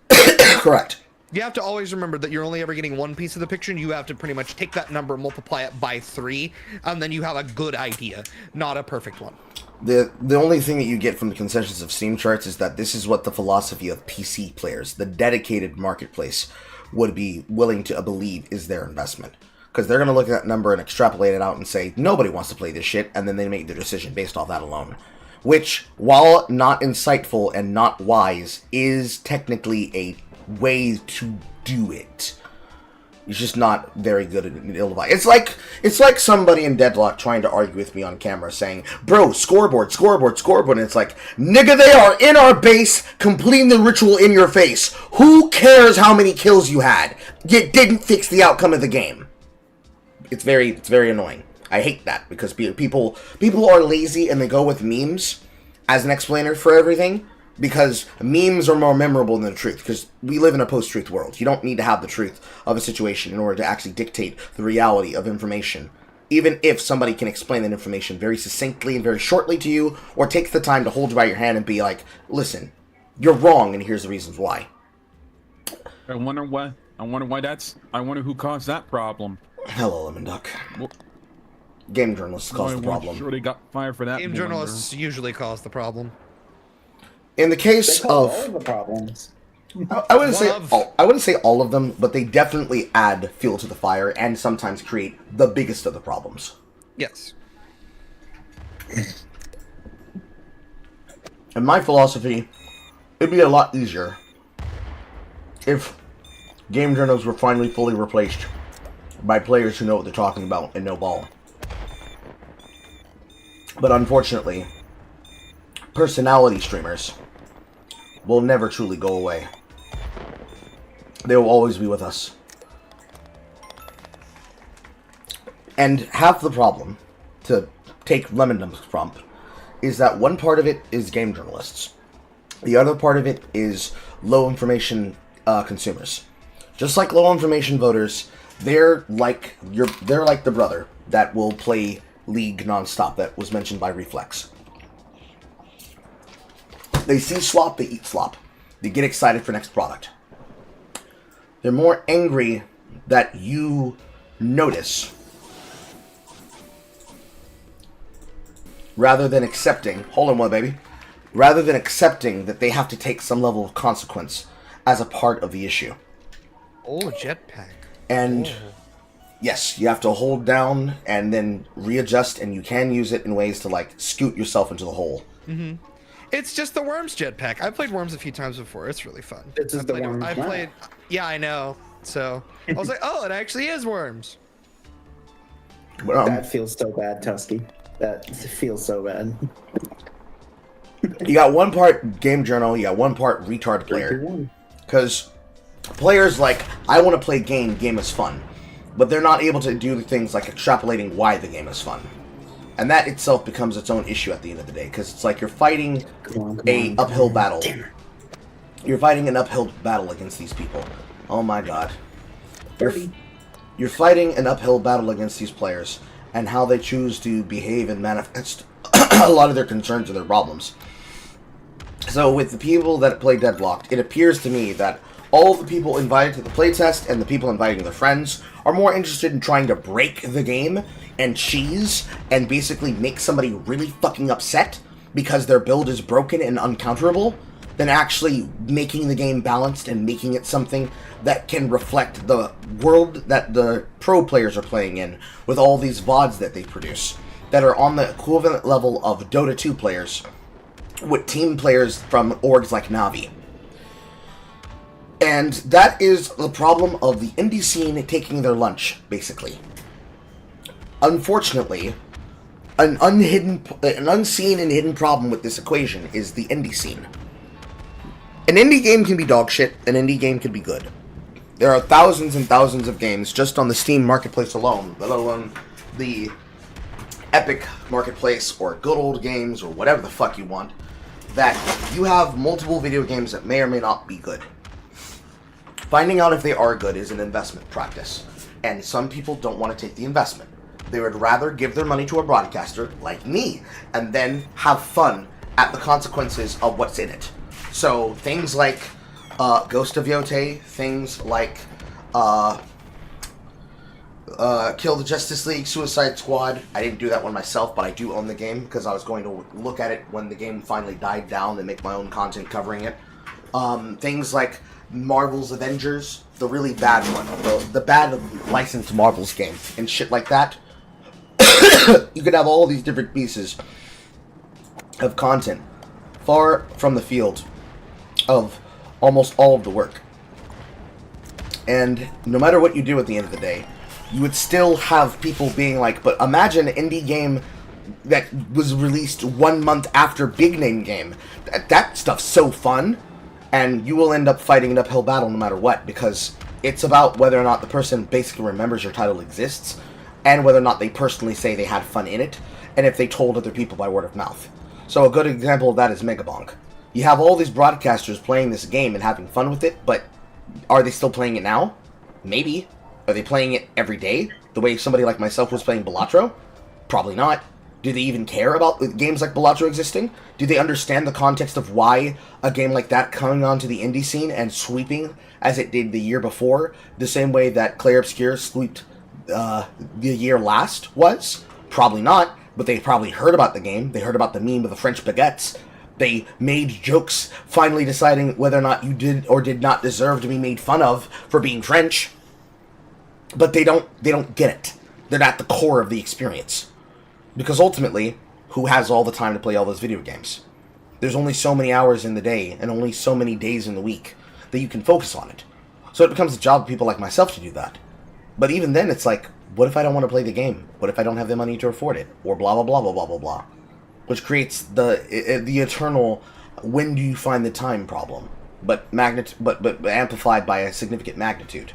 Correct. You have to always remember that you're only ever getting one piece of the picture, and you have to pretty much take that number, multiply it by 3, and then you have a good idea, not a perfect one. The only thing that you get from the concessions of Steam charts is that this is what the philosophy of PC players, the dedicated marketplace, would be willing to believe is their investment. Because they're going to look at that number and extrapolate it out and say, nobody wants to play this shit, and then they make their decision based off that alone. Which, while not insightful and not wise, is technically a way to do it. It's just not very good at ill-advised. It's like somebody in Deadlock trying to argue with me on camera saying, bro, scoreboard, scoreboard, scoreboard. And it's like, nigga, they are in our base completing the ritual in your face. Who cares how many kills you had? You didn't fix the outcome of the game. It's very annoying. I hate that because people are lazy and they go with memes as an explainer for everything because memes are more memorable than the truth because we live in a post-truth world. You don't need to have the truth of a situation in order to actually dictate the reality of information. Even if somebody can explain that information very succinctly and very shortly to you, or takes the time to hold you by your hand and be like, listen, you're wrong and here's the reasons why. I wonder why I wonder who caused that problem. Hello, Lemon Duck. Well, Game journalists cause the problem. Sure, they got fired for that. Game journalists usually cause the problem. In the case They cause of all the problems. I wouldn't say all of them, but they definitely add fuel to the fire and sometimes create the biggest of the problems. Yes. In my philosophy, it'd be a lot easier if game journals were finally fully replaced by players who know what they're talking about and know ball. But unfortunately, personality streamers will never truly go away. They will always be with us. And half the problem, to take Lemon Dump's prompt, is that one part of it is game journalists. The other part of it is low information consumers. Just like low information voters, they're like the brother that will play League nonstop that was mentioned by Reflex. They see slop, they eat slop. They get excited for next product. They're more angry that you notice rather than accepting, hold on one baby, rather than accepting that they have to take some level of consequence as a part of the issue. Oh, jetpack. And yes, you have to hold down and then readjust, and you can use it in ways to like scoot yourself into the hole. Mm-hmm. It's just the Worms jetpack. I've played Worms a few times before. It's really fun. This is the Worms. I played. Yeah, I know. So I was like, oh, it actually is Worms. That feels so bad, Tusky. That feels so bad. You got one part game journal, you got one part retard player. Because players like, I want to play game is fun. But they're not able to do the things like extrapolating why the game is fun. And that itself becomes its own issue at the end of the day. Because it's like you're fighting an uphill battle. You're fighting an uphill battle against these people. Oh my god. You're fighting an uphill battle against these players. And how they choose to behave and manifest a lot of their concerns and their problems. So with the people that play Deadlocked, it appears to me that all the people invited to the playtest and the people inviting their friends are more interested in trying to break the game and cheese and basically make somebody really fucking upset because their build is broken and uncounterable than actually making the game balanced and making it something that can reflect the world that the pro players are playing in with all these VODs that they produce that are on the equivalent level of Dota 2 players with team players from orgs like Navi. And that is the problem of the indie scene taking their lunch, basically. Unfortunately, an unseen and hidden problem with this equation is the indie scene. An indie game can be dog shit, an indie game can be good. There are thousands and thousands of games just on the Steam marketplace alone, let alone the Epic marketplace or good old games or whatever the fuck you want, that you have multiple video games that may or may not be good. Finding out if they are good is an investment practice, and some people don't want to take the investment. They would rather give their money to a broadcaster, like me, and then have fun at the consequences of what's in it. So, things like Ghost of Yotei, things like Kill the Justice League, Suicide Squad. I didn't do that one myself, but I do own the game, because I was going to look at it when the game finally died down and make my own content covering it. Things like Marvel's Avengers, the really bad one, the bad licensed Marvel's game, and shit like that. You could have all these different pieces of content far from the field of almost all of the work. And no matter what you do at the end of the day, you would still have people being like, but imagine an indie game that was released 1 month after big name game. That stuff's so fun. And you will end up fighting an uphill battle no matter what, because it's about whether or not the person basically remembers your title exists, and whether or not they personally say they had fun in it, and if they told other people by word of mouth. So a good example of that is Megabonk. You have all these broadcasters playing this game and having fun with it, but are they still playing it now? Maybe. Are they playing it every day, the way somebody like myself was playing Balatro? Probably not. Do they even care about games like Balatro existing? Do they understand the context of why a game like that coming onto the indie scene and sweeping as it did the year before, the same way that Clair Obscur swept the year last was? Probably not, but they probably heard about the game. They heard about the meme of the French baguettes. They made jokes, finally deciding whether or not you did or did not deserve to be made fun of for being French. But they don't get it. They're at the core of the experience. Because ultimately, who has all the time to play all those video games? There's only so many hours in the day and only so many days in the week that you can focus on it. So it becomes a job of people like myself to do that. But even then, it's like, what if I don't want to play the game? What if I don't have the money to afford it? Or blah, blah, blah, blah, blah, blah, blah. Which creates the eternal, when do you find the time problem? But amplified by a significant magnitude.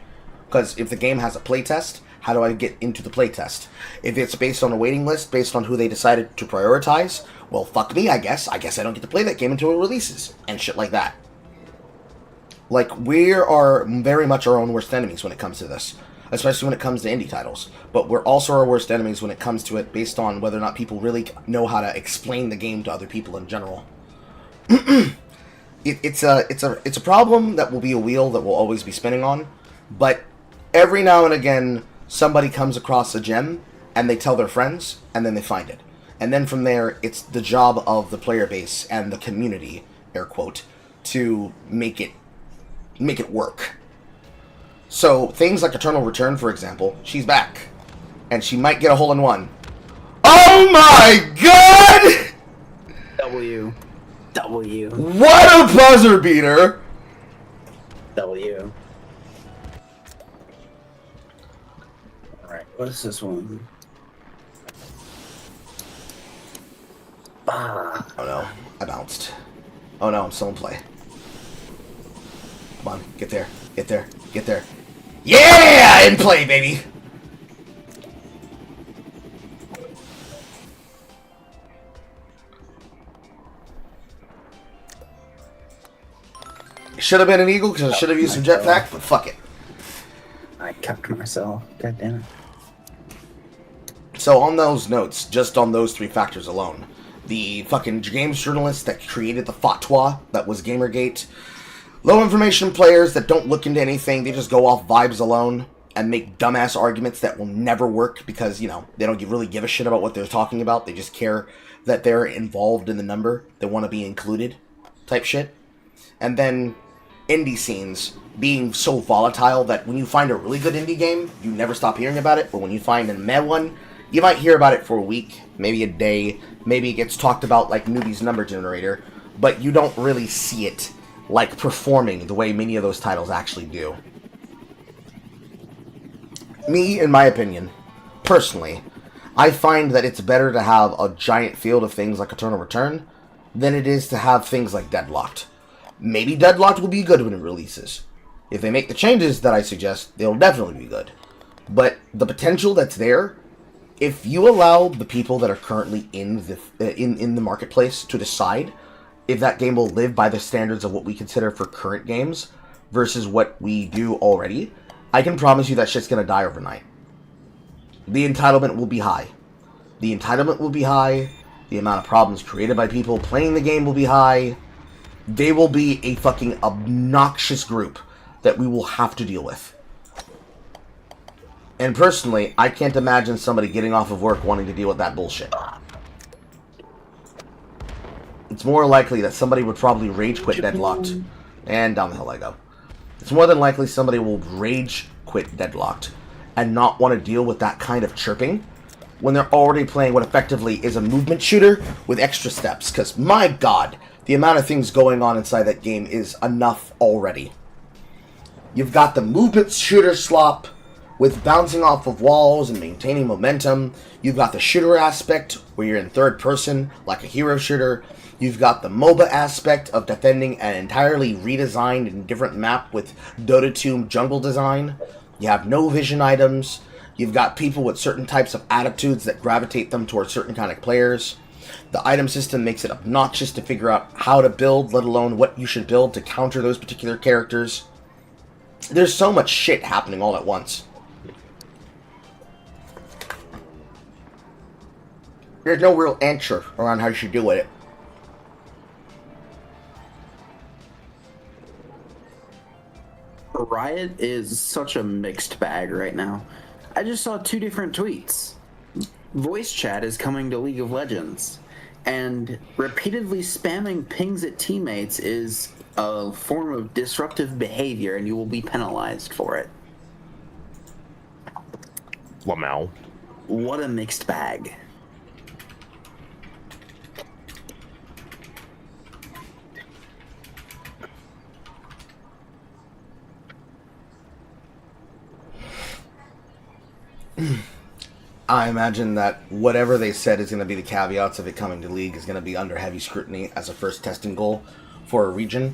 Because if the game has a playtest, how do I get into the playtest? If it's based on a waiting list, based on who they decided to prioritize, well, fuck me, I guess. I guess I don't get to play that game until it releases. And shit like that. Like, we are very much our own worst enemies when it comes to this. Especially when it comes to indie titles. But we're also our worst enemies when it comes to it based on whether or not people really know how to explain the game to other people in general. It's a problem that will be a wheel that will always be spinning on. But every now and again, somebody comes across a gem, and they tell their friends, and then they find it. And then from there, it's the job of the player base and the community, air quote, to make it work. So, things like Eternal Return, for example, she's back. And she might get a hole-in-one. Oh my god! W. What a buzzer beater! W. Alright, what is this one? Ah. Oh no, I bounced. Oh no, I'm still in play. Come on, get there, get there, get there. Yeah! In play, baby! It should have been an eagle because I should have used some jetpack, but fuck it. I kept myself. God damn it. So on those notes, just on those three factors alone, the fucking games journalist that created the fatwa that was Gamergate, low information players that don't look into anything, they just go off vibes alone and make dumbass arguments that will never work because, you know, they don't really give a shit about what they're talking about. They just care that they're involved in the number. They want to be included type shit. And then indie scenes being so volatile that when you find a really good indie game, you never stop hearing about it. But when you find a meh one, you might hear about it for a week, maybe a day. Maybe it gets talked about like Newbie's Number Generator. But you don't really see it like performing the way many of those titles actually do. Me, in my opinion, personally, I find that it's better to have a giant field of things like Eternal Return than it is to have things like Deadlocked. Maybe Deadlocked will be good when it releases. If they make the changes that I suggest, they'll definitely be good. But the potential that's there, if you allow the people that are currently in the marketplace to decide if that game will live by the standards of what we consider for current games versus what we do already, I can promise you that shit's gonna die overnight. The entitlement will be high. The entitlement will be high. The amount of problems created by people playing the game will be high. They will be a fucking obnoxious group that we will have to deal with. And personally, I can't imagine somebody getting off of work wanting to deal with that bullshit. It's more likely that somebody would probably rage quit Deadlocked. And down the hill I go. It's more than likely somebody will rage quit Deadlocked and not want to deal with that kind of chirping when they're already playing what effectively is a movement shooter with extra steps. Because, my god, the amount of things going on inside that game is enough already. You've got the movement shooter slop with bouncing off of walls and maintaining momentum. You've got the shooter aspect where you're in third person like a hero shooter. You've got the MOBA aspect of defending an entirely redesigned and different map with Dota 2 jungle design. You have no vision items. You've got people with certain types of attitudes that gravitate them towards certain kind of players. The item system makes it obnoxious to figure out how to build, let alone what you should build to counter those particular characters. There's so much shit happening all at once. There's no real answer around how you should do with it. Riot is such a mixed bag right now. I just saw 2 different tweets. Voice chat is coming to League of Legends, and repeatedly spamming pings at teammates is a form of disruptive behavior, and you will be penalized for it. Lamau. What a mixed bag. I imagine that whatever they said is going to be the caveats of it coming to League is going to be under heavy scrutiny as a first testing goal for a region.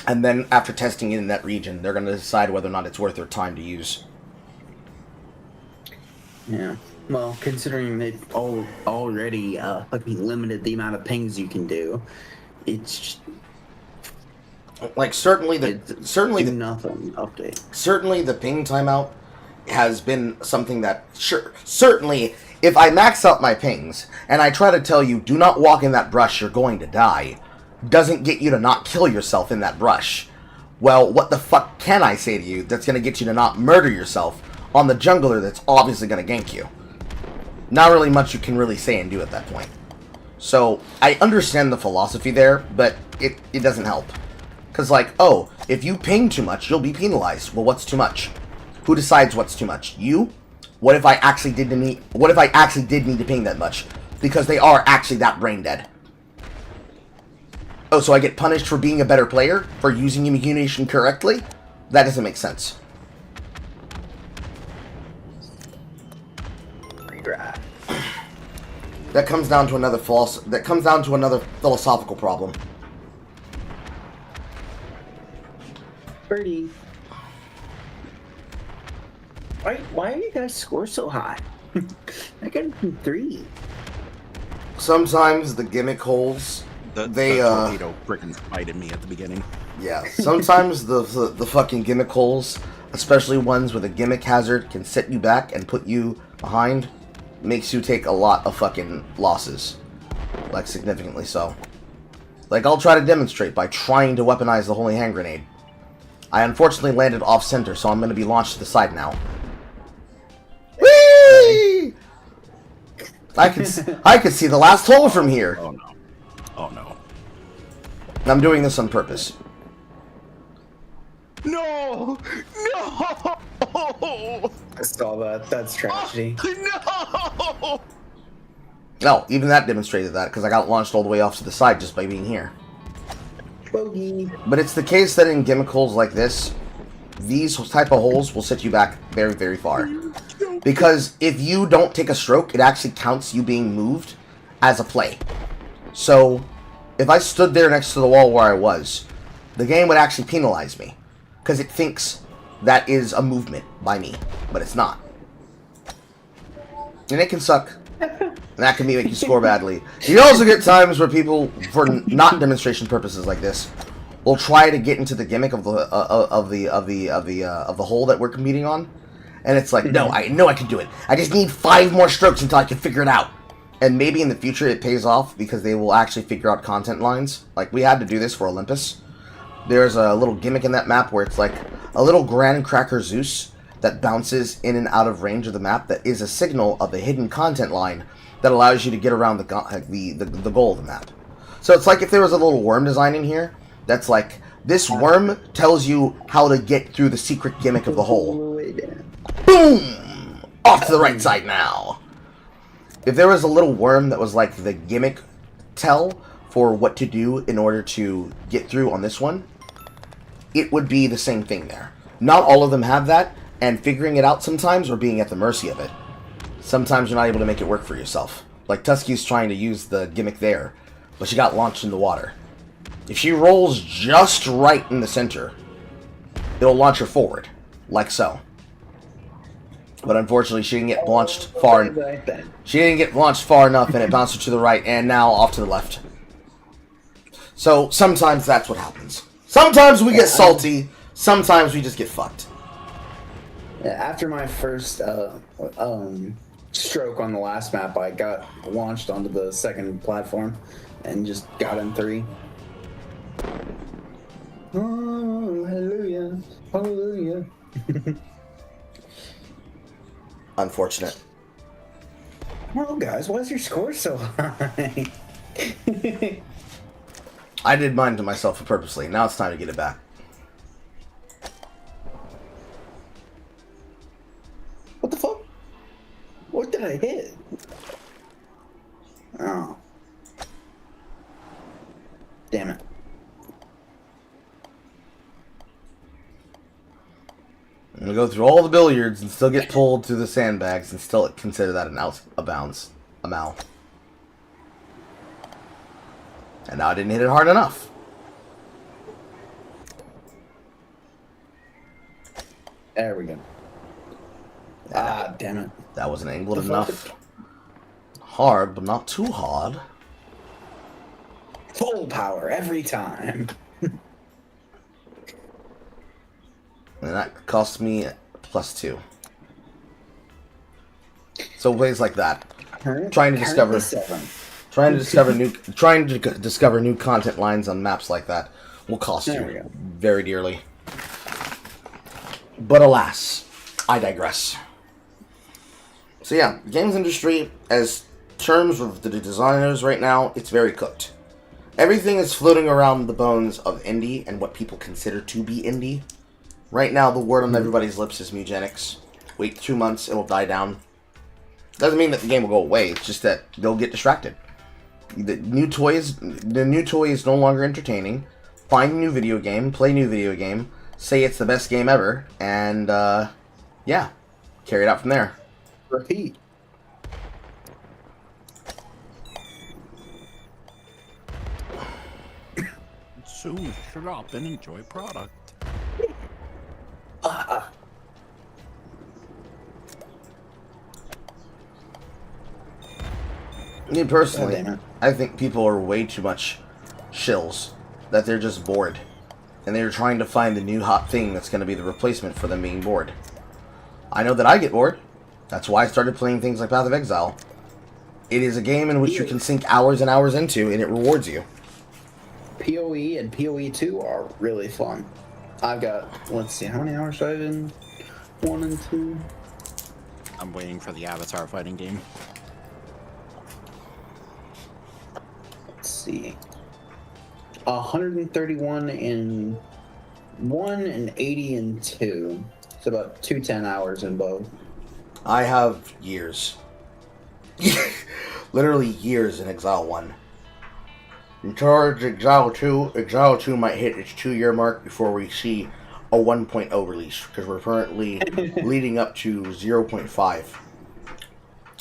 And then after testing it in that region, they're going to decide whether or not it's worth their time to use. Yeah. Well, considering they've already fucking limited the amount of pings you can do, it's just, like certainly the nothing update. Certainly the ping timeout has been something that certainly if I max out my pings and I try to tell you do not walk in that brush, you're going to die, doesn't get you to not kill yourself in that brush. Well, what the fuck can I say to you that's going to get you to not murder yourself on the jungler that's obviously going to gank you? Not really much you can really say and do at that point. So I understand the philosophy there, but it doesn't help. Because like, oh, if you ping too much, you'll be penalized. Well, what's too much? Who decides what's too much? You? What if I actually did need to ping that much? Because they are actually that brain dead. Oh, so I get punished for being a better player? For using immunization correctly? That doesn't make sense. That comes down to another philosophical problem. Birdie. Why are you guys score so high? I got 3. Sometimes the gimmick holes, The torpedo freaking spited me at the beginning. Yeah, sometimes the fucking gimmick holes, especially ones with a gimmick hazard, can set you back and put you behind. Makes you take a lot of fucking losses. Like, significantly so. Like, I'll try to demonstrate by trying to weaponize the holy hand grenade. I unfortunately landed off-center, so I'm going to be launched to the side now. Whee! I can see the last hole from here. Oh no. Oh no. I'm doing this on purpose. No! No! I saw that. That's tragedy. No! No, even that demonstrated that, because I got launched all the way off to the side just by being here. Bogey. But it's the case that in gimmick holes like this, these type of holes will set you back very, very far. Because if you don't take a stroke, it actually counts you being moved as a play. So, if I stood there next to the wall where I was, the game would actually penalize me. Because it thinks that is a movement by me, but it's not. And it can suck. And that can make you score badly. You also get times where people, for not demonstration purposes like this, will try to get into the gimmick of the hole that we're competing on, and it's like, no, I know I can do it. I just need 5 more strokes until I can figure it out. And maybe in the future it pays off because they will actually figure out content lines. Like we had to do this for Olympus. There's a little gimmick in that map where it's like a little Grand Cracker Zeus that bounces in and out of range of the map that is a signal of a hidden content line that allows you to get around the goal of the map. So it's like if there was a little worm design in here that's like, this worm tells you how to get through the secret gimmick of the hole. Boom! Off to the right side now. If there was a little worm that was like the gimmick tell for what to do in order to get through on this one, it would be the same thing there. Not all of them have that, and figuring it out sometimes or being at the mercy of it. Sometimes you're not able to make it work for yourself. Like Tusky's trying to use the gimmick there, but she got launched in the water. If she rolls just right in the center, it'll launch her forward, like so. But unfortunately, she didn't get launched far. Right then. She didn't get launched far enough, and it bounced her to the right, and now off to the left. So sometimes that's what happens. Sometimes we get salty. Sometimes we just get fucked. Yeah, after my first stroke on the last map, I got launched onto the second platform and just got in 3. Oh, hallelujah, hallelujah. Unfortunate. Well, guys, why is your score so high? I did mine to myself purposely. Now it's time to get it back. What the fuck? What did I hit? Oh. Damn it. I'm gonna go through all the billiards and still get pulled through the sandbags and still consider that a bounce. A mal. And now I didn't hit it hard enough. There we go. Ah, damn it. That wasn't angled enough. Hard, but not too hard. Full power every time. And that cost me +2. So ways like that. Trying to discover new content lines on maps like that will cost you very dearly. But alas, I digress. So yeah, the games industry, as terms of the designers right now, it's very cooked. Everything is floating around the bones of indie and what people consider to be indie. Right now, the word on everybody's lips is Mugenics. Wait 2 months, it'll die down. Doesn't mean that the game will go away. It's just that they'll get distracted. The new toy is no longer entertaining. Find a new video game, play a new video game, say it's the best game ever, and yeah, carry it out from there. Repeat. So shut up and enjoy product. Me personally, I think people are way too much shills. That they're just bored. And they're trying to find the new hot thing that's going to be the replacement for them being bored. I know that I get bored. That's why I started playing things like Path of Exile. It is a game in which you can sink hours and hours into, and it rewards you. PoE and PoE 2 are really fun. I've got, let's see, how many hours do I have in 1 and 2? I'm waiting for the Avatar fighting game. Let's see. 131 in 1 and 80 in 2. It's about 210 hours in both. I have years. Literally years in Exile 1. In charge Exile 2 might hit its 2-year mark before we see a 1.0 release, because we're currently leading up to 0.5.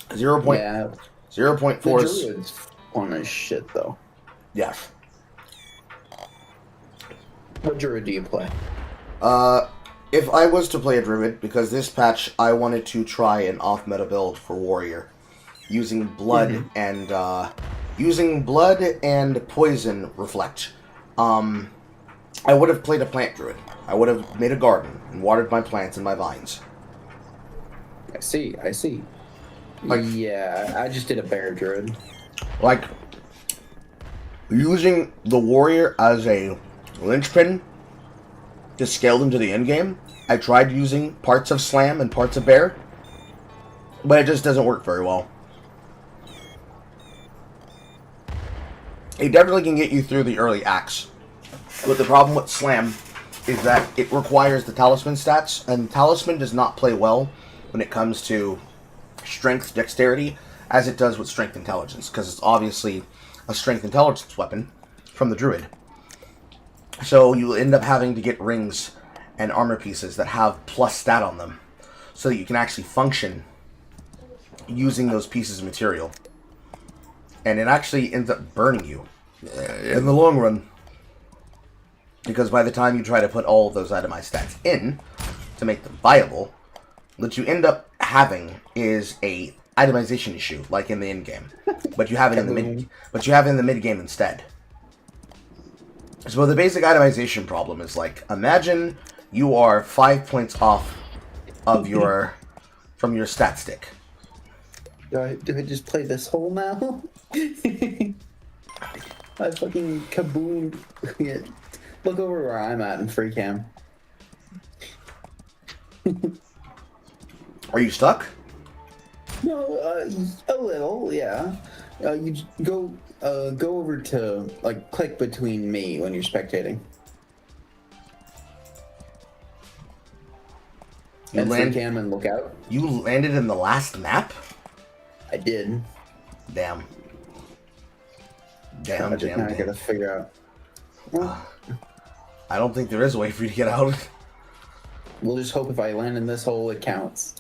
0.4 is... The Druid's fun as shit, though. Yes. What Druid do you play? If I was to play a Druid, because this patch I wanted to try an off-meta build for Warrior, using blood and poison reflect. I would have played a plant druid. I would have made a garden and watered my plants and my vines. I see. Like, yeah, I just did a bear druid. Like, using the warrior as a linchpin to scale them to the end game. I tried using parts of slam and parts of bear, but it just doesn't work very well. It definitely can get you through the early acts, but the problem with slam is that it requires the talisman stats, and talisman does not play well when it comes to strength dexterity as it does with strength intelligence, because it's obviously a strength intelligence weapon from the druid. So you end up having to get rings and armor pieces that have plus stat on them, so that you can actually function using those pieces of material. And it actually ends up burning you in the long run, because by the time you try to put all of those itemized stats in to make them viable, that you end up having is a itemization issue, like in the end game, but you have it in the mid. But you have it in the mid game instead. So the basic itemization problem is like, imagine you are 5 points off of your from your stat stick. Do I just play this hole now? I fucking kaboom. Yeah. Look over where I'm at in free cam. Are you stuck? No, a little, yeah. You go over to like click between me when you're spectating. You And land. free cam and look out. You landed in the last map. I did. Damn. I Damn. just now gotta figure out. Well, I don't think there is a way for you to get out. we'll just hope if I land in this hole, it counts.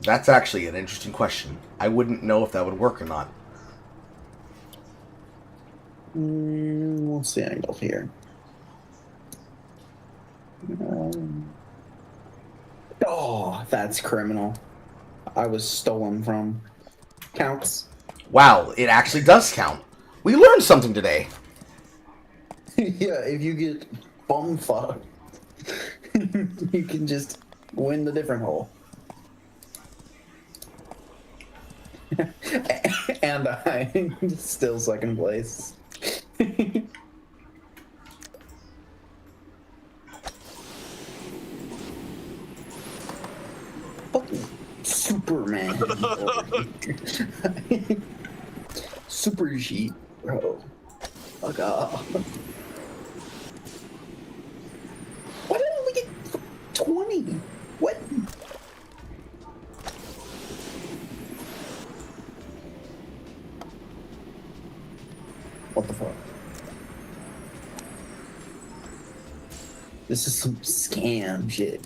That's actually an interesting question. I wouldn't know if that would work or not. What's the angle here? Oh, that's criminal. I was stolen from. Counts. Wow, it actually does count. We learned something today. Yeah, if you get bum fucked, you can just win the different hole. And I'm still second place. Fucking Superman. Super sheet, bro. Fuck off. Why did I only get 20? What? What the fuck? This is some scam shit.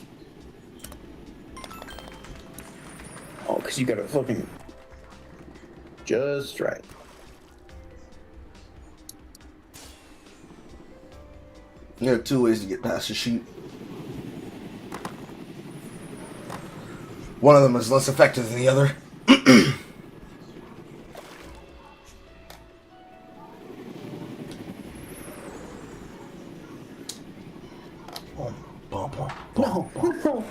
Oh, because you got it fucking just right. There are two ways to get past the sheet. One of them is less effective than the other. No, no, no.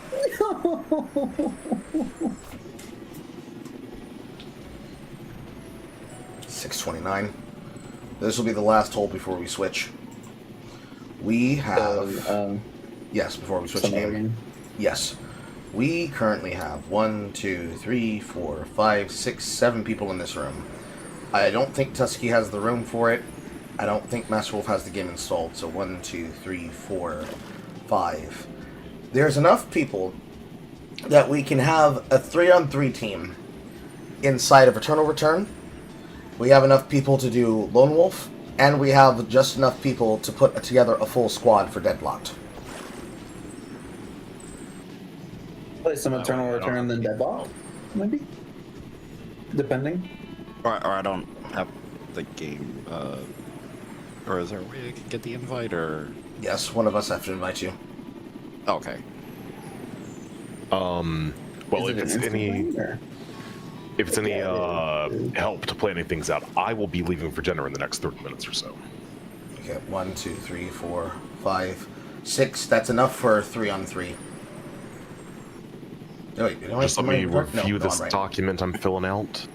629. This will be the last hole before we switch. We have... yes, before we switch the game. Yes. We currently have 1, 2, 3, 4, 5, 6, 7 people in this room. I don't think Tusky has the room for it. I don't think Master Wolf has the game installed. So 1, 2, 3, 4, 5. There's enough people that we can have a 3-on-3 team inside of Eternal Return. We have enough people to do Lone Wolf, and we have just enough people to put together a full squad for Deadlocked. Play some Eternal Return than Deadlock, maybe? Depending. Or I don't have the game, or is there a way I can get the invite, or? Yes, one of us have to invite you. Okay. Well, if it's any help to planning things out, I will be leaving for dinner in the next 30 minutes or so. Okay, 1, 2, 3, 4, 5, 6. That's enough for 3-on-3. Oh, wait, just let me review this document I'm filling out.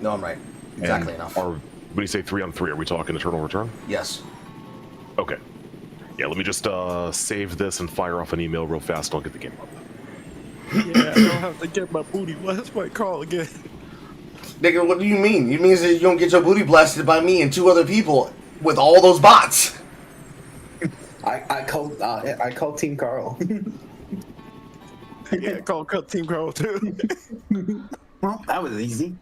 No, I'm right. Exactly enough. When you say 3-on-3, are we talking Eternal Return? Yes. Okay. Yeah, let me just save this and fire off an email real fast, and I'll get the game up. Yeah, I don't have to get my booty. What's my call again? Nigga, what do you mean? You mean that you don't get your booty blasted by me and 2 other people with all those bots? I called Team Carl. Yeah, call Team Carl too. Well, that was easy.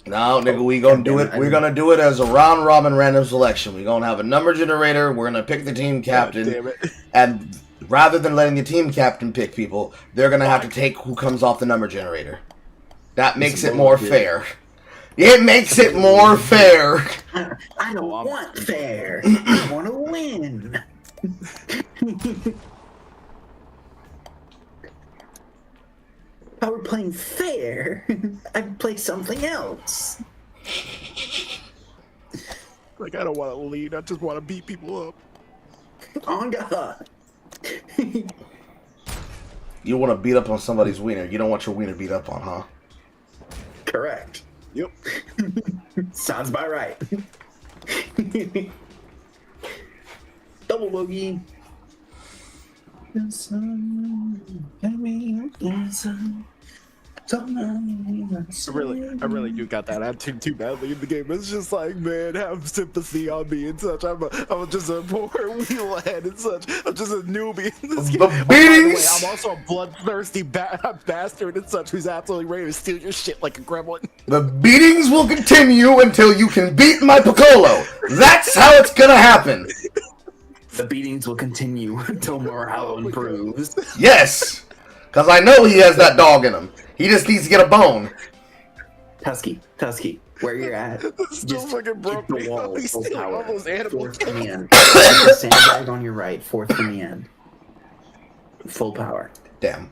No, nigga, we gonna do it. We're gonna do it as a round robin random selection. We're gonna have a number generator. We're gonna pick the team captain, and rather than letting the team captain pick people, they're gonna have to take who comes off the number generator. That makes it more fair. It makes it more fair. I don't want fair. I want to win. I were playing fair, I'd play something else. Like, I don't want to lead. I just want to beat people up. On God. You want to beat up on somebody's wiener. You don't want your wiener beat up on, huh? Correct. Yep. Sounds about right. Double bogey. I really do got that attitude too badly in the game. It's just like, man, have sympathy on me and such. I'm just a poor wheelhead and such. I'm just a newbie in this game. The Oh, by the way, beatings! I'm also a bloodthirsty bastard and such who's absolutely ready to steal your shit like a gremlin. The beatings will continue until you can beat my Piccolo. That's how it's gonna happen. The beatings will continue until morale improves. Yes, because I know he has that dog in him. He just needs to get a bone. Tusky, where you're at, Still fucking broke hit me. the wall, He's full stealing all power, those animal fourth from kills. the end. The sandbag on your right, fourth from the end. Full power. Damn.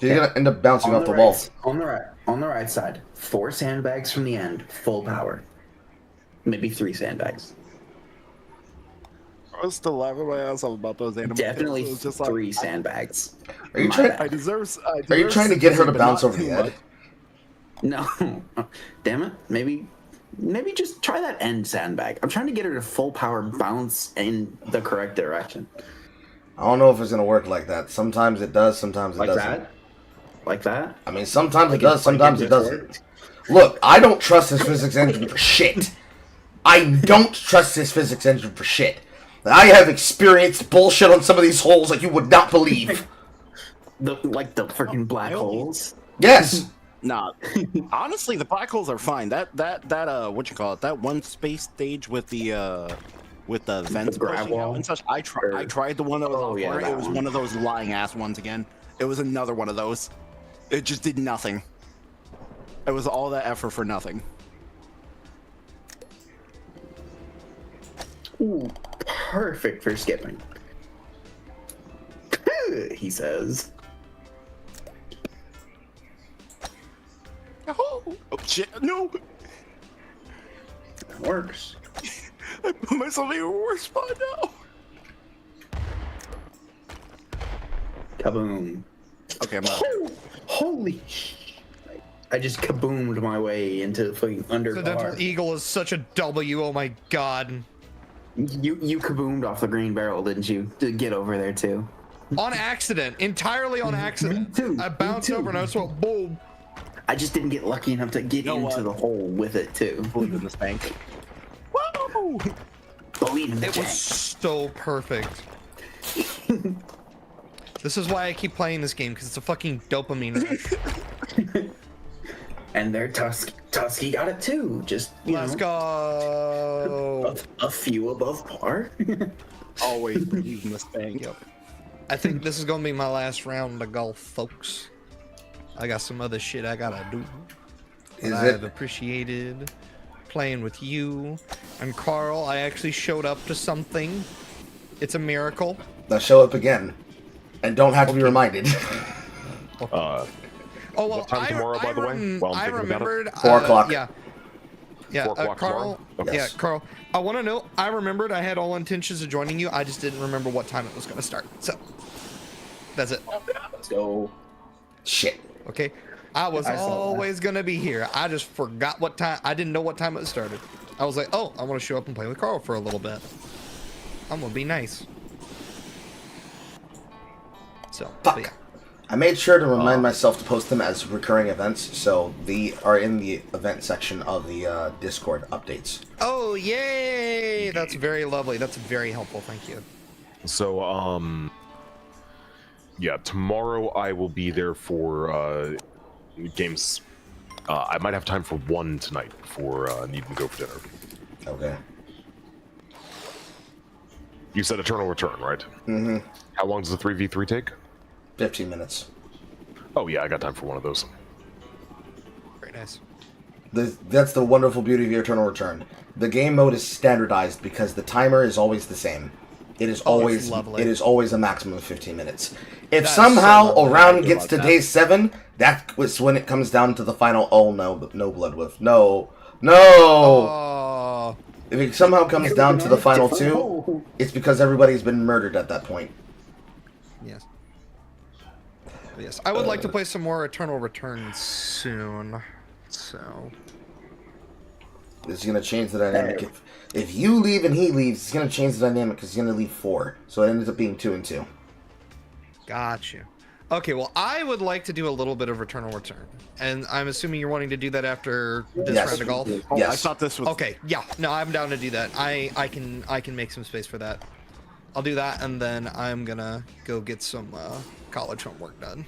He's gonna end up bouncing off the wall. On the right side. 4 sandbags from the end, full power. Maybe 3 sandbags. I was still laughing my ass off about those animal Definitely kills. It was just like, 3 sandbags. Are you My trying? bad. I deserve. Are you trying to get her to but bounce not over the too head? much. No. Damn it. Maybe just try that end sandbag. I'm trying to get her to full power bounce in the correct direction. I don't know if it's gonna work like that. Sometimes it does. Sometimes it Like doesn't. that? Like that? I mean, sometimes Like it does. it- Sometimes like it it just doesn't. worked? Look, I don't trust his physics engine for shit. I don't trust his physics engine for shit. I have experienced bullshit on some of these holes like you would not believe. The freaking black holes. Yes. Nah, honestly, the black holes are fine. That what you call it? That one space stage with the vents grab pushing out wall? and such. I tried the one that was Oh, off yeah, where that it was one. one of those lying ass ones again. It was another one of those. It just did nothing. It was all that effort for nothing. Ooh, perfect for skipping. He says. Oh shit! No, That works. I put myself in a worse spot now. Kaboom. Okay, I'm out. Holy I just kaboomed my way into the fucking The undercar. Dental Eagle is such a W. Oh my god. You kaboomed off the green barrel, didn't you? To get over there too. On accident. Entirely on accident. Me too, I me bounced too. over and I just went boom. I just didn't get lucky enough to get know into what? the hole with it too. Believe in this bank. Woo! Believe in the It was tank. so perfect. This is why I keep playing this game, because it's a fucking dopamine rush. And their Tusky got it too. Just Let's know, go. a few above par. Always believe in this bank. Yep. I think this is gonna be my last round of golf, folks. I got some other shit I gotta do. But Is I it? have appreciated playing with you and Carl. I actually showed up to something. It's a miracle. Now show up again, and don't have to be reminded. Oh well, What time tomorrow, by the way? While I'm I thinking about it? remembered 4 o'clock. Yeah, 4 o'clock Carl. tomorrow? Okay. Yeah, Carl. I want to know. I remembered I had all intentions of joining you. I just didn't remember what time it was going to start. So that's it. Let's go. Shit. Okay. I was I saw that. always going to be here. I just forgot what time. I didn't know what time it started. I was like, oh, I want to show up and play with Carl for a little bit. I'm gonna be nice. So, Fuck. but yeah. I made sure to remind myself to post them as recurring events, so they are in the event section of the Discord updates. Oh, yay! That's very lovely. That's very helpful. Thank you. So, yeah, tomorrow I will be there for games. I might have time for one tonight before needing to go for dinner. Okay. You said Eternal Return, right? Mm-hmm. How long does the 3v3 take? 15 minutes. Oh yeah, I got time for one of those. Very nice. That's the wonderful beauty of your Eternal Return. The game mode is standardized because the timer is always the same. It is Oh, always it's lovely. it is always a maximum of 15 minutes. If That's somehow so a lovely. round I gets love to that. day 7, that was when it comes down to the final. Oh no, no blood whiff. No. Oh, If it somehow comes You're down to the gonna final different 2, hole. it's because everybody's been murdered at that point. yes. Yes, I would like to play some more Eternal Return soon. So, It's gonna change the dynamic. If you leave and he leaves, it's gonna change the dynamic because he's gonna leave 4, so it ends up being 2 and 2. got you. Okay, well, I would like to do a little bit of Eternal Return, and I'm assuming you're wanting to do that after this Yes. round of golf. Oh, I Yes. thought this was. Okay, yeah, no, I'm down to do that. I can make some space for that. I'll do that, and then I'm gonna go get some college homework done.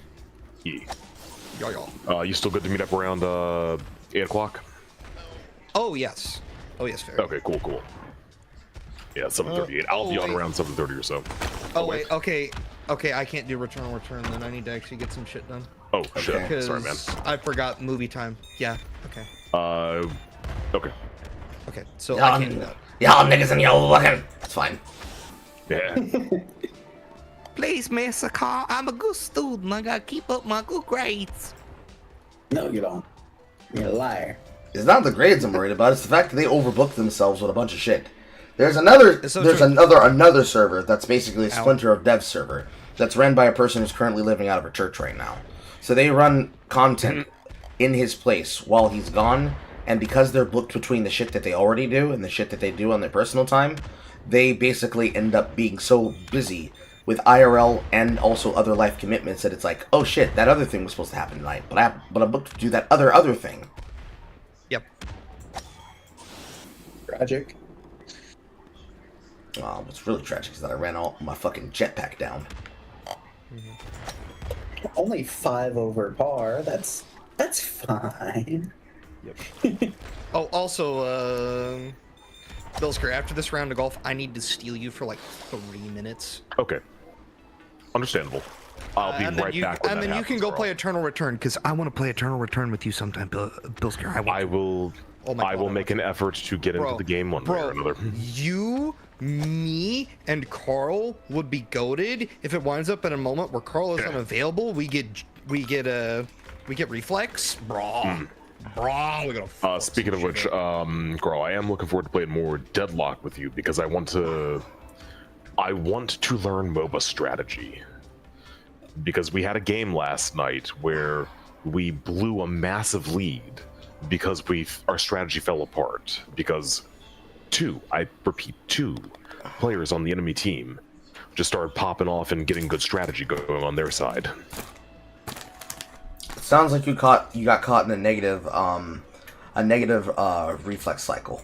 Yeah. Y'all. You still good to meet up around 8 o'clock? Oh yes, fair. Okay, cool. Yeah, 7:38. I'll be on wait. around 7:30 or so. Oh wait, okay, I can't do Return then. I need to actually get some shit done. Oh shit. Okay. Sorry, man. I forgot movie time. Yeah. Okay. Okay. Okay. So Y'all, I can't do that. y'all niggas and y'all looking. It's fine. Yeah. Please, Mr. Carl, I'm a good student. I gotta keep up my good grades. No, you don't. You're a liar. It's not the grades I'm worried about. It's the fact that they overbooked themselves with a bunch of shit. There's another. It's so There's true. another server that's basically a Ow. splinter of Dev's server that's run by a person who's currently living out of a church right now. So they run content in his place while he's gone, and because they're booked between the shit that they already do and the shit that they do on their personal time, they basically end up being so busy with IRL and also other life commitments that it's like, oh shit, that other thing was supposed to happen tonight, but I'm booked to do that other thing. Yep. Tragic. What's really tragic is that I ran all my fucking jetpack down. Only 5 over par. That's fine. Oh, also, Bilsker, after this round of golf, I need to steal you for like 3 minutes. Okay. Understandable. I'll be and then right you, back. When and that then you can happens, go Carl. play Eternal Return because I want to play Eternal Return with you sometime, Bilsker. I will. Oh my I God, will I make an effort to get into the game one way or another. You, me, and Carl would be goated if it winds up in a moment where Carl is unavailable. We get reflex, brah. We're gonna. Speaking of which, Carl, I am looking forward to playing more Deadlock with you because I want to learn MOBA strategy. Because we had a game last night where we blew a massive lead because our strategy fell apart because two players on the enemy team just started popping off and getting good strategy going on their side. It sounds like you got caught in a negative reflex cycle.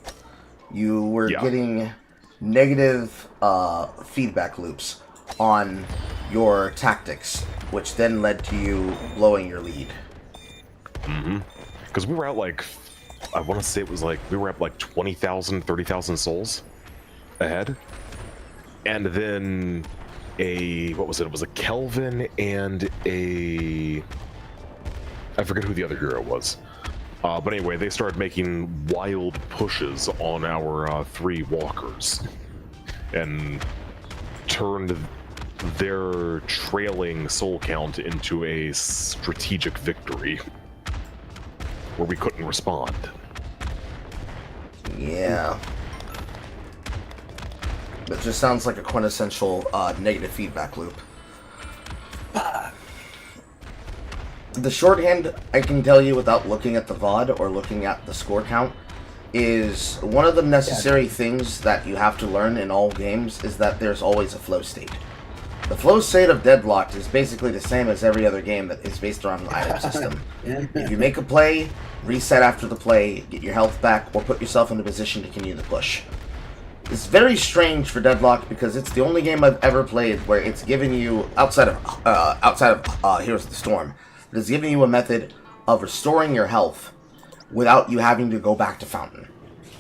You were getting negative feedback loops on your tactics, which then led to you blowing your lead. Because we were out like, I want to say it was like, we were up like 20,000, 30,000 souls ahead. And then what was it? It was a Kelvin and I forget who the other hero was. But anyway, they started making wild pushes on our 3 walkers and turned their trailing soul count into a strategic victory where we couldn't respond. Yeah. That just sounds like a quintessential negative feedback loop. The shorthand, I can tell you without looking at the VOD or looking at the score count, is one of the necessary things that you have to learn in all games is that there's always a flow state. The flow state of Deadlocked is basically the same as every other game that is based around an item system. If you make a play, reset after the play, get your health back, or put yourself in a position to continue the push. It's very strange for Deadlocked because it's the only game I've ever played where it's giving you, outside of Heroes of the Storm, it is giving you a method of restoring your health without you having to go back to Fountain.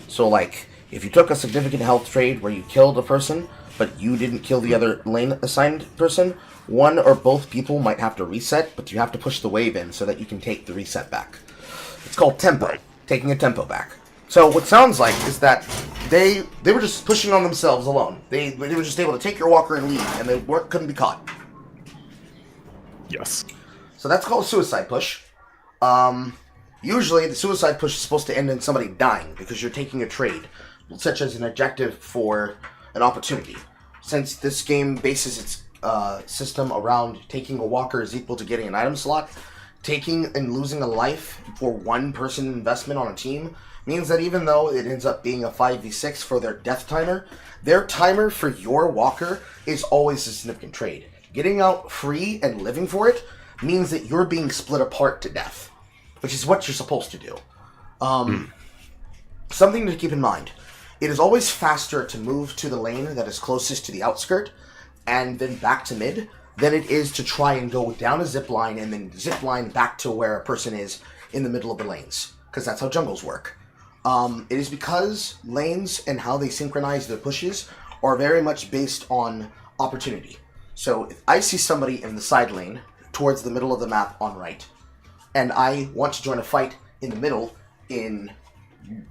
So like, if you took a significant health trade where you killed a person, but you didn't kill the other lane assigned person, one or both people might have to reset, but you have to push the wave in so that you can take the reset back. It's called tempo, taking a tempo back. So what sounds like is that they were just pushing on themselves alone. They were just able to take your walker and leave, and they couldn't be caught. Yes. So that's called a suicide push. Usually the suicide push is supposed to end in somebody dying because you're taking a trade, such as an objective for an opportunity. Since this game bases its system around taking a walker is equal to getting an item slot, taking and losing a life for one person investment on a team means that even though it ends up being a 5v6 for their death timer, their timer for your walker is always a significant trade. Getting out free and living for it means that you're being split apart to death, which is what you're supposed to do. Something to keep in mind. It is always faster to move to the lane that is closest to the outskirt and then back to mid than it is to try and go down a zip line and then zip line back to where a person is in the middle of the lanes, because that's how jungles work. It is because lanes and how they synchronize their pushes are very much based on opportunity. So if I see somebody in the side lane towards the middle of the map on right, and I want to join a fight in the middle in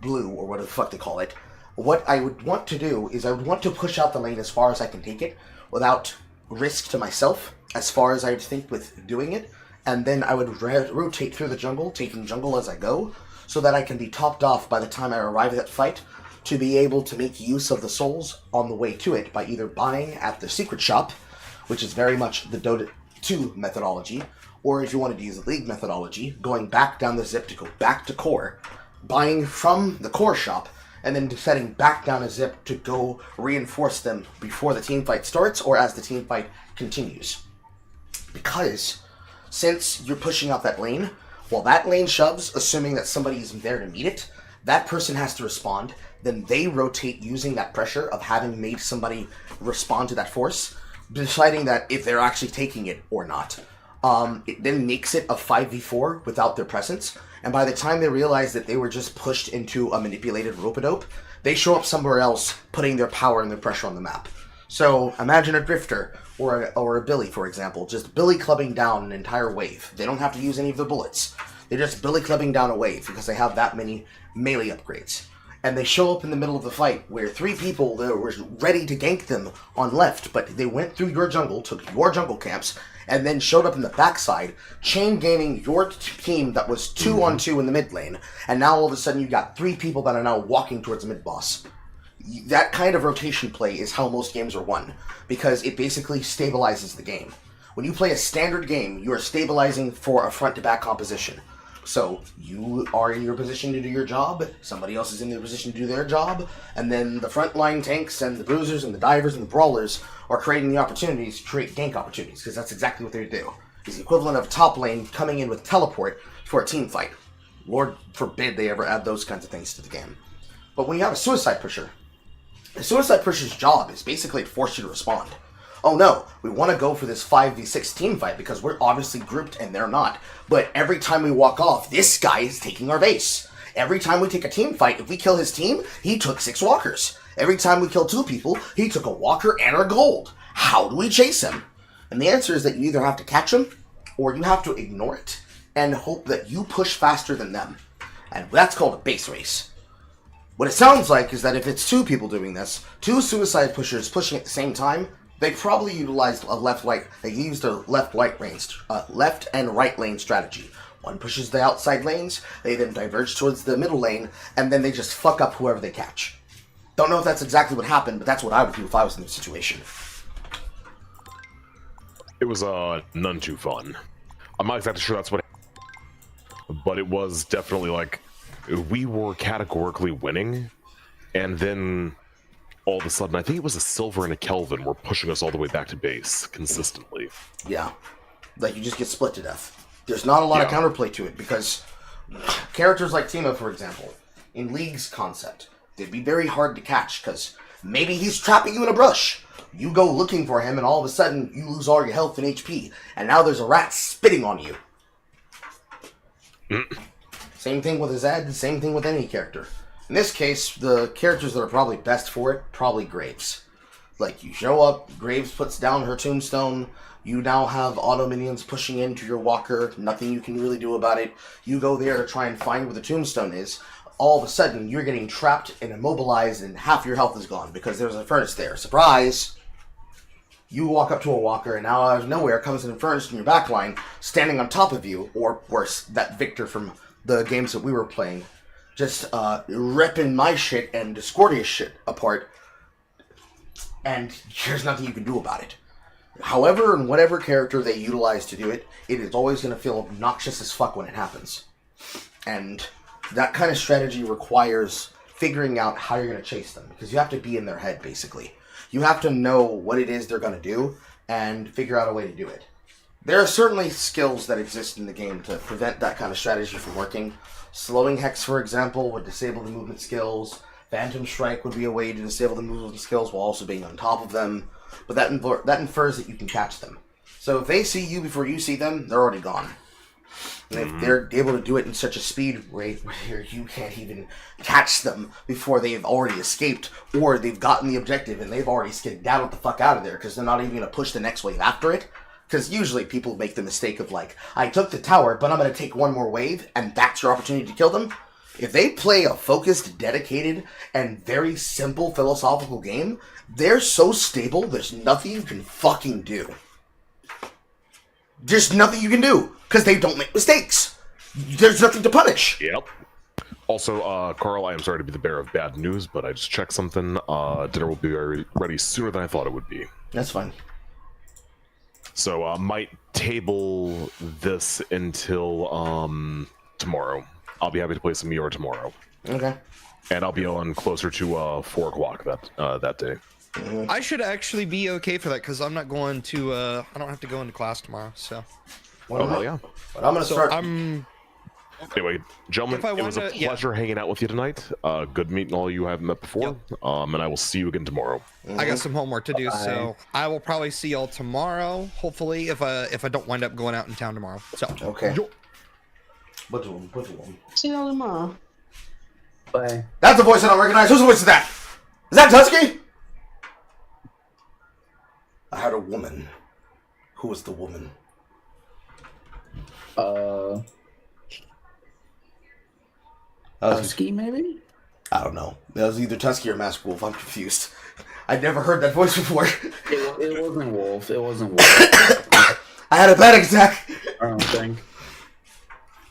blue, or whatever the fuck they call it, what I would want to do is I would want to push out the lane as far as I can take it without risk to myself, as far as I would think with doing it, and then I would rotate through the jungle, taking jungle as I go, so that I can be topped off by the time I arrive at that fight, to be able to make use of the souls on the way to it by either buying at the secret shop, which is very much the Dota 2 methodology, or if you wanted to use the League methodology, going back down the zip to go back to core, buying from the core shop, and then setting back down a zip to go reinforce them before the team fight starts or as the team fight continues. Because since you're pushing out that lane, while that lane shoves, assuming that somebody is there to meet it, that person has to respond, then they rotate using that pressure of having made somebody respond to that force, deciding that if they're actually taking it or not. It then makes it a 5v4 without their presence, and by the time they realize that they were just pushed into a manipulated rope-a-dope, they show up somewhere else, putting their power and their pressure on the map. So imagine a drifter, or a Billy, for example, just Billy clubbing down an entire wave. They don't have to use any of their bullets. They're just Billy clubbing down a wave because they have that many melee upgrades. And they show up in the middle of the fight where 3 people that were ready to gank them on left, but they went through your jungle, took your jungle camps, and then showed up in the backside, chain gaining your team that was 2-on-2 in the mid lane, and now all of a sudden you got 3 people that are now walking towards the mid boss. That kind of rotation play is how most games are won, because it basically stabilizes the game. When you play a standard game, you are stabilizing for a front-to-back composition. So you are in your position to do your job, somebody else is in their position to do their job, and then the frontline tanks and the bruisers and the divers and the brawlers are creating the opportunities to create gank opportunities, because that's exactly what they do. It's the equivalent of top lane coming in with teleport for a team fight. Lord forbid they ever add those kinds of things to the game. But when you have a suicide pusher, the suicide pusher's job is basically to force you to respond. Oh no, we want to go for this 5v6 team fight because we're obviously grouped and they're not. But every time we walk off, this guy is taking our base. Every time we take a team fight, if we kill his team, he took 6 walkers. Every time we kill 2 people, he took a walker and our gold. How do we chase him? And the answer is that you either have to catch him, or you have to ignore it, and hope that you push faster than them. And that's called a base race. What it sounds like is that if it's 2 people doing this, 2 suicide pushers pushing at the same time, they probably utilized a left-right. They used a left and right lane strategy. One pushes the outside lanes, they then diverge towards the middle lane, and then they just fuck up whoever they catch. Don't know if that's exactly what happened, but that's what I would do if I was in this situation. It was none too fun. I'm not exactly sure that's what happened, but it was definitely like we were categorically winning, and then all of a sudden, I think it was a Silver and a Kelvin were pushing us all the way back to base consistently. Yeah. Like, you just get split to death. There's not a lot of counterplay to it, because characters like Timo, for example, in League's concept, they'd be very hard to catch, because maybe he's trapping you in a brush. You go looking for him, and all of a sudden, you lose all your health and HP, and now there's a rat spitting on you. Same thing with a Zed, same thing with any character. In this case, the characters that are probably best for it, probably Graves. Like, you show up, Graves puts down her tombstone, you now have auto minions pushing into your walker, nothing you can really do about it. You go there to try and find where the tombstone is. all of a sudden you're getting trapped and immobilized and half your health is gone because there's a furnace there. Surprise! You walk up to a walker and now out of nowhere comes an furnace in your backline standing on top of you, or worse, that Victor from the games that we were playing, just ripping my shit and Discordia's shit apart, and there's nothing you can do about it. However, and whatever character they utilize to do it, it is always going to feel obnoxious as fuck when it happens. And that kind of strategy requires figuring out how you're going to chase them, because you have to be in their head, basically. You have to know what it is they're going to do, and figure out a way to do it. There are certainly skills that exist in the game to prevent that kind of strategy from working. Slowing Hex, for example, would disable the movement skills. Phantom Strike would be a way to disable the movement skills while also being on top of them. But that infers that you can catch them. So if they see you before you see them, they're already gone. And if they're able to do it in such a speed rate where you can't even catch them before they've already escaped, or they've gotten the objective and they've already skedaddled the fuck out of there because they're not even going to push the next wave after it. Because usually people make the mistake of like, I took the tower, but I'm going to take one more wave, and that's your opportunity to kill them. If they play a focused, dedicated, and very simple philosophical game, they're so stable, there's nothing you can fucking do. There's nothing you can do, because they don't make mistakes. There's nothing to punish. Yep. Also, Carl, I am sorry to be the bearer of bad news, but I just checked something. Dinner will be ready sooner than I thought it would be. That's fine. So, might table this until tomorrow. I'll be happy to play some Mior tomorrow. Okay. And I'll be on closer to 4 o'clock that day. I should actually be okay for that because I'm not going to. I don't have to go into class tomorrow, so. Well, hell yeah! But I'm gonna start. Anyway, gentlemen, it was a pleasure hanging out with you tonight. Good meeting all you haven't met before. And I will see you again tomorrow. I got some homework to do, so I will probably see y'all tomorrow. Hopefully, if I don't wind up going out in town tomorrow. So okay. See you tomorrow. Bye. That's a voice I don't recognize. Whose voice is that? Is that Tusky? I had a woman. Who was the woman? Husky, maybe? I don't know. That was either Tusky or Mask Wolf. I'm confused. I'd never heard that voice before. It wasn't Wolf. It wasn't Wolf. I had a panic attack. I don't think.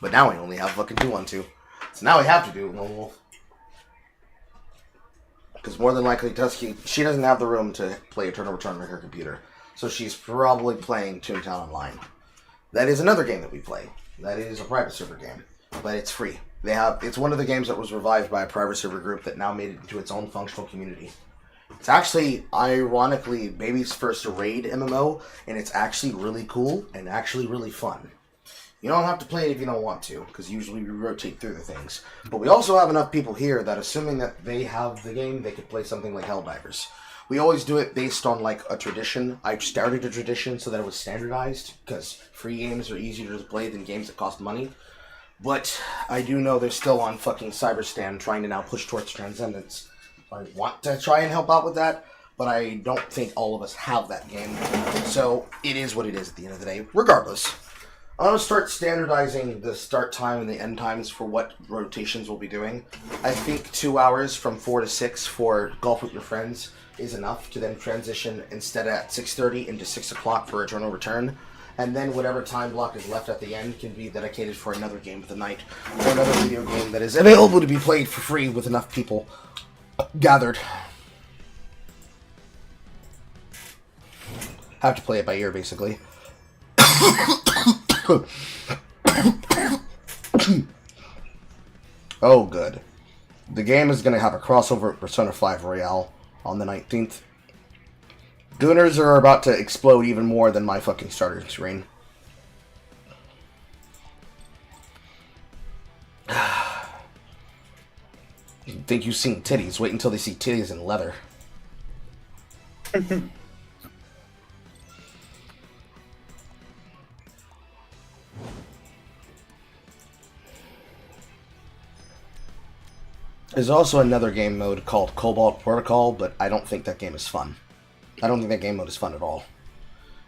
But now we only have fucking 2-1-2. So now we have to do Lone Wolf. Because more than likely Tusky, she doesn't have the room to play Eternal Return on her computer. So she's probably playing Toontown Online. That is another game that we play. That is a private server game. But it's free. It's one of the games that was revived by a private server group that now made it into its own functional community. It's actually, ironically, Baby's first raid MMO, and it's actually really cool and actually really fun. You don't have to play it if you don't want to, because usually we rotate through the things. But we also have enough people here that assuming that they have the game, they could play something like Helldivers. We always do it based on like a tradition. I started a tradition so that it was standardized, because free games are easier to play than games that cost money. But I do know they're still on fucking Cyberstan trying to now push towards Transcendence. I want to try and help out with that, but I don't think all of us have that game. So it is what it is at the end of the day. Regardless, I'm going to start standardizing the start time and the end times for what rotations we'll be doing. I think 2 hours from 4 to 6 for Golf with Your Friends is enough to then transition instead at 6:30 into 6 o'clock for Eternal Return. And then whatever time block is left at the end can be dedicated for another game of the night, or another video game that is available to be played for free with enough people gathered. Have to play it by ear, basically. Oh, good. The game is going to have a crossover at Persona 5 Royale on the 19th. Gooners are about to explode even more than my fucking starter screen. You think you've seen titties? Wait until they see titties in leather. There's also another game mode called Cobalt Protocol, but I don't think that game is fun. I don't think that game mode is fun at all.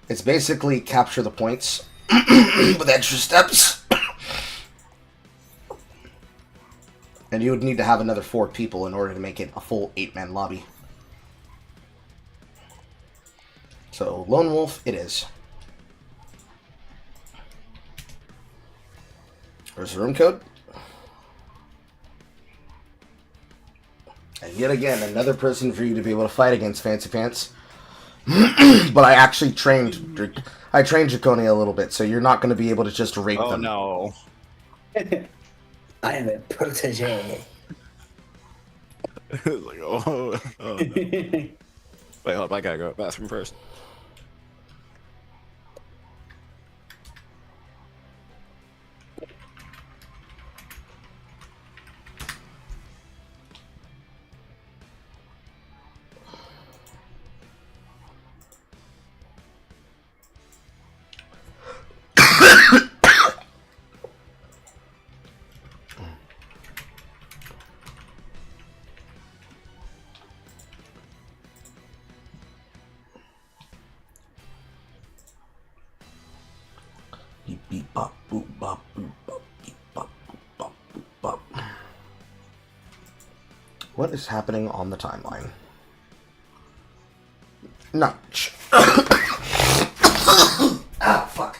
It's basically capture the points with extra steps. And you would need to have another 4 people in order to make it a full 8-man lobby. So, Lone Wolf it is. There's the room code. And yet again, another person for you to be able to fight against, Fancy Pants. But I actually trained Draconia a little bit, so you're not going to be able to just rape them. No. I am a protege. Like, oh no. Wait, hold up, I gotta go to the bathroom first. Beep, beep, bop, boop, bop, boop, bop, beep, bop, boop, bop, boop, bop. What is happening on the timeline? No. Ah, fuck.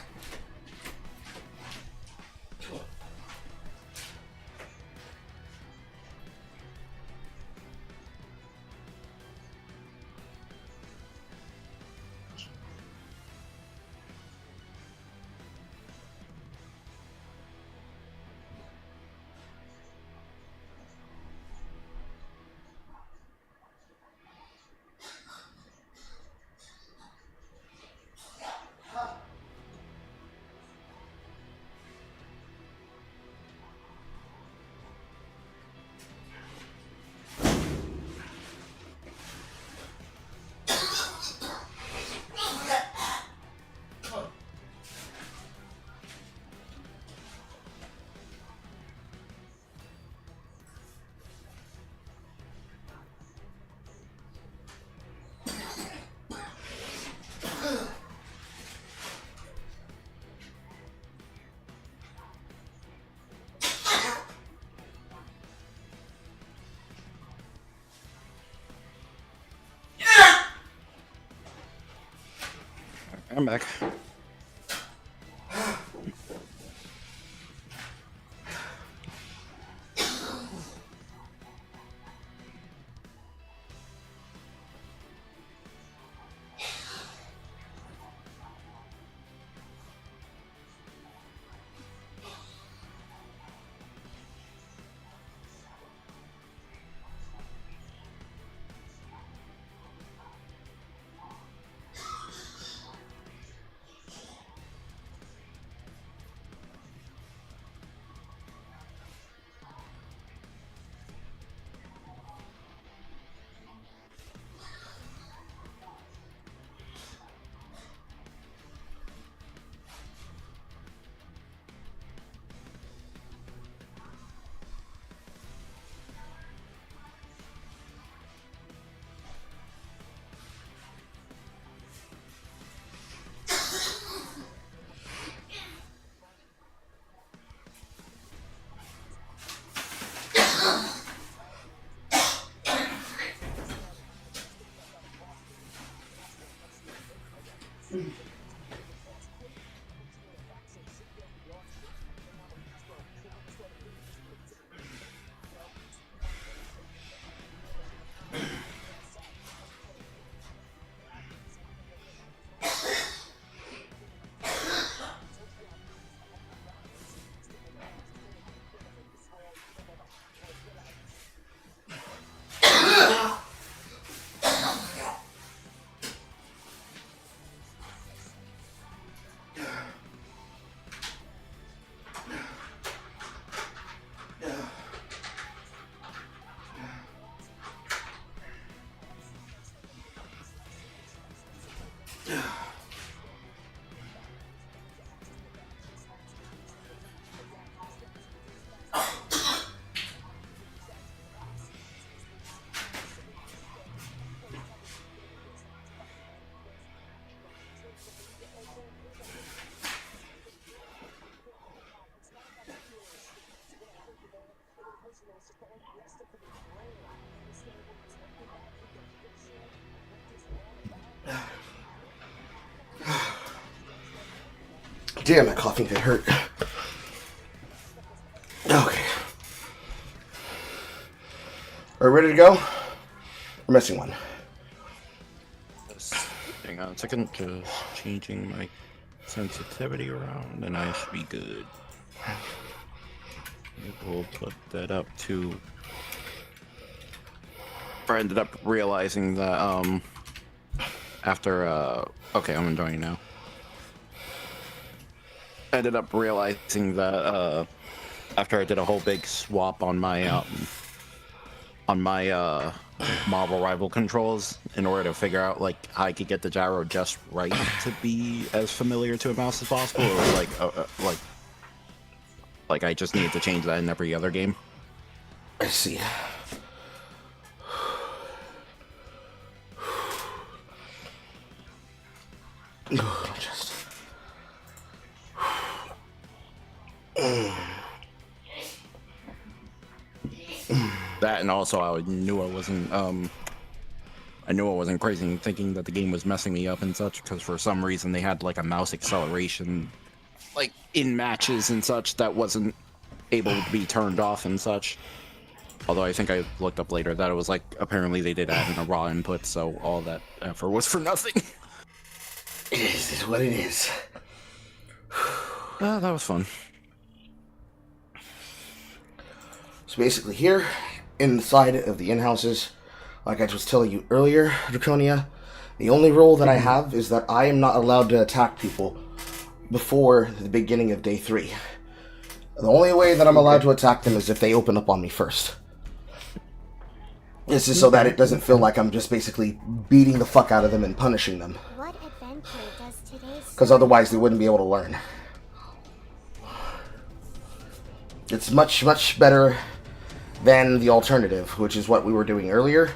I'm back. Damn, that coughing fit hurt. Okay. Are we ready to go? We're missing one. Hang on a second, just changing my sensitivity around, and I should be good. We'll put that up to. I ended up realizing that after okay, I'm enjoying now. I ended up realizing that after I did a whole big swap on my Marvel Rival controls in order to figure out like how I could get the gyro just right to be as familiar to a mouse as possible, or like I just needed to change that in every other game. I see. Just. That, and also I knew I wasn't crazy in thinking that the game was messing me up and such, because for some reason they had like a mouse acceleration like in matches and such that wasn't able to be turned off and such. Although I think I looked up later that it was like apparently they did add in a raw input, so all that effort was for nothing. It is what it is. That was fun. So basically here, inside of the in-houses, like I was telling you earlier, Draconia, the only rule that I have is that I am not allowed to attack people before the beginning of day 3. The only way that I'm allowed to attack them is if they open up on me first. This is so that it doesn't feel like I'm just basically beating the fuck out of them and punishing them. Because otherwise they wouldn't be able to learn. It's much, much better than the alternative, which is what we were doing earlier.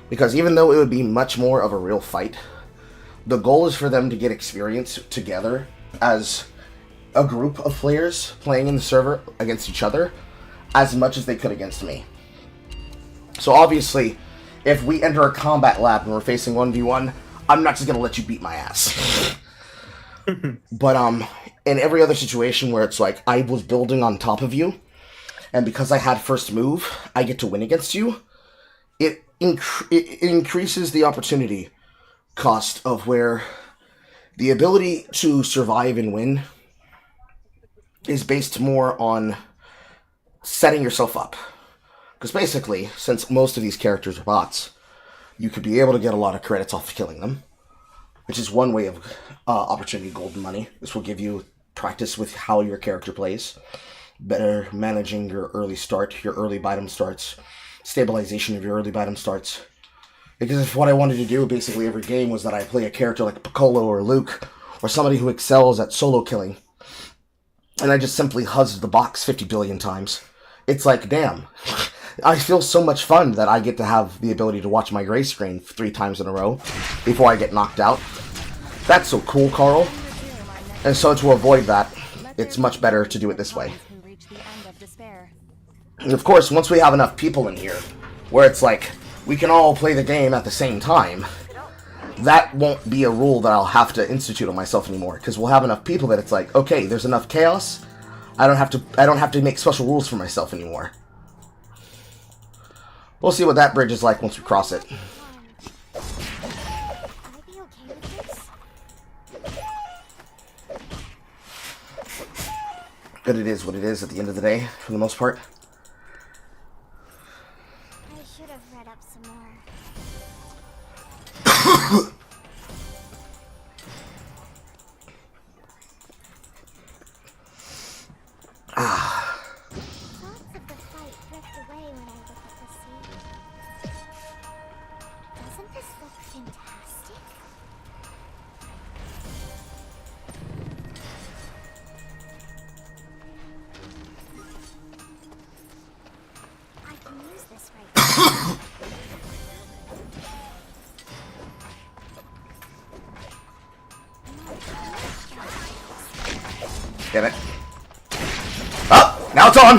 Because even though it would be much more of a real fight, the goal is for them to get experience together as a group of players playing in the server against each other as much as they could against me. So obviously, if we enter a combat lab and we're facing 1v1, I'm not just going to let you beat my ass. But in every other situation where it's like I was building on top of you, and because I had first move, I get to win against you, it increases the opportunity cost of where the ability to survive and win is based more on setting yourself up. Because basically, since most of these characters are bots, you could be able to get a lot of credits off of killing them, which is one way of opportunity golden money. This will give you practice with how your character plays, better managing your early start, your early bottom starts, stabilization of your early bottom starts. Because if what I wanted to do basically every game was that I play a character like Piccolo or Luke, or somebody who excels at solo killing, and I just simply huzzed the box 50 billion times, it's like, damn. I feel so much fun that I get to have the ability to watch my gray screen 3 times in a row before I get knocked out. That's so cool, Carl. And so to avoid that, it's much better to do it this way. And of course, once we have enough people in here, where it's like, we can all play the game at the same time, that won't be a rule that I'll have to institute on myself anymore, because we'll have enough people that it's like, okay, there's enough chaos, I don't have to make special rules for myself anymore. We'll see what that bridge is like once we cross it. But it is what it is at the end of the day, for the most part. I should have read up some more. Thoughts of the fight drift away when I look at the sea. Doesn't this look fantastic? I can use this right now. Get it. Oh, now it's on!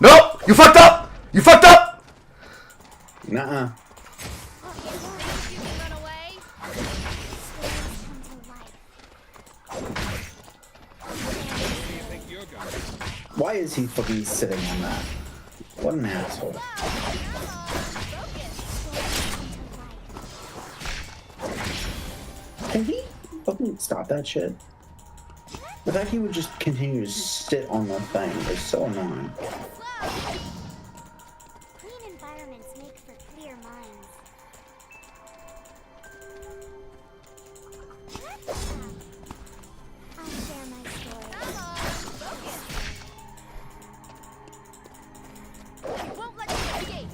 No! You fucked up! You fucked up! Nuh-uh. fucking sitting on that. What an asshole. Can he fucking stop that shit? The fact he would just continue to sit on the thing is so annoying. Clean environments make for clear minds. I'll share my story. Won't let you escape.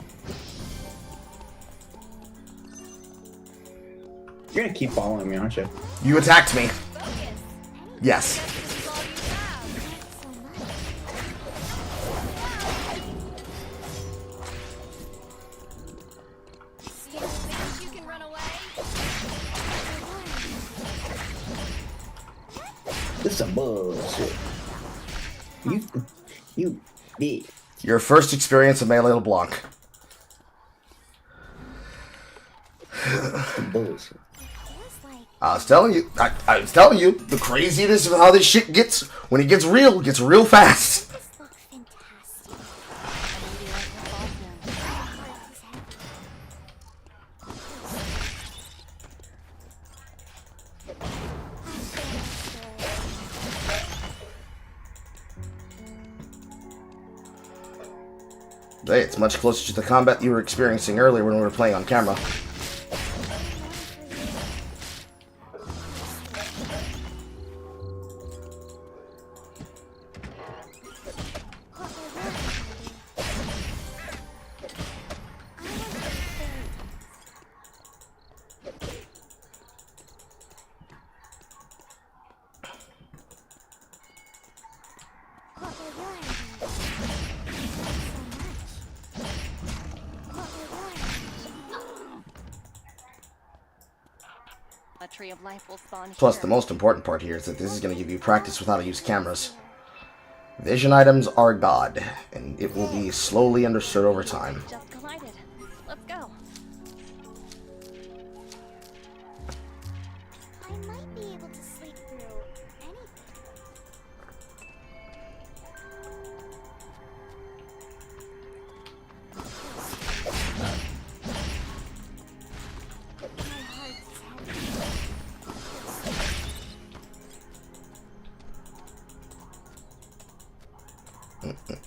You're gonna keep following me, aren't you? You attacked me. Yes. You can run away. This is some bullshit. You bitch. Your first experience of Melee LeBlanc. Some bullshit. I was telling you, I was telling you, the craziness of how this shit gets, when it gets real fast. This looks fantastic. Hey, it's much closer to the combat you were experiencing earlier when we were playing on camera. A tree of life will spawn Plus, here. the most important part here is that this is going to give you practice with how to use cameras. Vision items are God, and it will be slowly understood over time. Just collided. Let's go. I might be able to sleep through anything.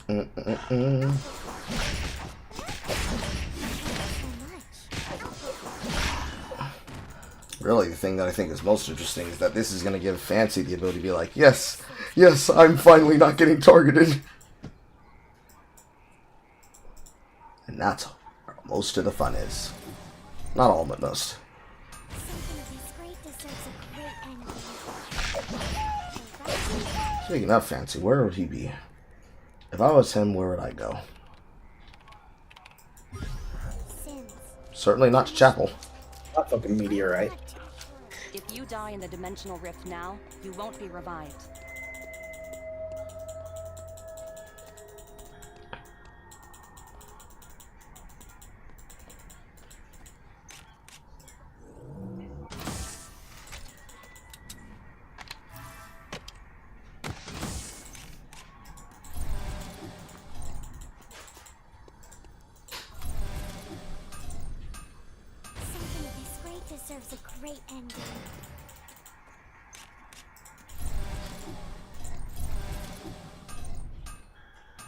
My heart's heavy. Really, the thing that I think is most interesting is that this is going to give Fancy the ability to be like, yes, yes, I'm finally not getting targeted. And that's where most of the fun is. Not all, but most. Something this great deserves a great ending. Speaking of Fancy, where would he be? If I was him, where would I go? Sins. Certainly not to Chapel. That fucking meteorite. If you die in the dimensional rift now, you won't be revived. Something this great deserves a great ending.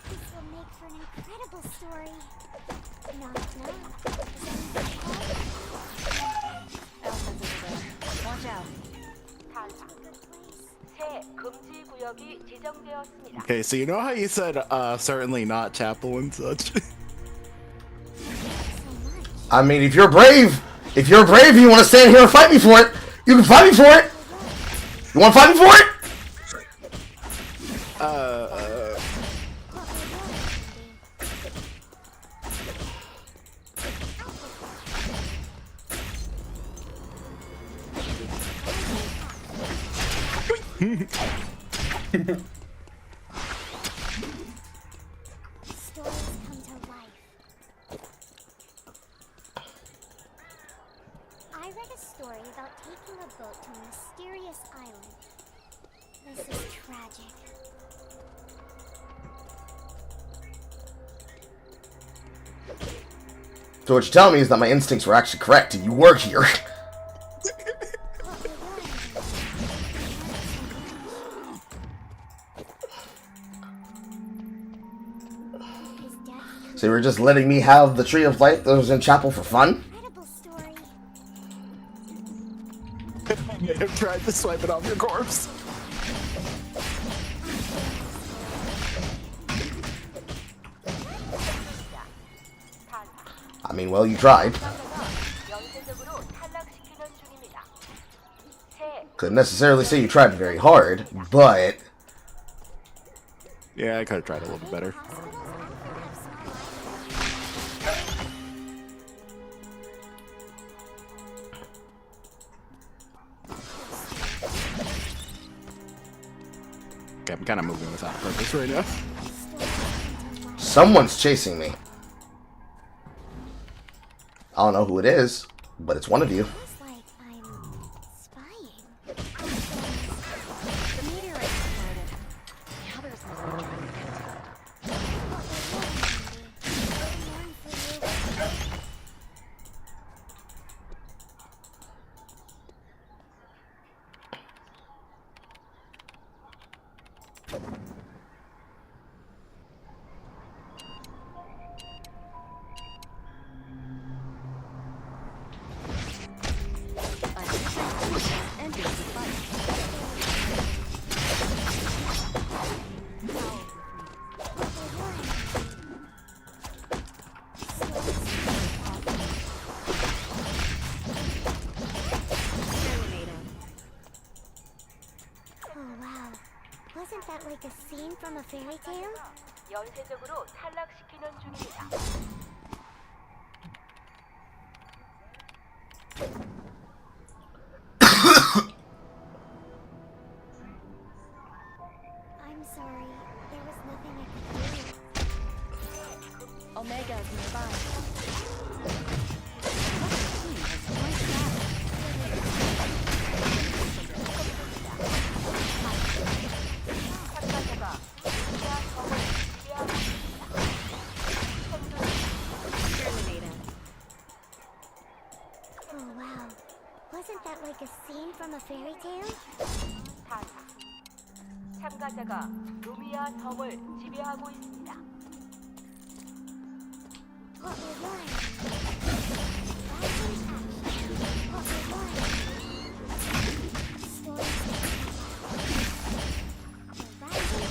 This will make for an incredible story. Knock, knock. Is anyone home? Elsa's over there. Watch out. That's a good place. 새 금지 구역이 지정되었습니다. Okay, so you know how you said certainly not chapel and such? I mean, if you're brave, and you want to stand here and fight me for it, you can fight me for it. You want to fight me for it? Stories come to life. I read a story about taking a boat to a mysterious island. This is tragic. So what you're telling me is that my instincts were actually correct, and you were here. So you were just letting me have the tree of life that was in chapel for fun? Incredible story. I may have tried to swipe it off your corpse. I mean, well, you tried. 연쇄적으로 탈락시키는 중입니다. 새 Couldn't necessarily say you tried very hard, but Yeah, I could have tried a little bit better. Okay, I'm kind of moving without purpose right now. someone's chasing me. I don't know who it is, but it's one of you. Feels like I'm spying. The meteorite exploded. Now there's nothing trying to get to it. Ending the fight. Oh wow. Wasn't that like a scene from a fairy tale? 연쇄적으로 탈락시키는 중입니다. I'm sorry. There was nothing I could do. Omega is nearby. Team has joined battle. 참가자가 우리와 적을 지배하고 있습니다. Oh wow. Wasn't that like a scene from a fairy tale? 타사. 참가자가 루미아 섬을 지배하고 있습니다. What will learn? Rising action. What will learn? Stories. The rising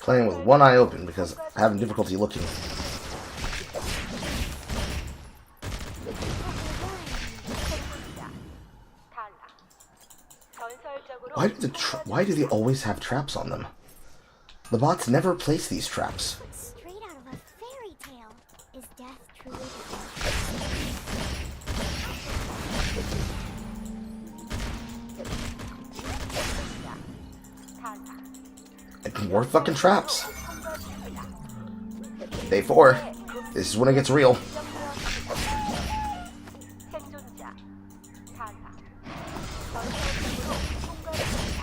Playing with one eye open because I'm having difficulty looking. Why do they always have traps on them? The bots never place these traps. straight out of a fairy tale. Is death truly And more fucking traps. Day 4. This is when it gets real. 생존자. 타사. 전설적으로 통과했습니다.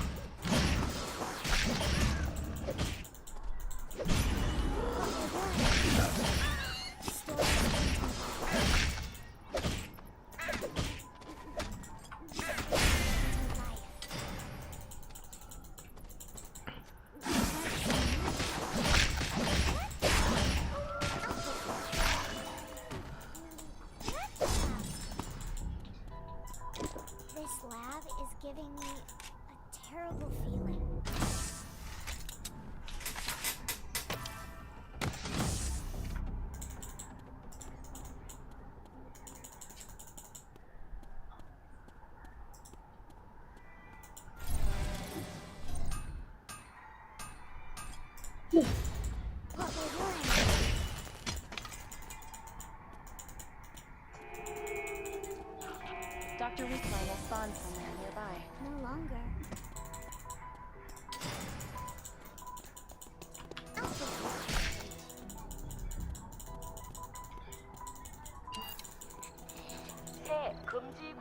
This lab is giving me a terrible feeling. What will learn? Dr. Weekler will spawn somewhere nearby. No longer.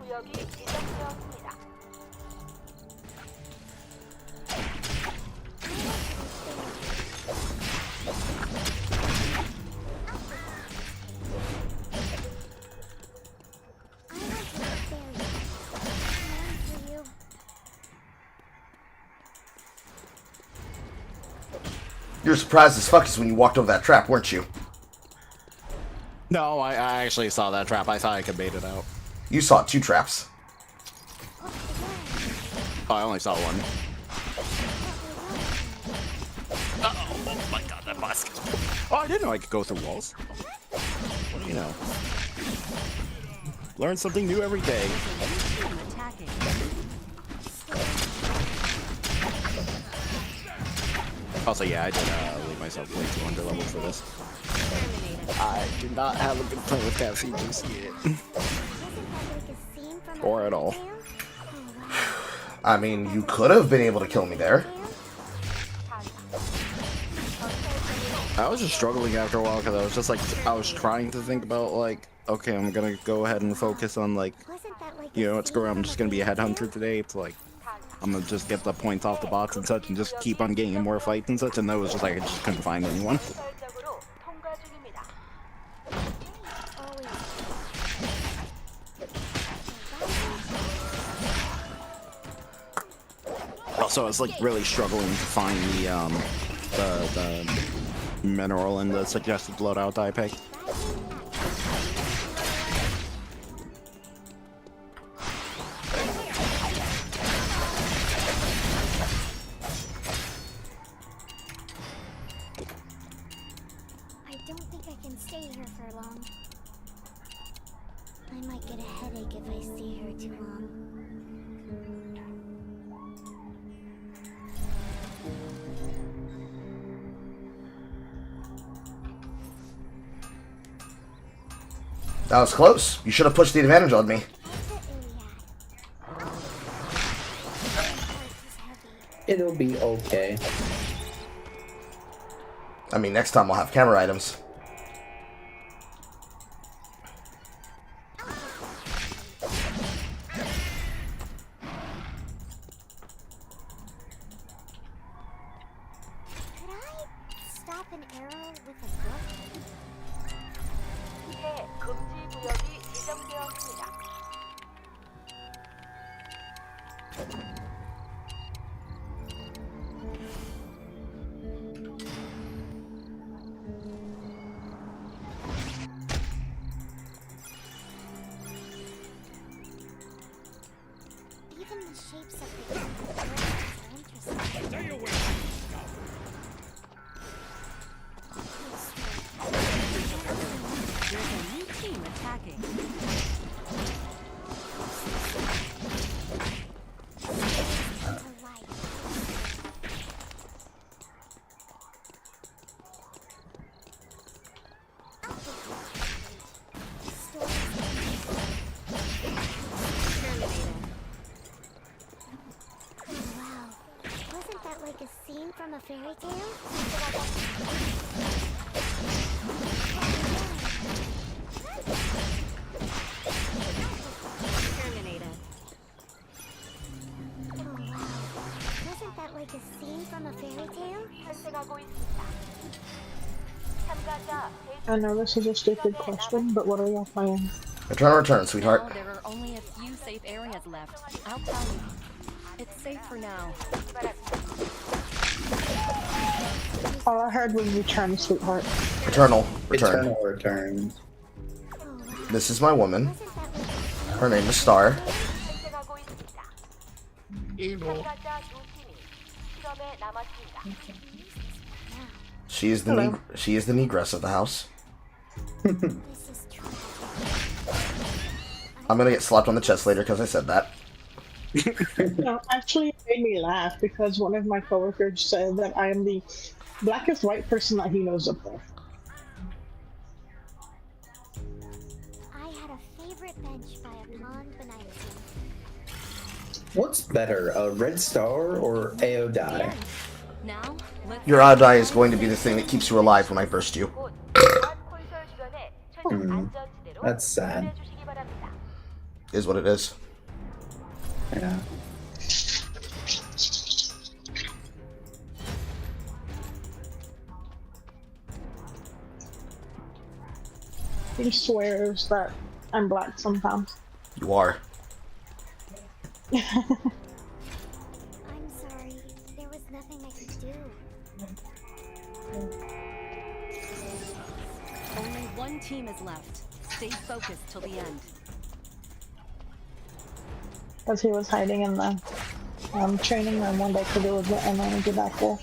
구역이 지정되었습니다. You were surprised as fuck when you walked over that trap, weren't you? No, I actually saw that trap. I thought I could bait it out. You saw 2 traps. Oh, I only saw one. Oh my god, that bus. Oh, I didn't know I could go through walls. What do you know? Learn something new every day. Also, yeah, I did leave myself way too under level for this. I do not have a good plan with caffeine just yet. Or at all. I mean, you could have been able to kill me there. I was just struggling after a while because I was just like, I was trying to think about like, okay, I'm gonna go ahead and focus on like, you know, it's going. I'm just gonna be a headhunter today. It's like, I'm gonna just get the points off the bots and such, and just keep on getting more fights and such. And that was just like, I just couldn't find anyone. 설정으로 통과 중입니다. Also, I was like really struggling to find the mineral in the suggested loadout I picked. I don't think I can stay here for long. I might get a headache if I stay here too long. That was close. You should have pushed the advantage on me. It'll be okay. I mean, next time I'll have camera items. Could I stop an arrow with a book? 새 금지 구역이 지정되었습니다. Even the shapes of the arrows are interesting. Stay away. There's a new team attacking. Wow, wasn't that like a scene from a fairy tale? Terminated. Oh wow, wasn't that like a scene from a fairy tale? 발생하고 있습니다. 참가자 I know this is a stupid question, but what are y'all playing? Return, sweetheart. Now there are only a few safe areas left. I'll tell you. It's safe for now. All I heard was return, sweetheart. Return. Eternal return. This is my woman. Her name is Star. 발생하고 있습니다. 참가자 두 팀이 실험에 남았습니다. She is the negress of the house. I'm gonna get slapped on the chest later because I said that. No, actually, it made me laugh because one of my coworkers said that I am the blackest white person that he knows of there. I had a favorite bench by a pond when I was young. What's better, a red star or Aodai? Now, let's Your odd eye is going to be the thing that keeps you alive when I burst you. 곧 보안 콘솔 주변에 최종 안전지대로 That's sad. 보내주시기 바랍니다. Is what it is. Yeah. He swears that I'm black sometimes. You are. I'm sorry. There was nothing I could do. Only one team is left. Stay focused till the end. Because he was hiding in the training room one day because it was the manager back there.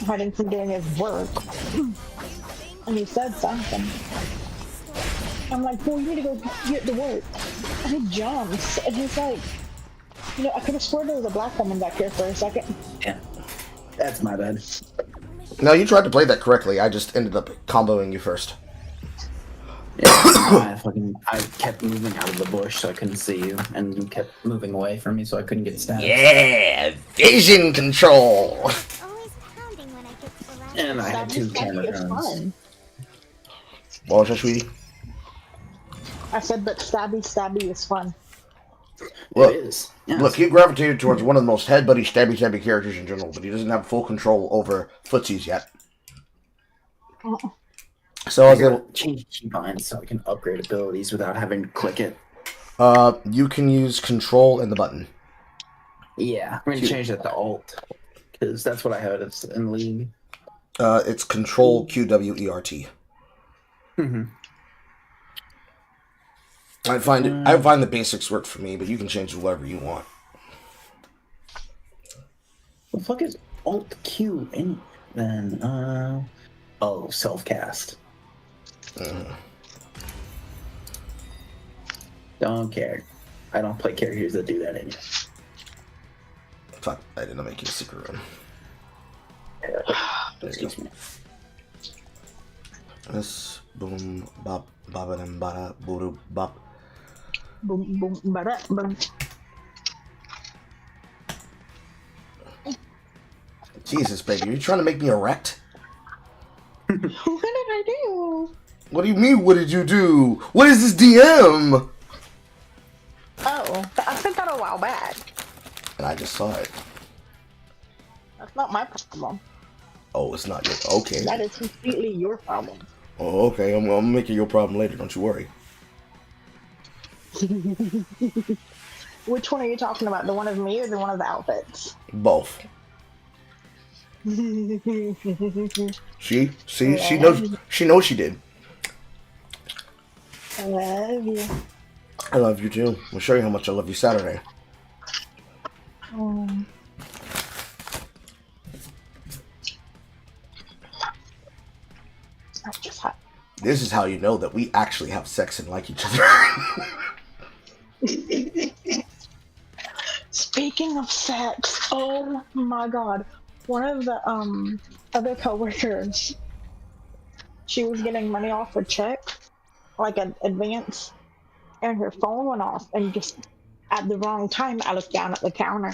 Hiding from doing his work. And he said something. I'm like, well, you need to go get to work. And he jumps. And he's like, you know, I could have sworn there was a black woman back here for a second. Yeah. That's my bad. No, you tried to play that correctly. I just ended up comboing you first. Yeah, I kept moving out of the bush so I couldn't see you, and you kept moving away from me so I couldn't get stabbed. Yeah, vision control. Always pounding when I get to the last. And I had two camera drones. What was that, sweetie? I said, but stabby is fun. Look, It is. Yes. look, he gravitated towards one of the most headbutty, stabby characters in general, but he doesn't have full control over footsies yet. So I was able to change keybinds so I can upgrade abilities without having to click it. You can use control and the button. Yeah, I'm gonna change that to alt because that's what I had in League. It's control QWERT. Mm-hmm. I find the basics work for me, but you can change whatever you want. What the fuck is alt Q in then? Oh, self cast. Don't care. I don't play characters that do that anymore. Fuck, I didn't make you a secret room. Excuse me. This boom bop babadum bada boodoo bop. Boom, boom, bada, boom. Jesus, baby, are you trying to make me erect? What did I do? What do you mean, what did you do? What is this DM? Oh, I sent that a while back. And I just saw it. That's not my problem. Oh, it's not your... Okay. That is completely your problem. Oh, okay. I'm gonna make it your problem later. Don't you worry. Which one are you talking about? The one of me or the one of the outfits? Both. See, Yeah. she knows. She knows she did. I love you. I love you too. I'll show you how much I love you Saturday. That's just hot. This is how you know that we actually have sex and like each other. Speaking of sex, oh my god. One of the other coworkers, she was getting money off her check, like an advance, and her phone went off, and just at the wrong time I looked down at the counter.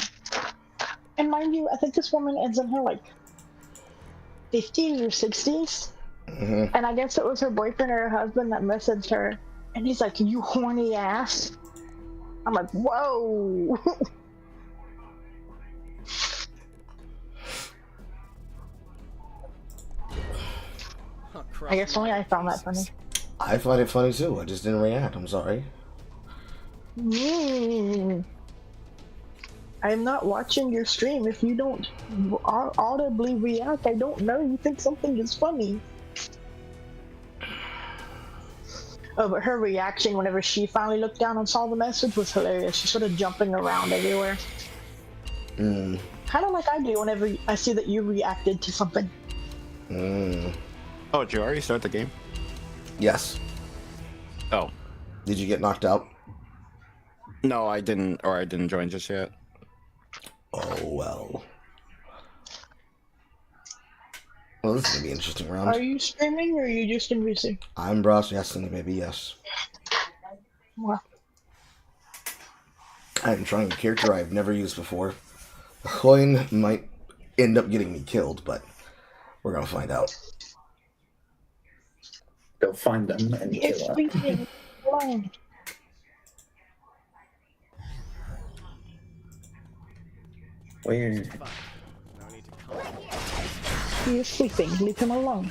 And mind you, I think this woman is in her like 50s or 60s. Mm-hmm. And I guess it was her boyfriend or her husband that messaged her, and he's like, "You horny ass." I'm like, whoa. I guess only I found that funny. I find it funny too. I just didn't react. I'm sorry. I'm not watching your stream. If you don't audibly react, I don't know. You think something is funny. Oh, but her reaction whenever she finally looked down and saw the message was hilarious. She's sort of jumping around everywhere. Kind of like I do whenever I see that you reacted to something. Oh, did you already start the game? Yes. Oh. Did you get knocked out? No, I didn't, or I didn't join just yet. Oh, well. Well, this is going to be an interesting round. Are you streaming or are you just in VC? I'm broadcasting, maybe, yes. Well, I'm trying a character I've never used before. The coin might end up getting me killed, but we're going to find out. Go find them and kill it's them. sleeping alone. Where? He is sleeping. Leave him alone.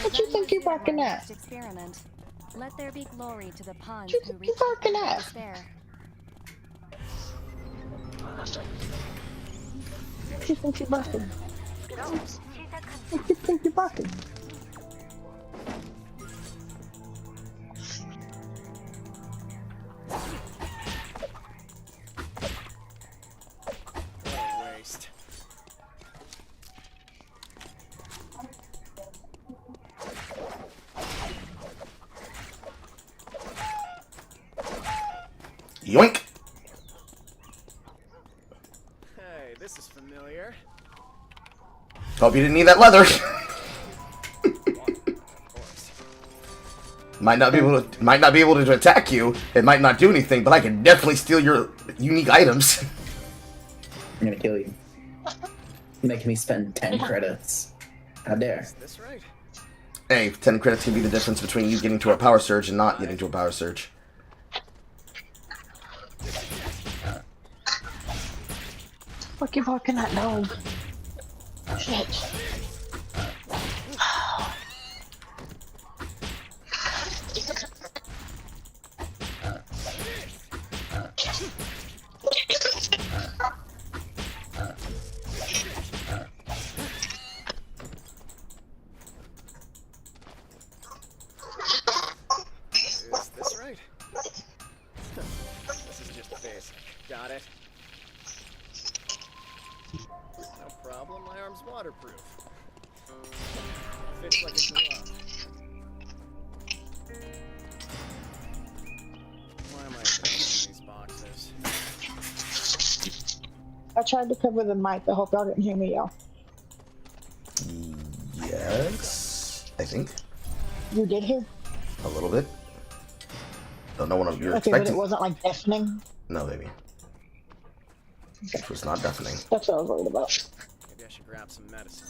What you think you're barking at? Experiment. Let there be glory to the pawns You who think reach you're barking at? despair. What you think you're barking? What you think you're barking? Waste. Yoink! Hey, this is familiar. Hope you didn't need that leather. might not be able to attack you. It might not do anything, but I can definitely steal your unique items. I'm gonna kill you. Making me spend 10 credits. How dare? Is this right? Hey, 10 credits can be the difference between you getting to a power surge and not getting to a power surge. Fuck you barking at, dog. Shit. Is this right? This is just basic. Got it. No problem, my arm's waterproof. Fits like a glove. Why am I opening these boxes? I tried to cover the mic. I hope y'all didn't hear me yell. Yes, I think. You did hear? A little bit. Don't know what you're Okay, but expecting. it wasn't like deafening. No, baby. It was not deafening. That's what I was worried about. Maybe I should grab some medicine.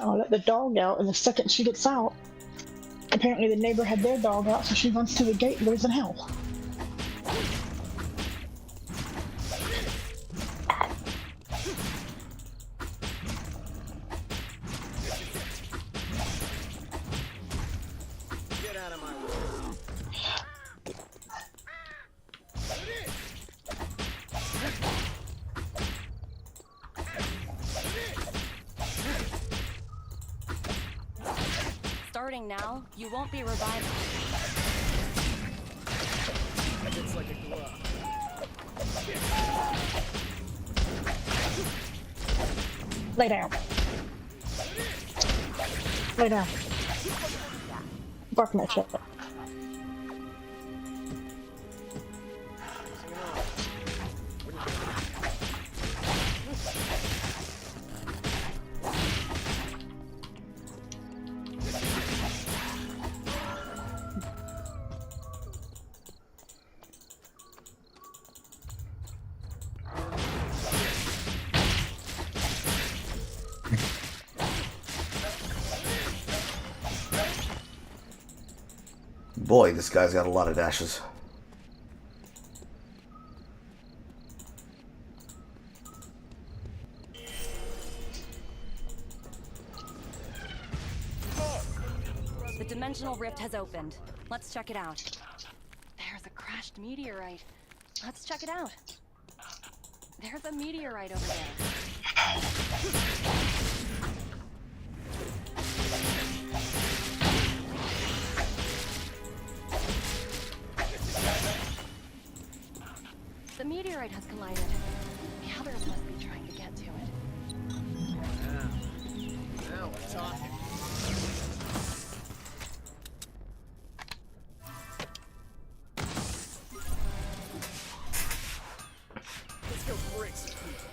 I'll let the dog out, and the second she gets out, apparently the neighbor had their dog out, so she runs to the gate and lives in hell. Get out of my way. Starting now, you won't be revived. Fits like a glove. Lay down. Lay down. Barking at you. Boy, this guy's got a lot of dashes. The dimensional rift has opened. Let's check it out. There's a crashed meteorite. Let's check it out. There's a meteorite over there. The meteorite has collided. The others must be trying to get to it. Now we're talking. Let's go break some people.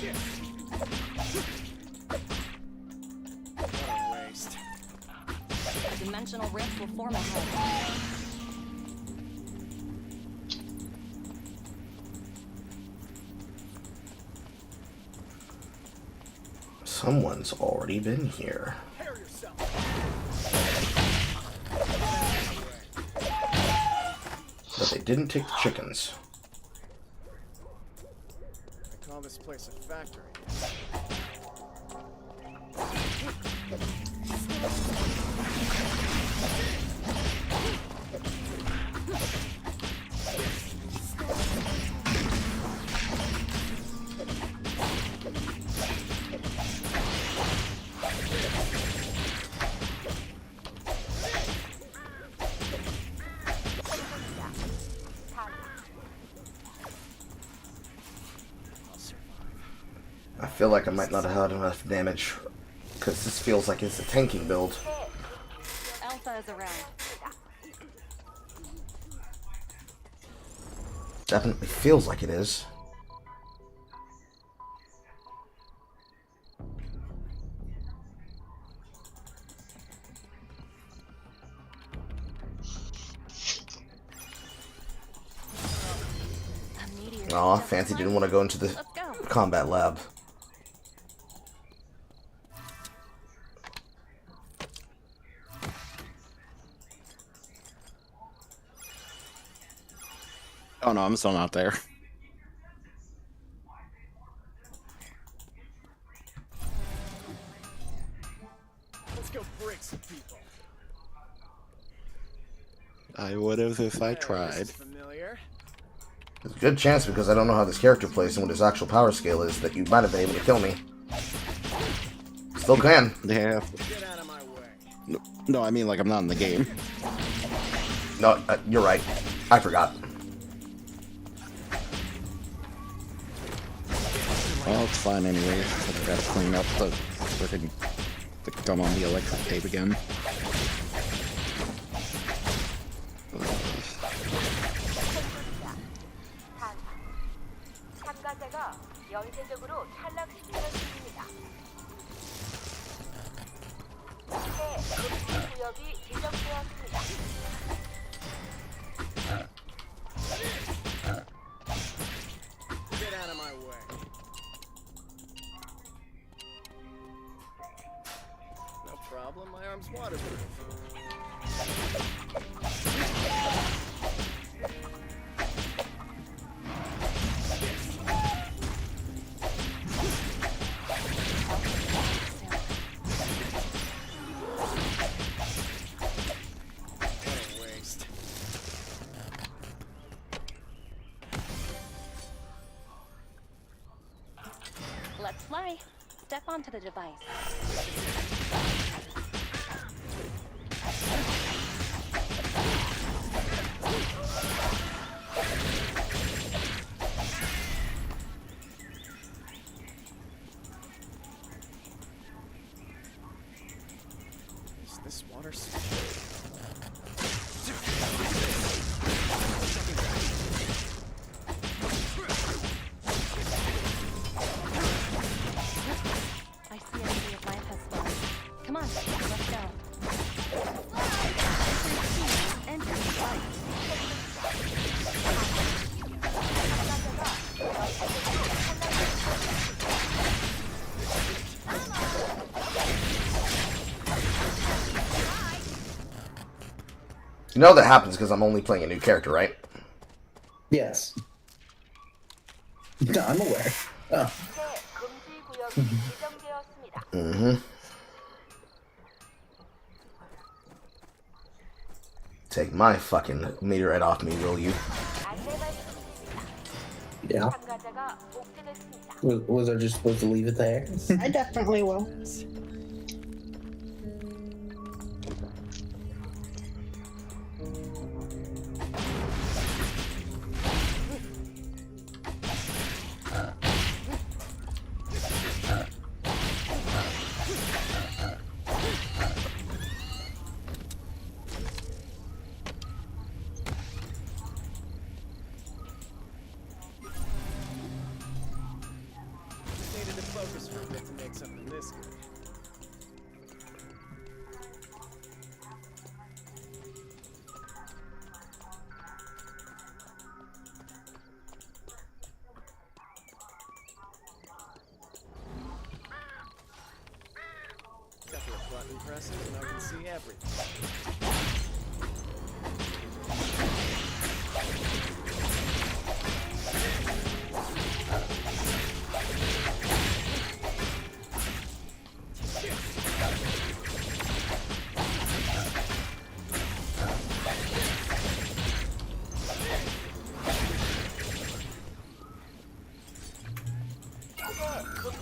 Yeah. What a waste. The dimensional rift will form ahead. Someone's already been here. Prepare yourself. But they didn't take the chickens. I call this place a factory. I feel like I might not have had enough damage, because this feels like it's a tanking build. Alpha is around. Definitely feels like it is. Aw, Fancy didn't want to go into the combat lab. Oh no, I'm still not there. Let's go break some people. I would have if I This tried. is familiar. There's a good chance, because I don't know how this character plays and what his actual power scale is, that you might have been able to kill me. Still can. Yeah. Get out of my way. No, I mean like I'm not in the game. No, you're right. I forgot. Well, it's fine anyway. I gotta clean up the freaking the gum on the electric tape again. 참가자가 연쇄적으로 탈락시키는 중입니다. 새 금지 구역이 지정되었습니다. Get out of my way. No problem, my arm's waterproof. What a waste. Let's fly. Step onto the device. Is this water? I see a ray of life has spawned. Come on, let's go. Enter the device. You know that happens because I'm only playing a new character, right? Yes. No, I'm aware. Oh. 새 금지 구역이 지정되었습니다. Mm-hmm. Take my fucking meteorite off me, will you? 안내 말씀드립니다. Yeah. 참가자가 복제됐습니다. Was I just supposed to leave it there? I definitely will. Needed to focus for a bit to make something this good. button presses and I can see everything.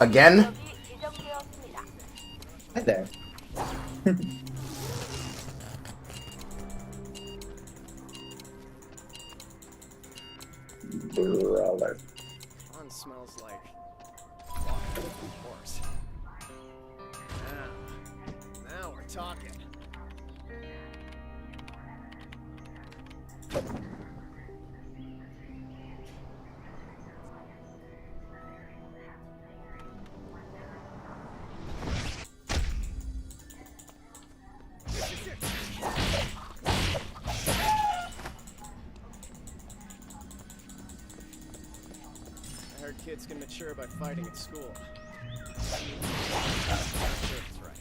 Again? Hi there. Brother. One smells like water, of course. Now we're talking. I heard kids can mature by fighting at school. Not sure if it's right.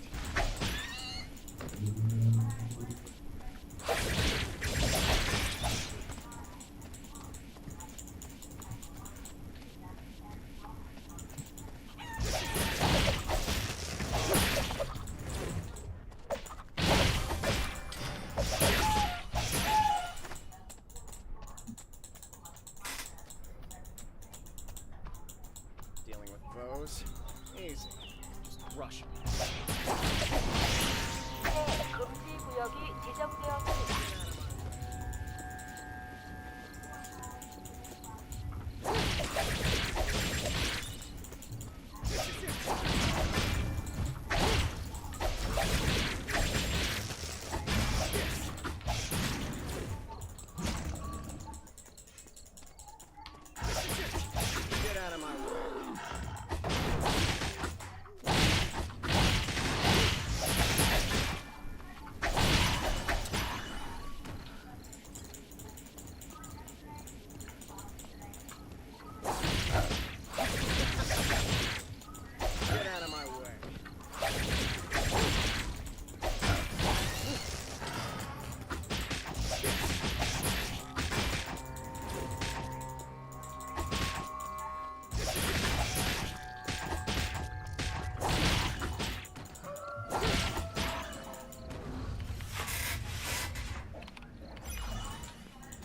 Dealing with foes? Easy. Just rush 'em. 금지 구역이 지정되었습니다. Get out of my way. Get out of my way.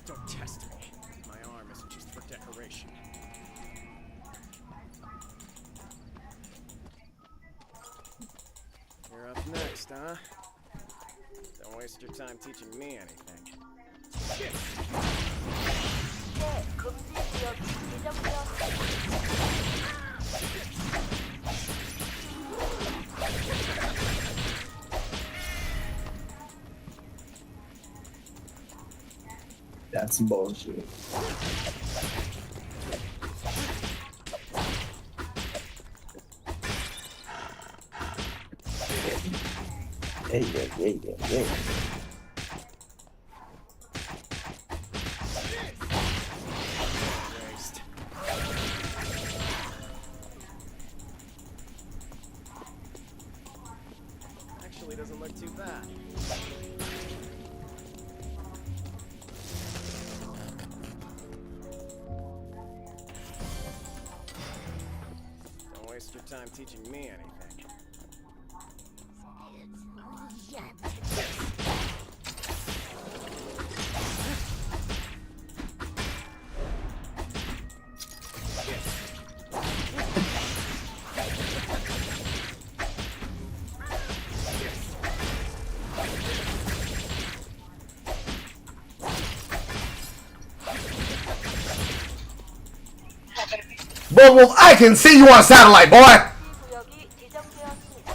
Don't test me. My arm isn't just for decoration. You're up next, huh? Don't waste your time teaching me anything. 금지 구역이 지정되었습니다. That's bullshit. Hey. Waste. Actually doesn't look too bad. Don't waste your time teaching me anything. Well, I can see you on satellite, boy! 구역이 지정되었습니다.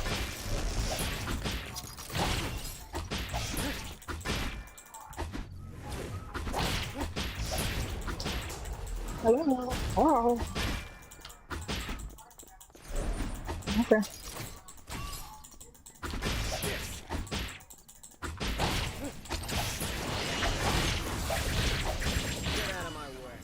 Hello. Hello. Okay. Get out of my way.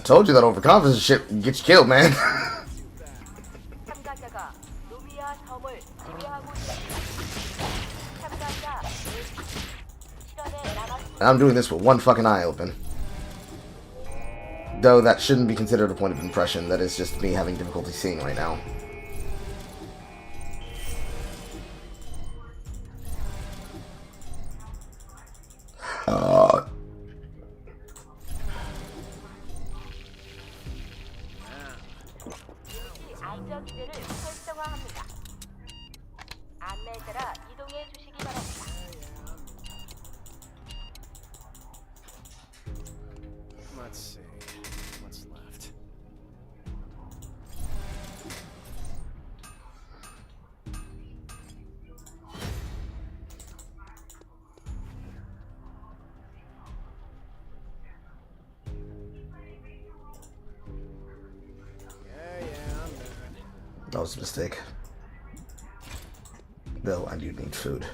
told you that overconfidence shit gets you killed, man. 참가자가 루미아 섬을 지배하고 있습니다. 참가자 실현에 나갔습니다. I'm doing this with one fucking eye open. Though that shouldn't be considered a point of impression. That is just me having difficulty seeing right now. 안전지대를 활성화합니다. 안내에 따라 이동해 주시기 바랍니다. Let's see. What's left? Yeah, I'm done. That was a mistake. Though I do need food.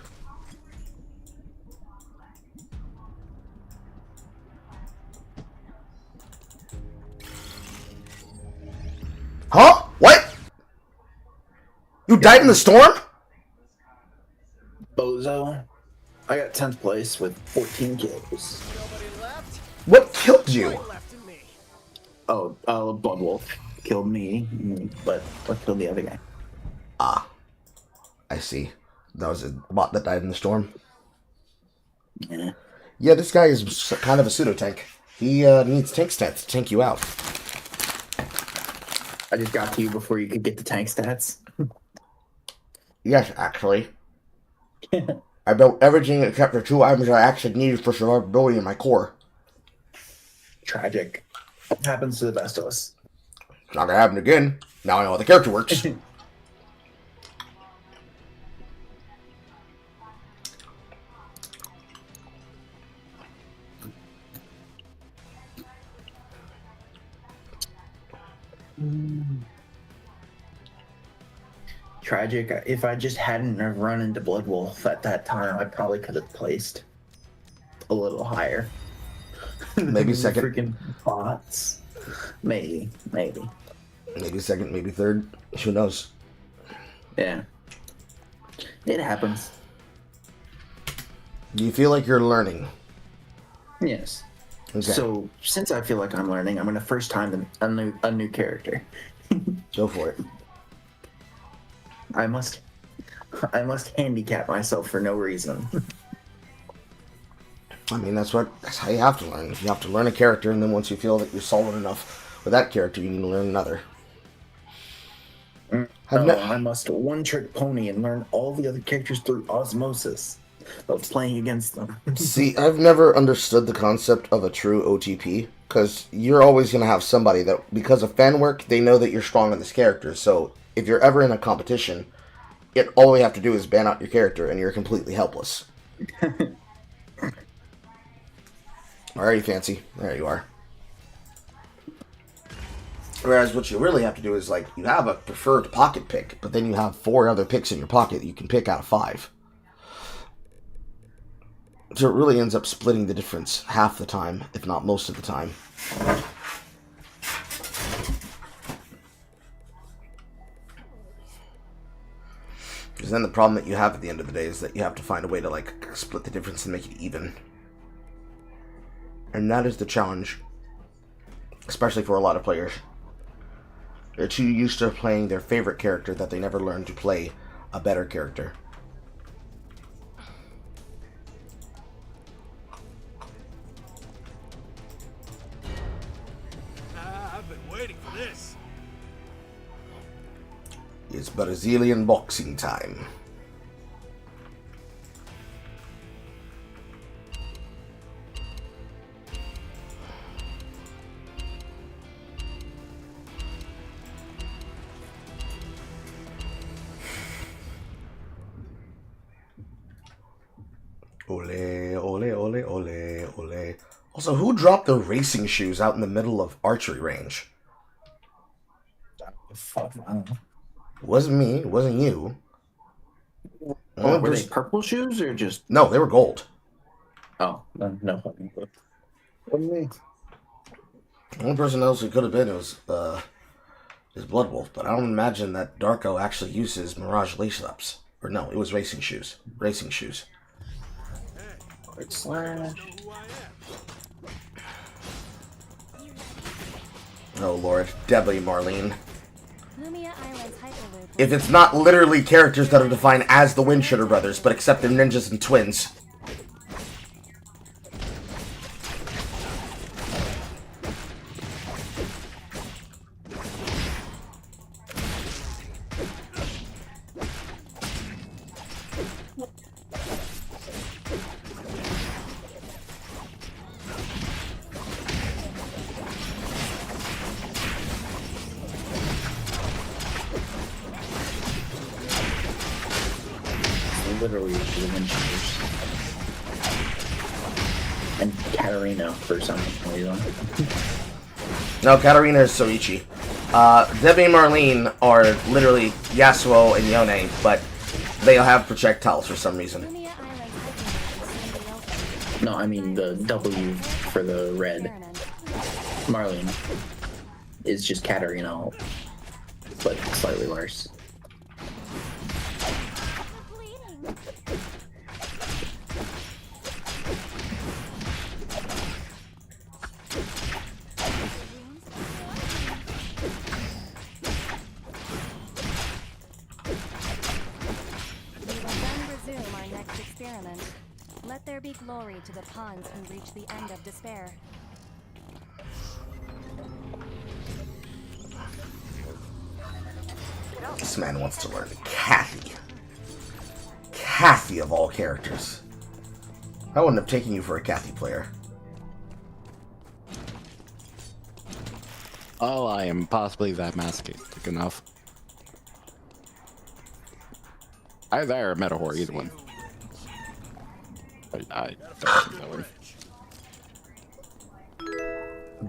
Huh? What? You died in the storm? Bozo. I got 10th place with 14 kills. What killed you? Oh, Blood Wolf killed me, but what killed the other guy? Ah. I see. That was a bot that died in the storm. Yeah. Yeah, this guy is kind of a pseudo tank. He needs tank stats to tank you out. I just got to you before you could get the tank stats. Yes, actually. I built everything except for 2 items I actually needed for survivability in my core. Tragic. Happens to the best of us. It's not gonna happen again. Now I know how the character works. Tragic. If I just hadn't have run into Blood Wolf at that time, I probably could have placed a little higher. Maybe second. Freaking bots. Maybe. Maybe second, maybe third. Who knows? Yeah. It happens. Do you feel like you're learning? Yes. Okay. So since I feel like I'm learning, I'm gonna first time a new character. Go for it. I must handicap myself for no reason. I mean, that's how you have to learn. You have to learn a character, and then once you feel that you're solid enough with that character, you need to learn another. I must one-trick pony and learn all the other characters through osmosis of playing against them. See, I've never understood the concept of a true OTP, because you're always going to have somebody that, because of fan work, they know that you're strong in this character, so if you're ever in a competition, all you have to do is ban out your character, and you're completely helpless. Alrighty, Fancy. There you are. Whereas what you really have to do is, like, you have a preferred pocket pick, but then you have 4 other picks in your pocket that you can pick out of 5. So it really ends up splitting the difference half the time, if not most of the time. Because then the problem that you have at the end of the day is that you have to find a way to, like, split the difference and make it even. And that is the challenge, especially for a lot of players. They're too used to playing their favorite character that they never learn to play a better character. I've been waiting for this. It's Brazilian boxing time. Ole, ole, ole, ole, ole. Also, who dropped the racing shoes out in the middle of archery range? Fuck, I don't know. Wasn't me. It wasn't you. Were they purple shoes or just? No, they were gold. Oh, no fucking clue. What do you mean? The only person else who could have been is Blood Wolf, but I don't imagine that Darko actually uses Mirage lace ups. Or no, it was racing shoes. Racing shoes. Slash. Oh lord, Debbie Marlene. Lumia Island's hyperloop. If it's not literally characters that are defined as the Windshitter brothers, but except they're ninjas and twins. Literally the Winchesters. And Katarina for some reason. No, Katarina is Soichi. Debbie and Marlene are literally Yasuo and Yone, but they have projectiles for some reason. No, I mean the W for the red. Marlene is just Katarina, but slightly worse. Let there be glory to the pawns and reach the end of despair. This man wants to learn Kathy. Kathy of all characters. I wouldn't have taken you for a Kathy player. Oh, I am possibly that masochistic enough. Either or Metahor, either one. I don't think that one.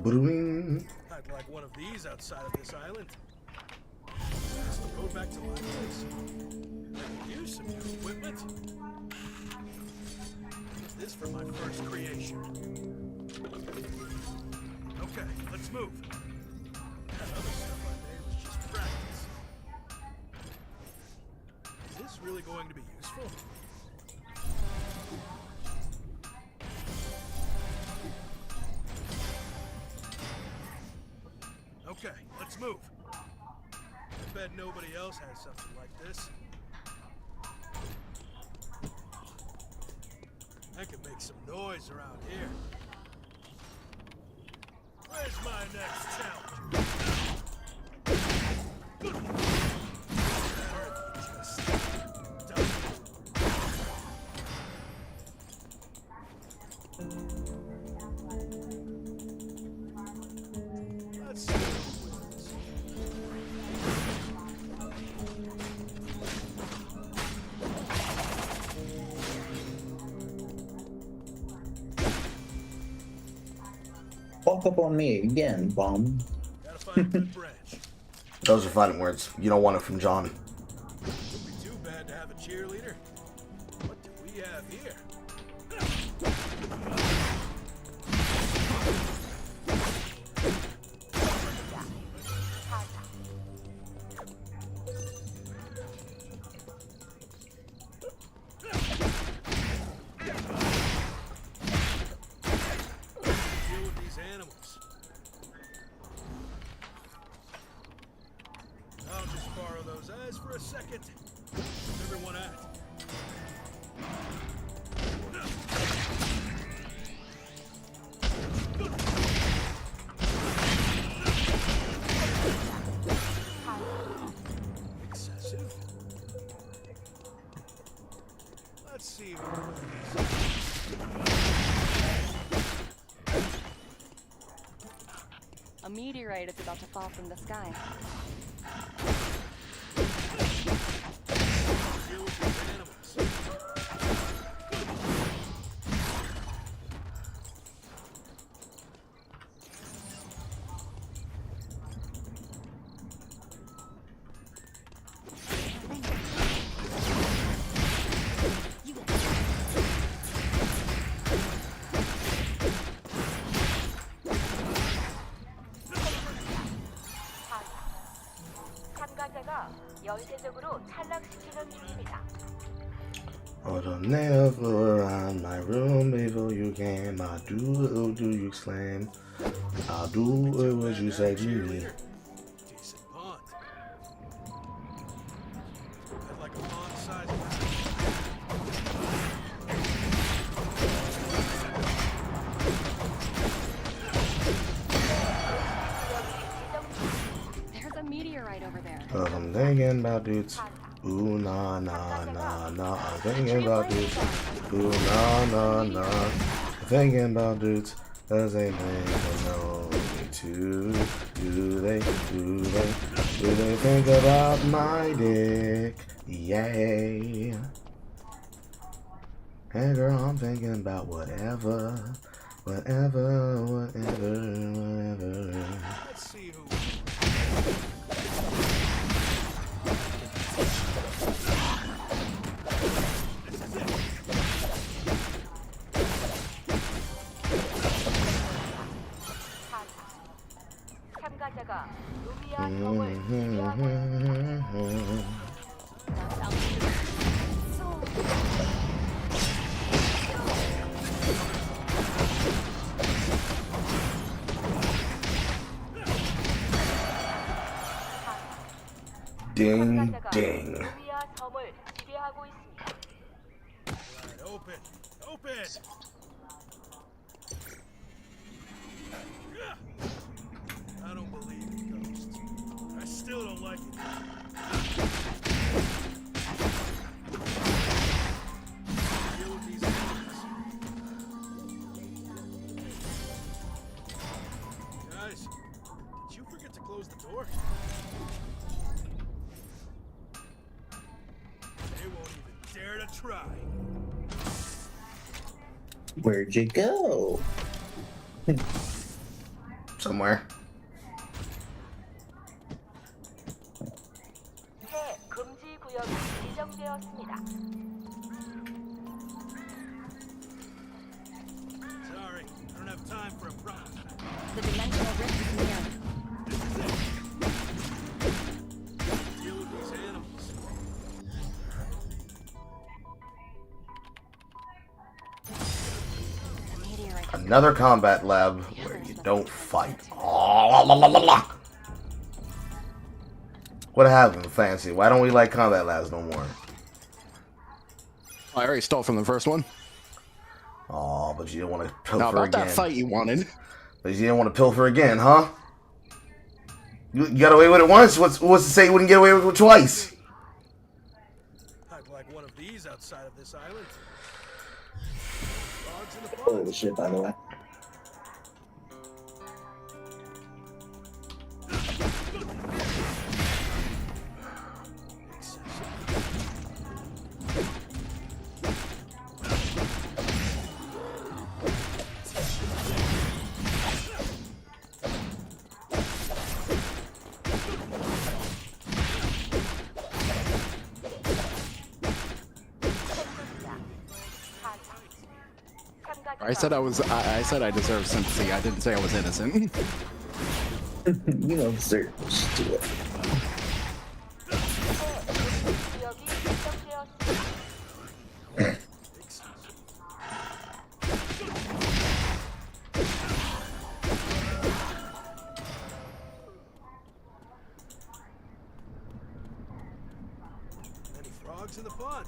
Boing. I'd like one of these outside of this island. Go back to my place. I could use some new equipment. Is this for my first creation? Okay, let's move. That other stuff I made was just practice. Is this really going to be useful? Okay, let's move. I bet nobody else has something like this. I can make some noise around here. Where's my next challenge? Let's see. Walk up on me again, bum. Gotta find a good branch. Those are fighting words. You don't want it from John. Wouldn't be too bad to have a cheerleader. What do we have here? Deal with these animals. I'll just borrow those eyes for a second. Where's everyone at? Excessive. Let's see. A meteorite is about to fall from the sky. Deal with these animals. 강제적으로 탈락시키는 중입니다. Oh, the nail flew around my room before you came. I do you exclaim? I'll do what you say to me. Decent pond. Had like a pond-sized There's a meteorite over there. Cause I'm thinking about dudes. Ooh, nah, nah, nah, nah. I'm thinking about dudes. Ooh, nah, nah, nah. I'm thinking about dudes. Cause they think they know me too. Do they think about my dick? Yay. Hey girl, I'm thinking about whatever. Whatever. Let's see who. 참가자가 루미아 섬을 지배하고 있습니다. Ding, 참가자가 ding. 루미아 섬을 지배하고 있습니다. Alright, open. Open! I don't believe in ghosts. I still don't like it. Deal with these animals. Guys, did you forget to close the door? They won't even dare to try. Where'd you go? Somewhere. 새 금지 구역이 지정되었습니다. Sorry, I don't have time for a problem. The dimensional rift is near. Deal with these animals. Meteorite. Another combat lab where you don't fight. Oh, la, la, la, la. What happened, Fancy? Why don't we like combat labs no more? I already stole from the first one. Oh, but you didn't want to Now pilfer about again. that fight you wanted. But you didn't want to pilfer again, huh? You got away with it once. What's to say you wouldn't get away with it twice? I'd like one of these outside of this island. Frogs in the Oh pond. shit, by the way. I said I said I deserved sympathy. I didn't say I was innocent. You know, sir. Just do it. 구역이 지정되었습니다. Many frogs in the pond.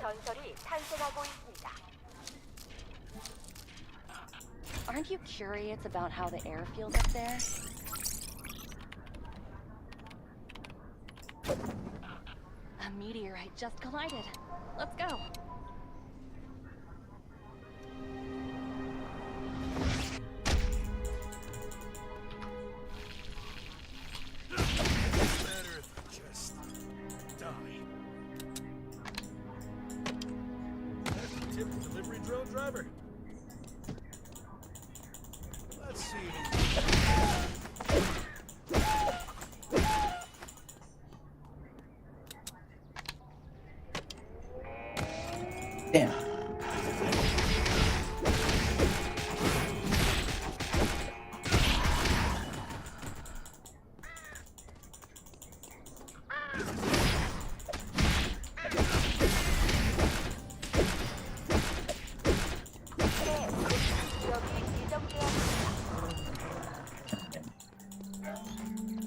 전설이 탄생하고 있습니다. Aren't you curious about how the air feels up there? A meteorite just collided. Let's go. Better just die. That's the tip delivery drone driver. Let's see. Damn.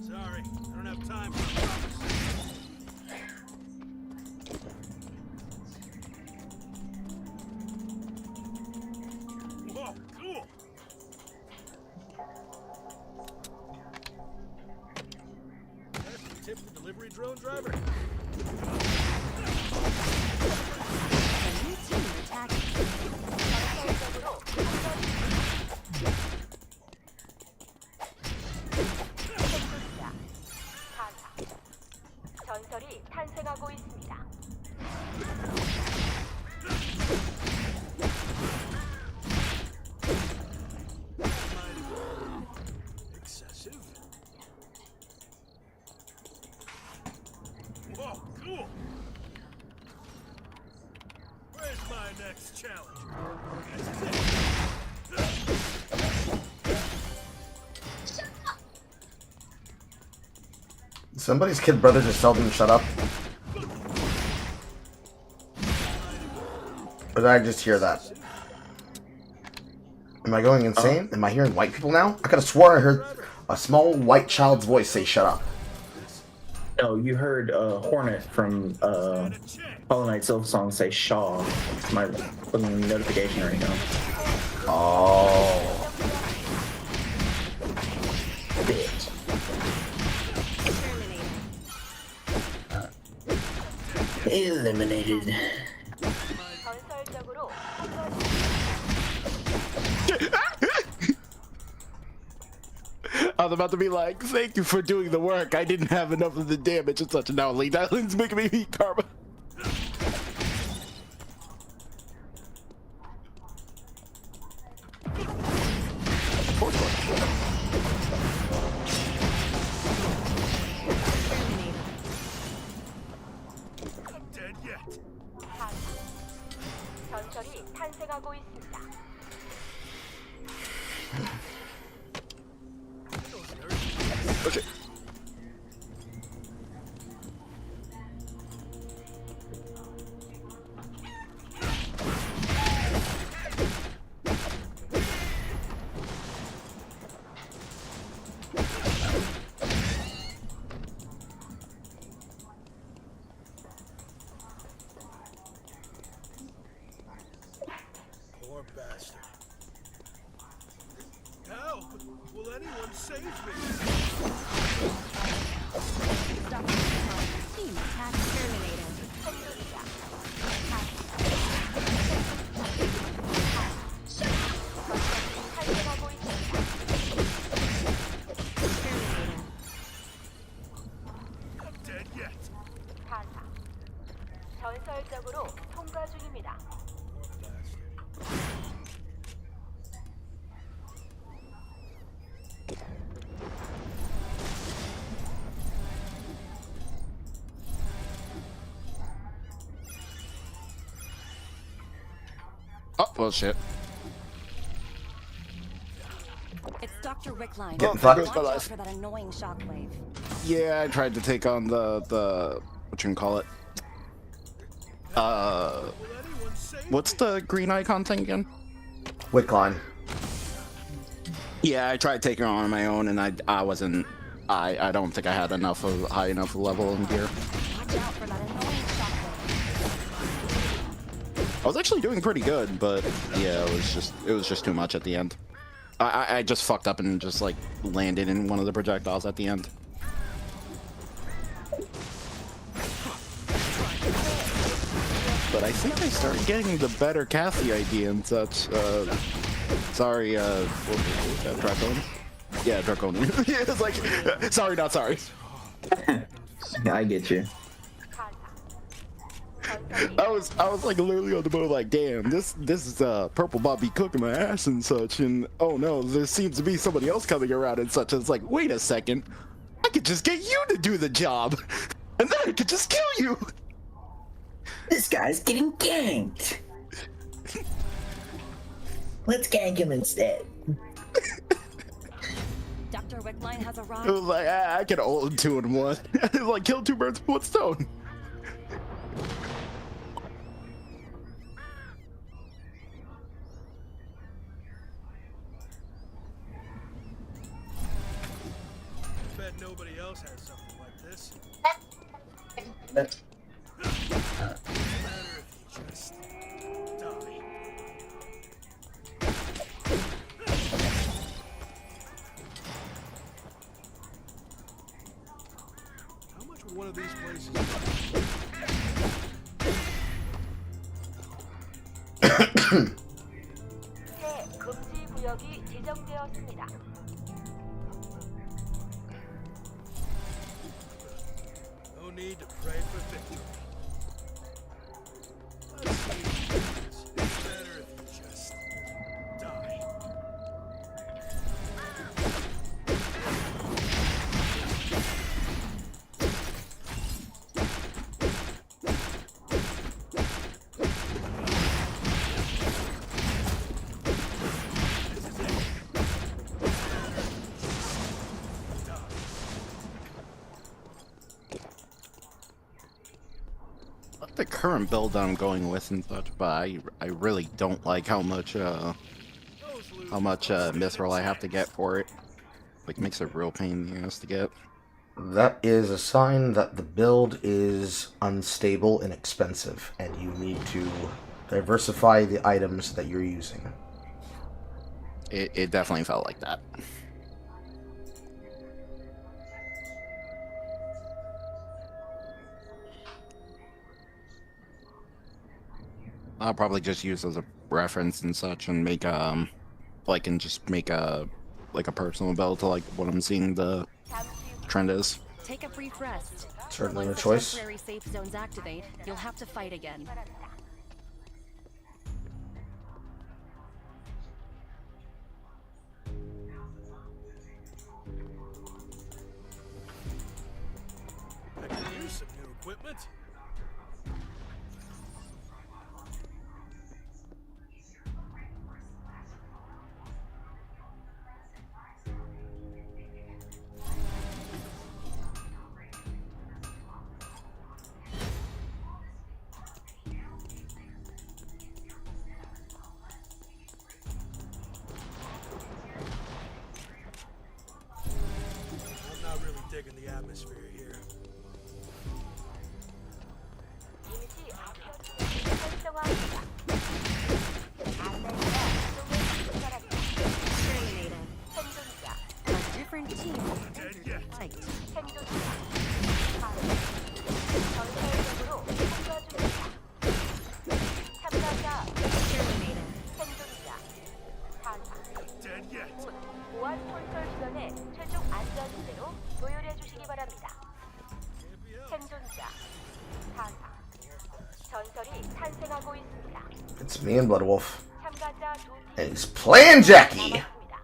Sorry, I don't have time for promise. Whoa, cool. That's the tip the delivery drone driver. 전설이 탄생하고 있습니다. Excessive. Whoa, cool. Where's my next challenge? Somebody's kid brother just told him to shut up. Or did I just hear that? Am I going insane? Am I hearing white people now? I could have sworn I heard a small white child's voice say shut up. No, you heard Hornet from Hollow Knight Silksong say Shaw. It's my fucking notification right now. Oh. Bitch. Eliminated. 전설적으로 I was about to be like, thank you for doing the work. I didn't have enough of the damage and such, and now Elite Island's making me eat karma. Dead yet. 전설이 탄생하고 있습니다. Okay. Poor bastard. Help! Will anyone save me? Team attack terminated. 탄생하고 있습니다. Dead yet. 가사. 전설적으로 통과 중입니다. Oh, well, shit. It's Dr. Rickline. Getting fucked. Watch out for that annoying shockwave. Yeah, I tried to take on the what you can call it. What's the green icon thing again? Wickline. Yeah, I tried taking her on my own, and I wasn't. I don't think I had enough of high enough level and gear. Watch out for that annoying shockwave. I was actually doing pretty good, but yeah, it was just too much at the end. I just fucked up and just like landed in one of the projectiles at the end. But I think I started getting the better Kathy idea and such. Sorry, what was that, Draconian? Yeah, Draconian. Yeah, it's like, sorry, not sorry. I get you. I was like literally on the boat like, damn, this is Purple Bobby cooking my ass and such, and oh no, there seems to be somebody else coming around and such. And it's like, wait a second, I could just get you to do the job, and then I could just kill you. This guy's getting ganked. Let's gank him instead. Dr. Wickline has It arrived. was like, I can ult 2 in 1. It's like, kill 2 birds with 1 stone. I bet nobody else has something like this. That's Better if you just die. How much would one of these places cost? 새 금지 구역이 지정되었습니다. No need to pray for victory. Let's see. It's better if you just die. The current build I'm going with and such, but I really don't like how much mithril I have to get for it. Like, makes it a real pain in the ass to get. That is a sign that the build is unstable and expensive, and you need to diversify the items that you're using. It definitely felt like that. I'll probably just use as a reference and such, and make and just make a personal build to like what I'm seeing the trend is. Take a brief rest. Certainly Once a the choice. temporary safe zones activate, you'll have to fight again. I could use some new equipment. I'm not really digging the atmosphere here. 이미지 아편 활성화합니다. 안내자 이동을 출발합니다. 생존자, A different team fight. 생존자, 전설적으로 참가 중입니다. 참가자, 생존자, 사상, Dead yet. 곧 보안 콘솔 주변에 최종 안전지대로 도열해 주시기 바랍니다. 생존자, 사상, 전설이 탄생하고 있습니다. It's me and Bloodwolf. 참가자 두 팀. And he's playing Jackie! 남았습니다.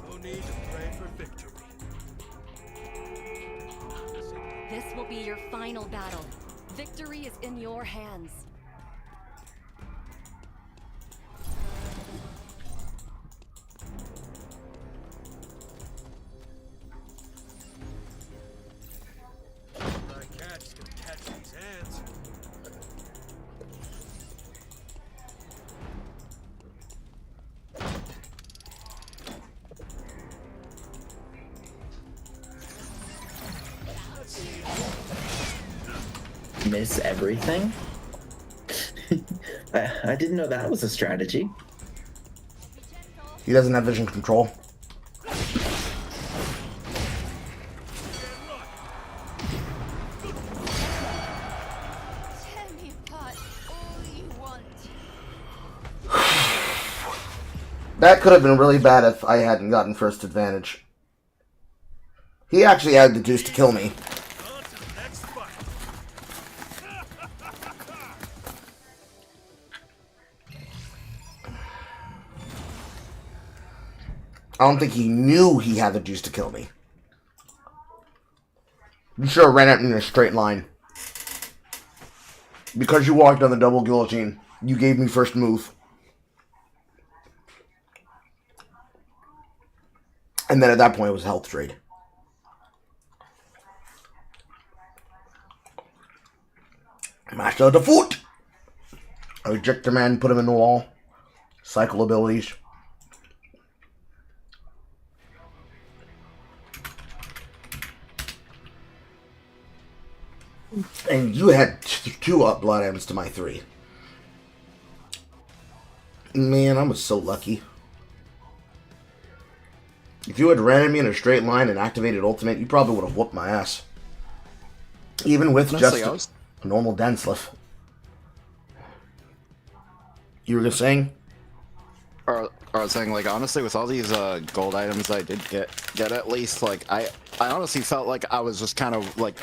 No need to pray for victory. This will be your final battle. Victory is in your hands. My cat's gonna catch these hands. miss everything. I didn't know that was a strategy. He doesn't have vision control. Tell me apart all you want. That could have been really bad if I hadn't gotten first advantage. He actually had the juice to kill me. On to the next fight. I don't think he knew he had the juice to kill me. You should have ran at me in a straight line. Because you walked on the double guillotine, you gave me first move. And then at that point, it was a health trade. Master of the foot! I reject the man, put him in the wall. Cycle abilities. And you had 2 up blood items to my 3. Man, I was so lucky. If you had ran at me in a straight line and activated ultimate, you probably would have whooped my ass. Even with Honestly, just a normal Densliff. You were saying? Or I was saying, like, honestly, with all these gold items I did get at least, like, I honestly felt like I was just kind of, like,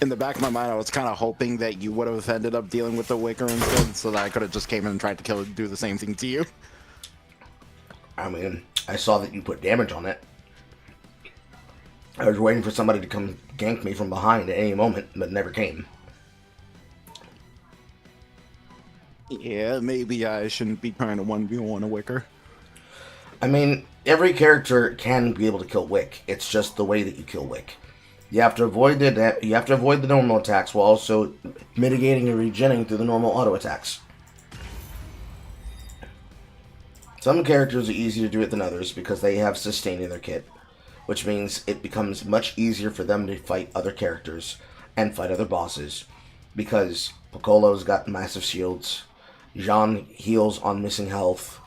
in the back of my mind, I was kind of hoping that you would have ended up dealing with the Wicker instead, so that I could have just came in and tried to do the same thing to you. I mean, I saw that you put damage on it. I was waiting for somebody to come gank me from behind at any moment, but never came. Yeah, maybe I shouldn't be trying to 1v1 a Wicker. I mean, every character can be able to kill Wick. It's just the way that you kill Wick. You have to avoid the normal attacks while also mitigating and regenerating through the normal auto attacks. Some characters are easier to do it than others because they have sustain in their kit, which means it becomes much easier for them to fight other characters and fight other bosses because Piccolo's got massive shields. Jean heals on missing health.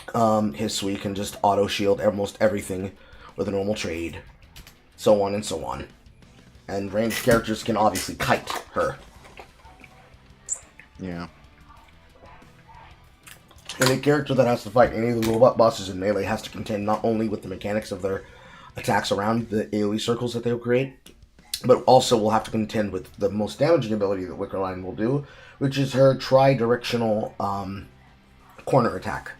Hisui can just auto shield almost everything with a normal trade. So on and so on. And ranged characters can obviously kite her. Yeah. Any character that has to fight any of the robot bosses in Melee has to contend not only with the mechanics of their attacks around the AoE circles that they'll create, but also will have to contend with the most damaging ability that Wickerline will do, which is her tri-directional corner attack.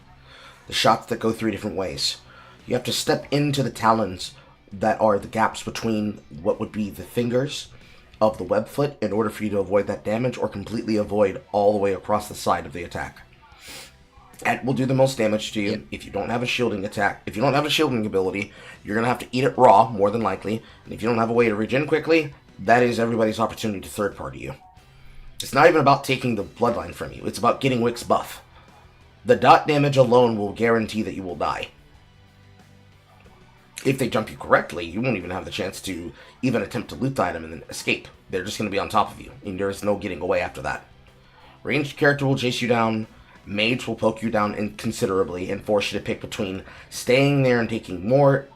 The shots that go 3 different ways. You have to step into the talons that are the gaps between what would be the fingers of the web foot in order for you to avoid that damage or completely avoid all the way across the side of the attack. That will do the most damage to you. Yep. If you don't have a shielding attack, if you don't have a shielding ability, you're going to have to eat it raw, more than likely. And if you don't have a way to regen quickly, that is everybody's opportunity to third party you. It's not even about taking the bloodline from you. It's about getting Wick's buff. The dot damage alone will guarantee that you will die. If they jump you correctly, you won't even have the chance to even attempt to loot the item and then escape. They're just going to be on top of you, and there's no getting away after that. Ranged character will chase you down. Mage will poke you down inconsiderably and force you to pick between staying there and taking more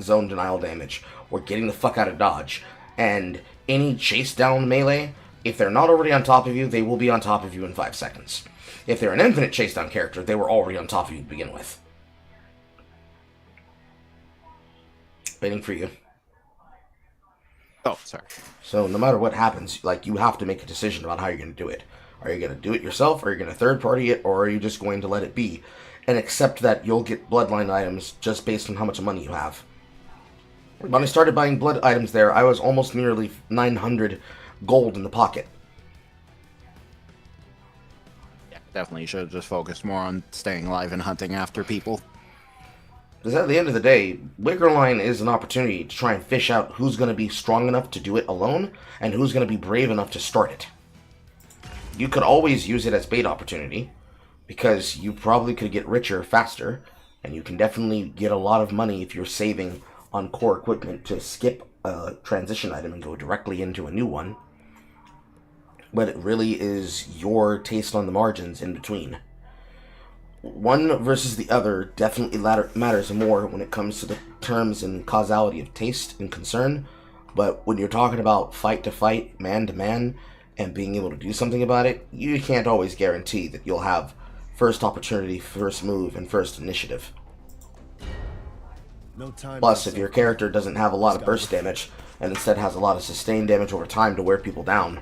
zone denial damage or getting the fuck out of dodge. And any chase down melee, if they're not already on top of you, they will be on top of you in 5 seconds. If they're an infinite chase down character, they were already on top of you to begin with. Waiting for you. Oh, sorry. So no matter what happens, like, you have to make a decision about how you're going to do it. Are you going to do it yourself? Are you going to third party it? Or are you just going to let it be and accept that you'll get bloodline items just based on how much money you have? When I started buying blood items there, I was almost nearly 900 gold in the pocket. Yeah, definitely should have just focused more on staying alive and hunting after people. Because at the end of the day, Wickerline is an opportunity to try and fish out who's going to be strong enough to do it alone and who's going to be brave enough to start it. You could always use it as bait opportunity, because you probably could get richer faster, and you can definitely get a lot of money if you're saving on core equipment to skip a transition item and go directly into a new one. But it really is your taste on the margins in between. One versus the other definitely matters more when it comes to the terms and causality of taste and concern, but when you're talking about fight to fight, man to man, and being able to do something about it, you can't always guarantee that you'll have first opportunity, first move, and first initiative. No time. Plus, if your character doesn't have a lot of burst damage, and instead has a lot of sustained damage over time to wear people down,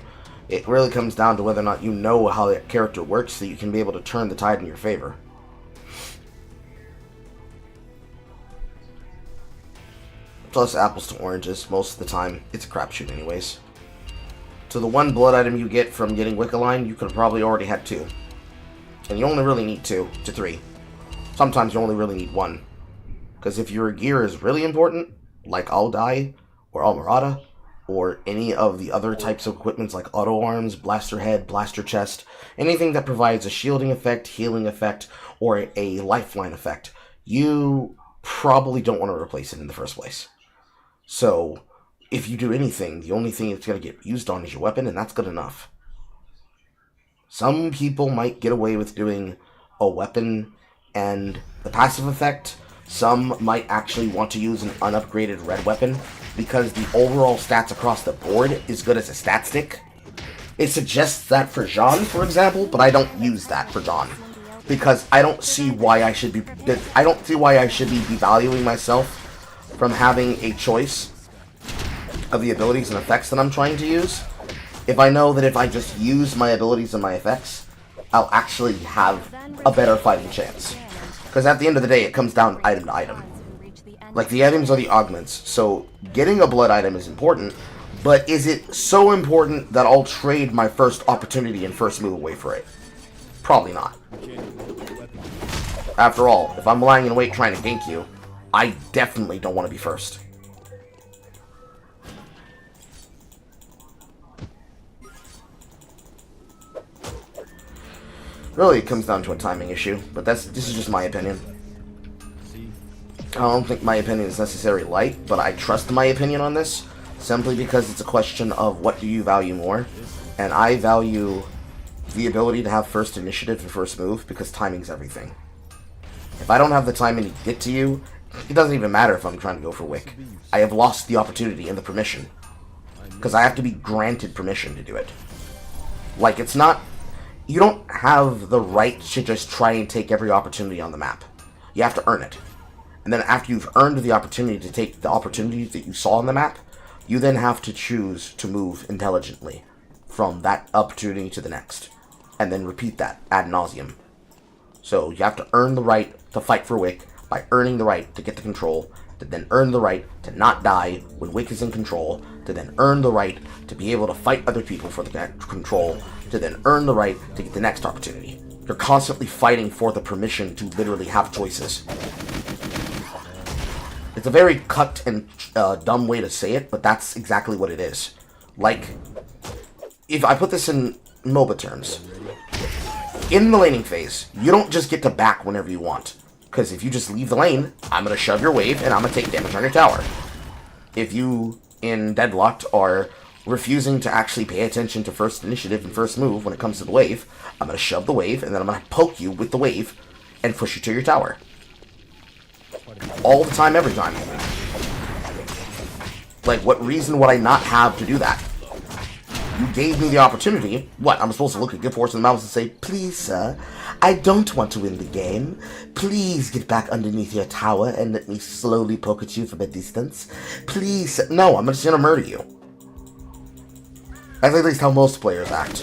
it really comes down to whether or not you know how that character works so you can be able to turn the tide in your favor. plus apples to oranges. Most of the time, it's a crapshoot anyways. To the one blood item you get from getting Wiccaline, you could have probably already had 2. And you only really need 2 to 3. Sometimes you only really need 1. Because if your gear is really important, like All Die, or Almirada, or any of the other types of equipments like Auto Arms, Blaster Head, Blaster Chest, anything that provides a shielding effect, healing effect, or a lifeline effect, you probably don't want to replace it in the first place. So, if you do anything, the only thing it's going to get used on is your weapon, and that's good enough. Some people might get away with doing a weapon and the passive effect. Some might actually want to use an unupgraded red weapon because the overall stats across the board is good as a stat stick. It suggests that for Jean, for example, but I don't use that for Jean because I don't see why I should be devaluing myself from having a choice of the abilities and effects that I'm trying to use. If I know that if I just use my abilities and my effects, I'll actually have a better fighting chance. Because at the end of the day, it comes down item to item. Like, the items are the augments, so getting a blood item is important, but is it so important that I'll trade my first opportunity and first move away for it? Probably not. After all, if I'm lying in wait trying to gank you, I definitely don't want to be first. Really, it comes down to a timing issue, but this is just my opinion. I don't think my opinion is necessarily light, but I trust my opinion on this, simply because it's a question of what do you value more, and I value the ability to have first initiative and first move, because timing's everything. If I don't have the timing to get to you, it doesn't even matter if I'm trying to go for Wick. I have lost the opportunity and the permission, because I have to be granted permission to do it. Like, it's not... You don't have the right to just try and take every opportunity on the map. You have to earn it. And then after you've earned the opportunity to take the opportunity that you saw on the map, you then have to choose to move intelligently from that opportunity to the next. And then repeat that ad nauseum. So you have to earn the right to fight for Wick by earning the right to get the control, to then earn the right to not die when Wick is in control, to then earn the right to be able to fight other people for the control, to then earn the right to get the next opportunity. You're constantly fighting for the permission to literally have choices. It's a very cut and dumb way to say it, but that's exactly what it is. Like, if I put this in MOBA terms, in the laning phase, you don't just get to back whenever you want. Because if you just leave the lane, I'm going to shove your wave and I'm going to take damage on your tower. If you, in Deadlocked, are refusing to actually pay attention to first initiative and first move when it comes to the wave, I'm going to shove the wave and then I'm going to poke you with the wave and push you to your tower. All the time, every time. Like, what reason would I not have to do that? You gave me the opportunity. What, I'm supposed to look at Good Force in the mouse and say, please, sir, I don't want to win the game. Please get back underneath your tower and let me slowly poke at you from a distance. Please. No, I'm just gonna murder you. That's at least how most players act.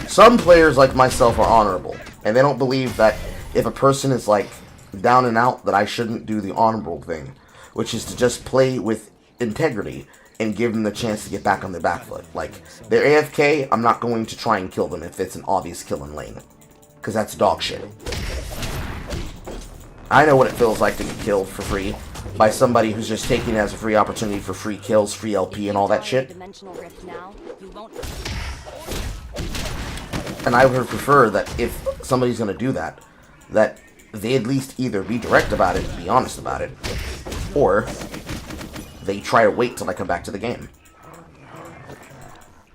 Some players, like myself, are honorable, and they don't believe that if a person is, like, down and out, that I shouldn't do the honorable thing, which is to just play with integrity and give them the chance to get back on their back foot. Like, they're AFK, I'm not going to try and kill them if it's an obvious kill in lane. Because that's dog shit. I know what it feels like to get killed for free by somebody who's just taking it as a free opportunity for free kills, free LP, and all that shit. And I would prefer that if somebody's going to do that, that they at least either be direct about it and be honest about it, or they try to wait till I come back to the game.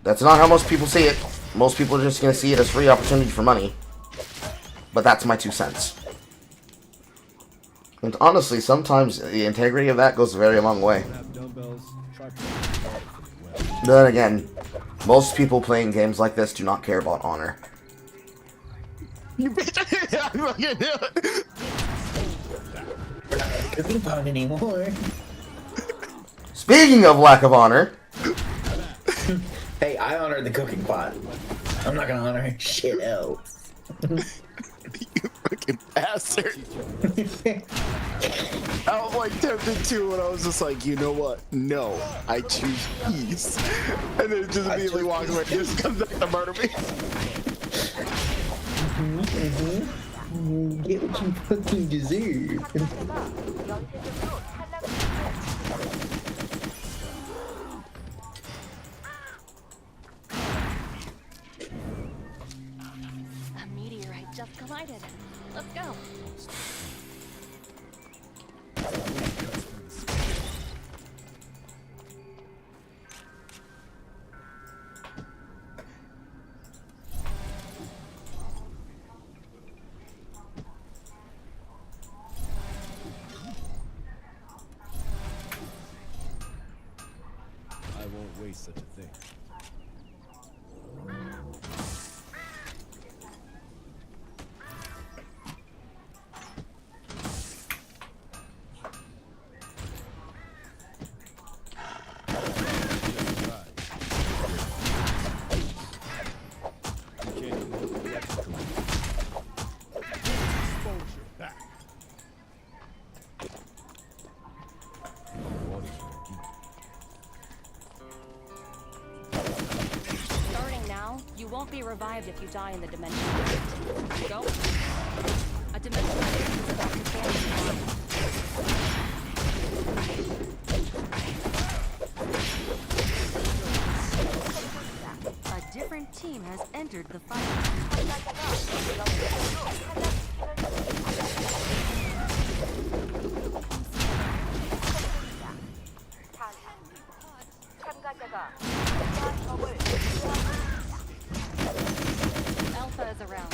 That's not how most people see it. Most people are just going to see it as free opportunity for money. But that's my 2 cents. And honestly, sometimes the integrity of that goes a very long way. Then again, most people playing games like this do not care about honor. You bitch! Cooking pot anymore. Speaking of lack of honor. Hey, I honor the cooking pot. I'm not gonna honor shit else. You fucking bastard. I was like tempted to, and I was just like, you know what? No, I choose peace. And then just immediately walks away and just comes back to murder me. Get what you fucking deserve. A meteorite just collided. Let's go. I won't waste such a thing. Starting now, you won't be revived if you die in the dimension. Go. A dimension is about to form. A different team has entered the fight. Alpha is around.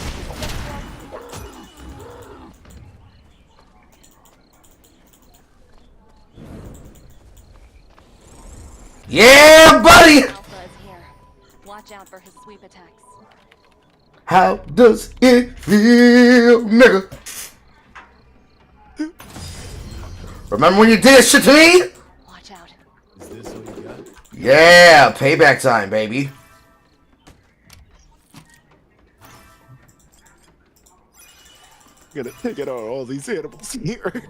Yeah, buddy! Alpha is here. Watch out for his sweep attacks. How does it feel, nigga? Remember when you did this shit to me? Watch out. Is this all you got? Yeah, payback time, baby. Gonna take it out all these animals here.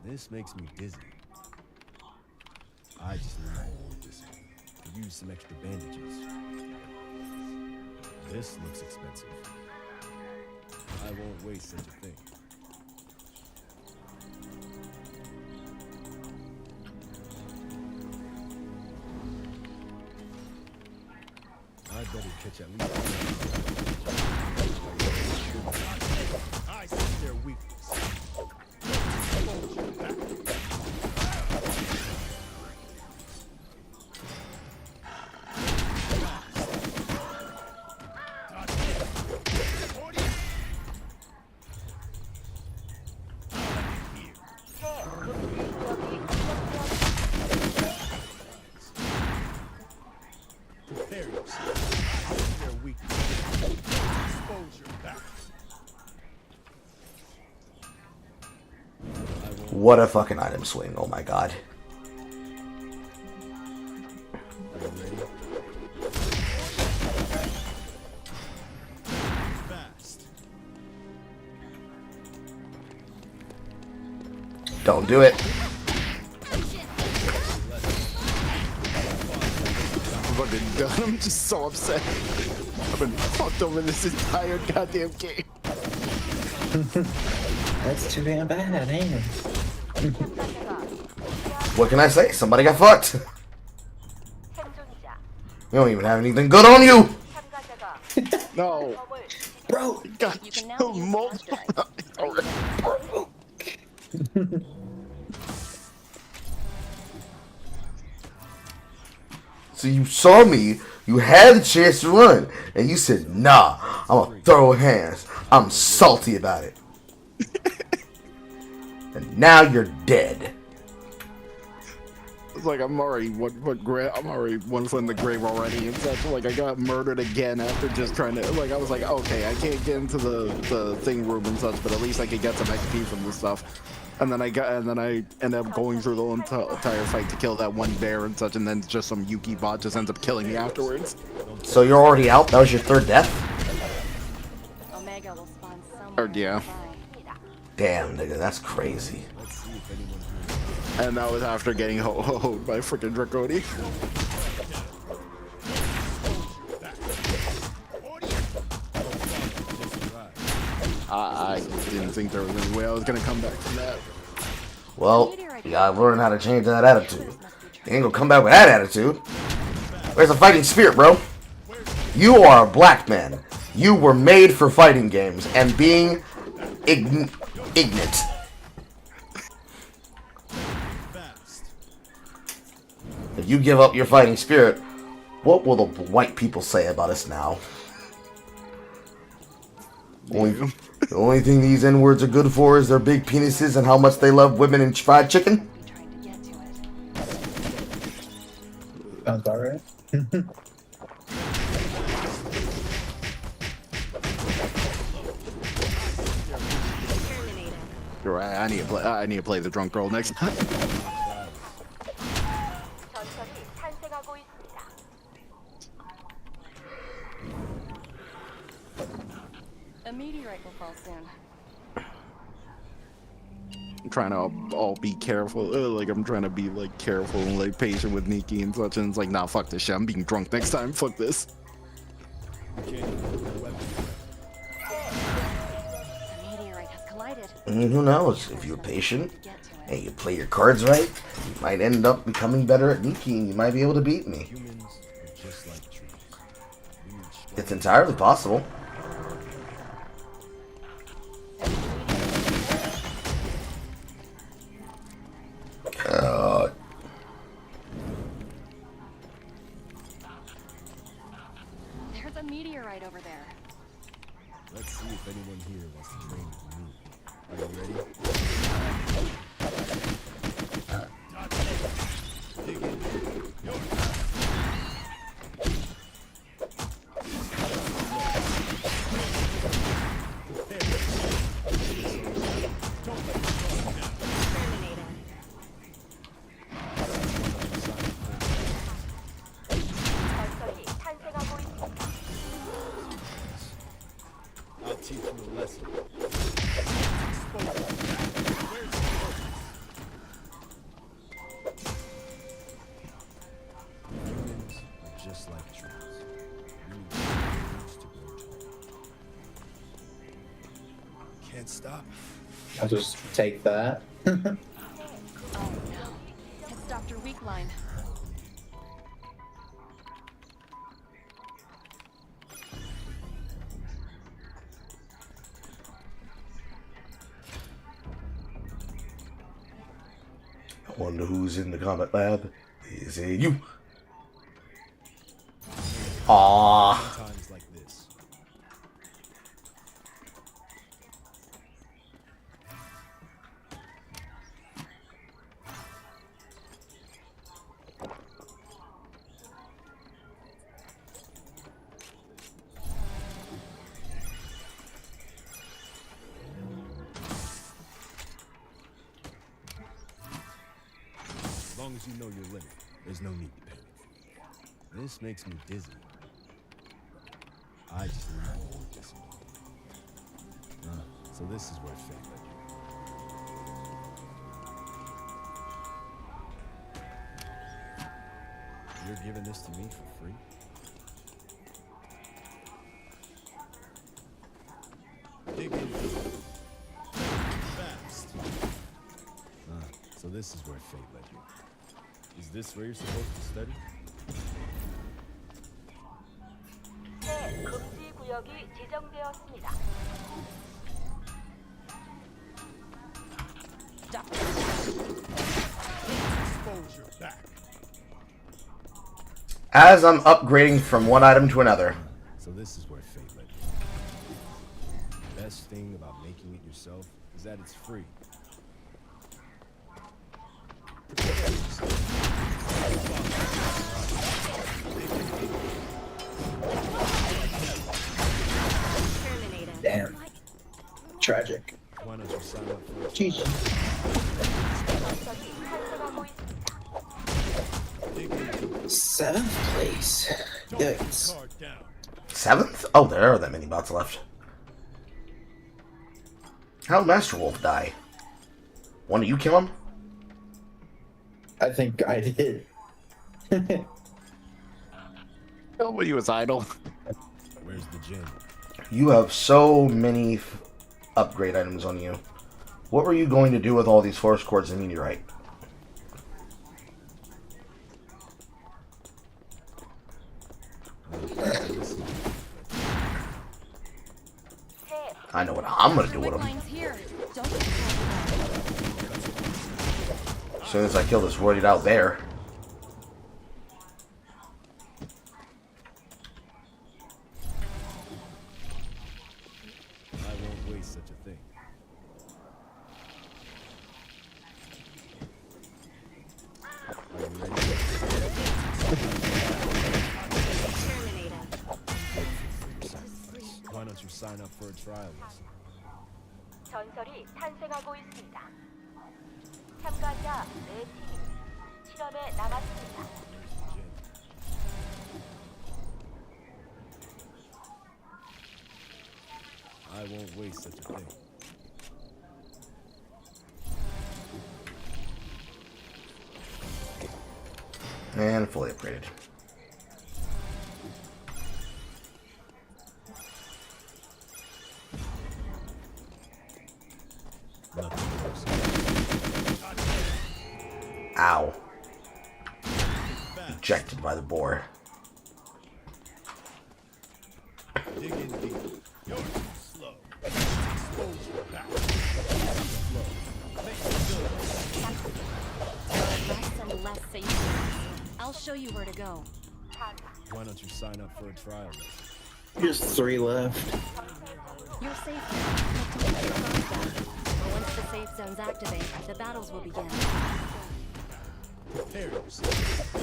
This makes me dizzy. I just need more of this. Could use some extra bandages. This looks expensive. I won't waste such a thing. I better catch at least. I see their weakness. Prepare yourself. Their weakness. Expose your back. What a fucking item swing, oh my god. Fast. Don't do it. I'm fucking done. I'm just so upset. I've been fucked over this entire goddamn game. That's too damn bad, ain't it? What can I say? Somebody got fucked. You don't even have anything good on you. No. Bro, got killed multiple times already. So you saw me, you had the chance to run, and you said, nah, I'm gonna throw hands. I'm salty about it. And now you're dead. It's like I'm already I'm already one foot in the grave already, and such. Like I got murdered again after just trying to. Like I was like, okay, I can't get into the thing room and such, but at least I could get some XP from this stuff. And then I ended up going through the entire fight to kill that one bear and such, and then just some Yuki bot just ends up killing me afterwards. So you're already out? That was your third death? Omega will spawn somewhere. Yeah. Damn, nigga, that's crazy. And that was after getting hoed by freaking Draconi. I didn't think there was any way I was gonna come back from that. Well, you gotta learn how to change that attitude. You ain't gonna come back with that attitude. Where's the fighting spirit, bro? You are a black man. You were made for fighting games and being ignorant. If you give up your fighting spirit, what will the white people say about us now? The only thing these N-words are good for is their big penises and how much they love women and fried chicken? Sounds about right. You're right. I need to play the drunk girl next time. 전설이 탄생하고 있습니다. A meteorite will fall soon. I'm trying to all be careful. Like I'm trying to be like careful and like patient with Nikki and such. And it's like, nah, fuck this shit. I'm being drunk next time. Fuck this. And who knows? If you're patient and you play your cards right, you might end up becoming better at Nikki and you might be able to beat me. It's entirely possible. There's a meteorite over there. Let's see if anyone here wants to train with me. Are you ready? 전설이 탄생하고 있습니다. I'll teach you a lesson. Humans are just like trees. We need roots to grow tall. Can't stop. I'll just take that. Oh no. It's Dr. Weakline. I wonder who's in the combat lab. Is it you? Aww. Times like this. As long as you know your limit, there's no need to panic. This makes me dizzy. I just need more discipline. So this is where fate led you. You're giving this to me for free? Dig in. Fast. So this is where fate led you. Is this where you're supposed to study? 새 금지 구역이 지정되었습니다. As I'm upgrading from one item to another. So this is where fate led you. The best thing about making it yourself is that it's free. Damn. Tragic. Why don't you sign up for it? Jesus. 전설이 탄생하고 있습니다. 7th place. Yes. 7th? Oh, there are that many bots left. How'd Master Wolf die? One of you kill him? I think I did. Nobody was idle. Where's the gym? You have so many upgrade items on you. What were you going to do with all these force cores and meteorite? I know what I'm going to do with them. As soon as I kill this roided out there. I won't waste such a thing. Are you ready? Why don't you sign up for a trial lesson? 전설이 탄생하고 있습니다. 참가자 4팀이 실험에 남았습니다. I won't waste such a thing. And fully upgraded. Ow. Ejected by the boar. Dig in deep. You're too slow. Expose your back. Slow. Less and less safe. I'll show you where to go. Why don't you sign up for a trial lesson? Just 3 left. You're safe now, but don't let your guard down. Once the safe zones activate, the battles will begin. Prepare yourself.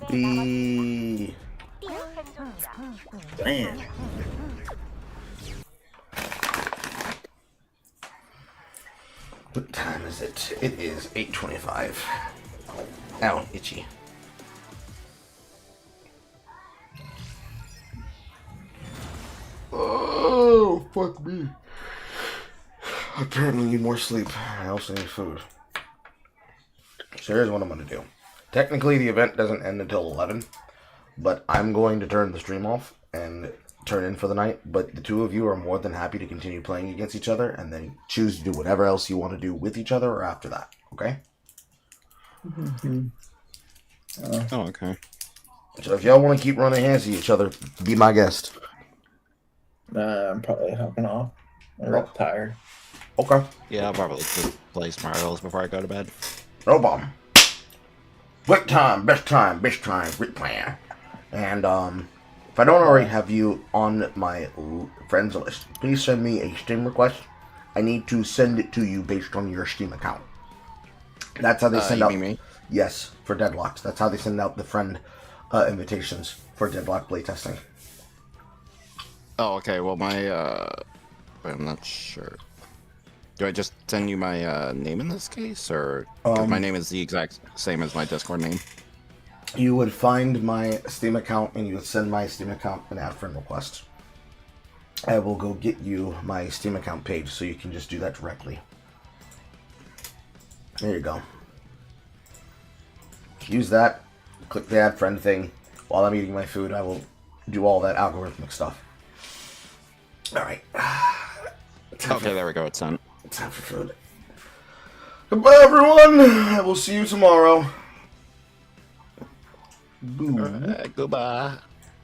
B. Damn. What time is it? It is 8:25. Ow, itchy. Oh, fuck me. I apparently need more sleep. I also need food. So here's what I'm going to do. Technically, the event doesn't end until 11, but I'm going to turn the stream off and turn in for the night. But the two of you are more than happy to continue playing against each other and then choose to do whatever else you want to do with each other or after that. Okay? Mm-hmm. Oh, okay. So if y'all want to keep running hands to each other, be my guest. I'm probably hopping off. I'm real tired. Okay. Yeah, I'll probably just play Smart Hills before I go to bed. No problem. Great time, best great plan. And if I don't already have you on my friends list, please send me a Steam request. I need to send it to you based on your Steam account. That's how they send out. Me? Yes, for Deadlocks. That's how they send out the friend invitations for Deadlock playtesting. Oh, okay. Well, I'm not sure. Do I just send you my name in this case, or 'cause my name is the exact same as my Discord name? You would find my Steam account and you would send my Steam account an add friend request. I will go get you my Steam account page so you can just do that directly. There you go. Use that. Click the add friend thing. While I'm eating my food, I will do all that algorithmic stuff. Alright. Okay, there we go. It's sent. Time for food. Goodbye, everyone. I will see you tomorrow. Boom. Goodbye.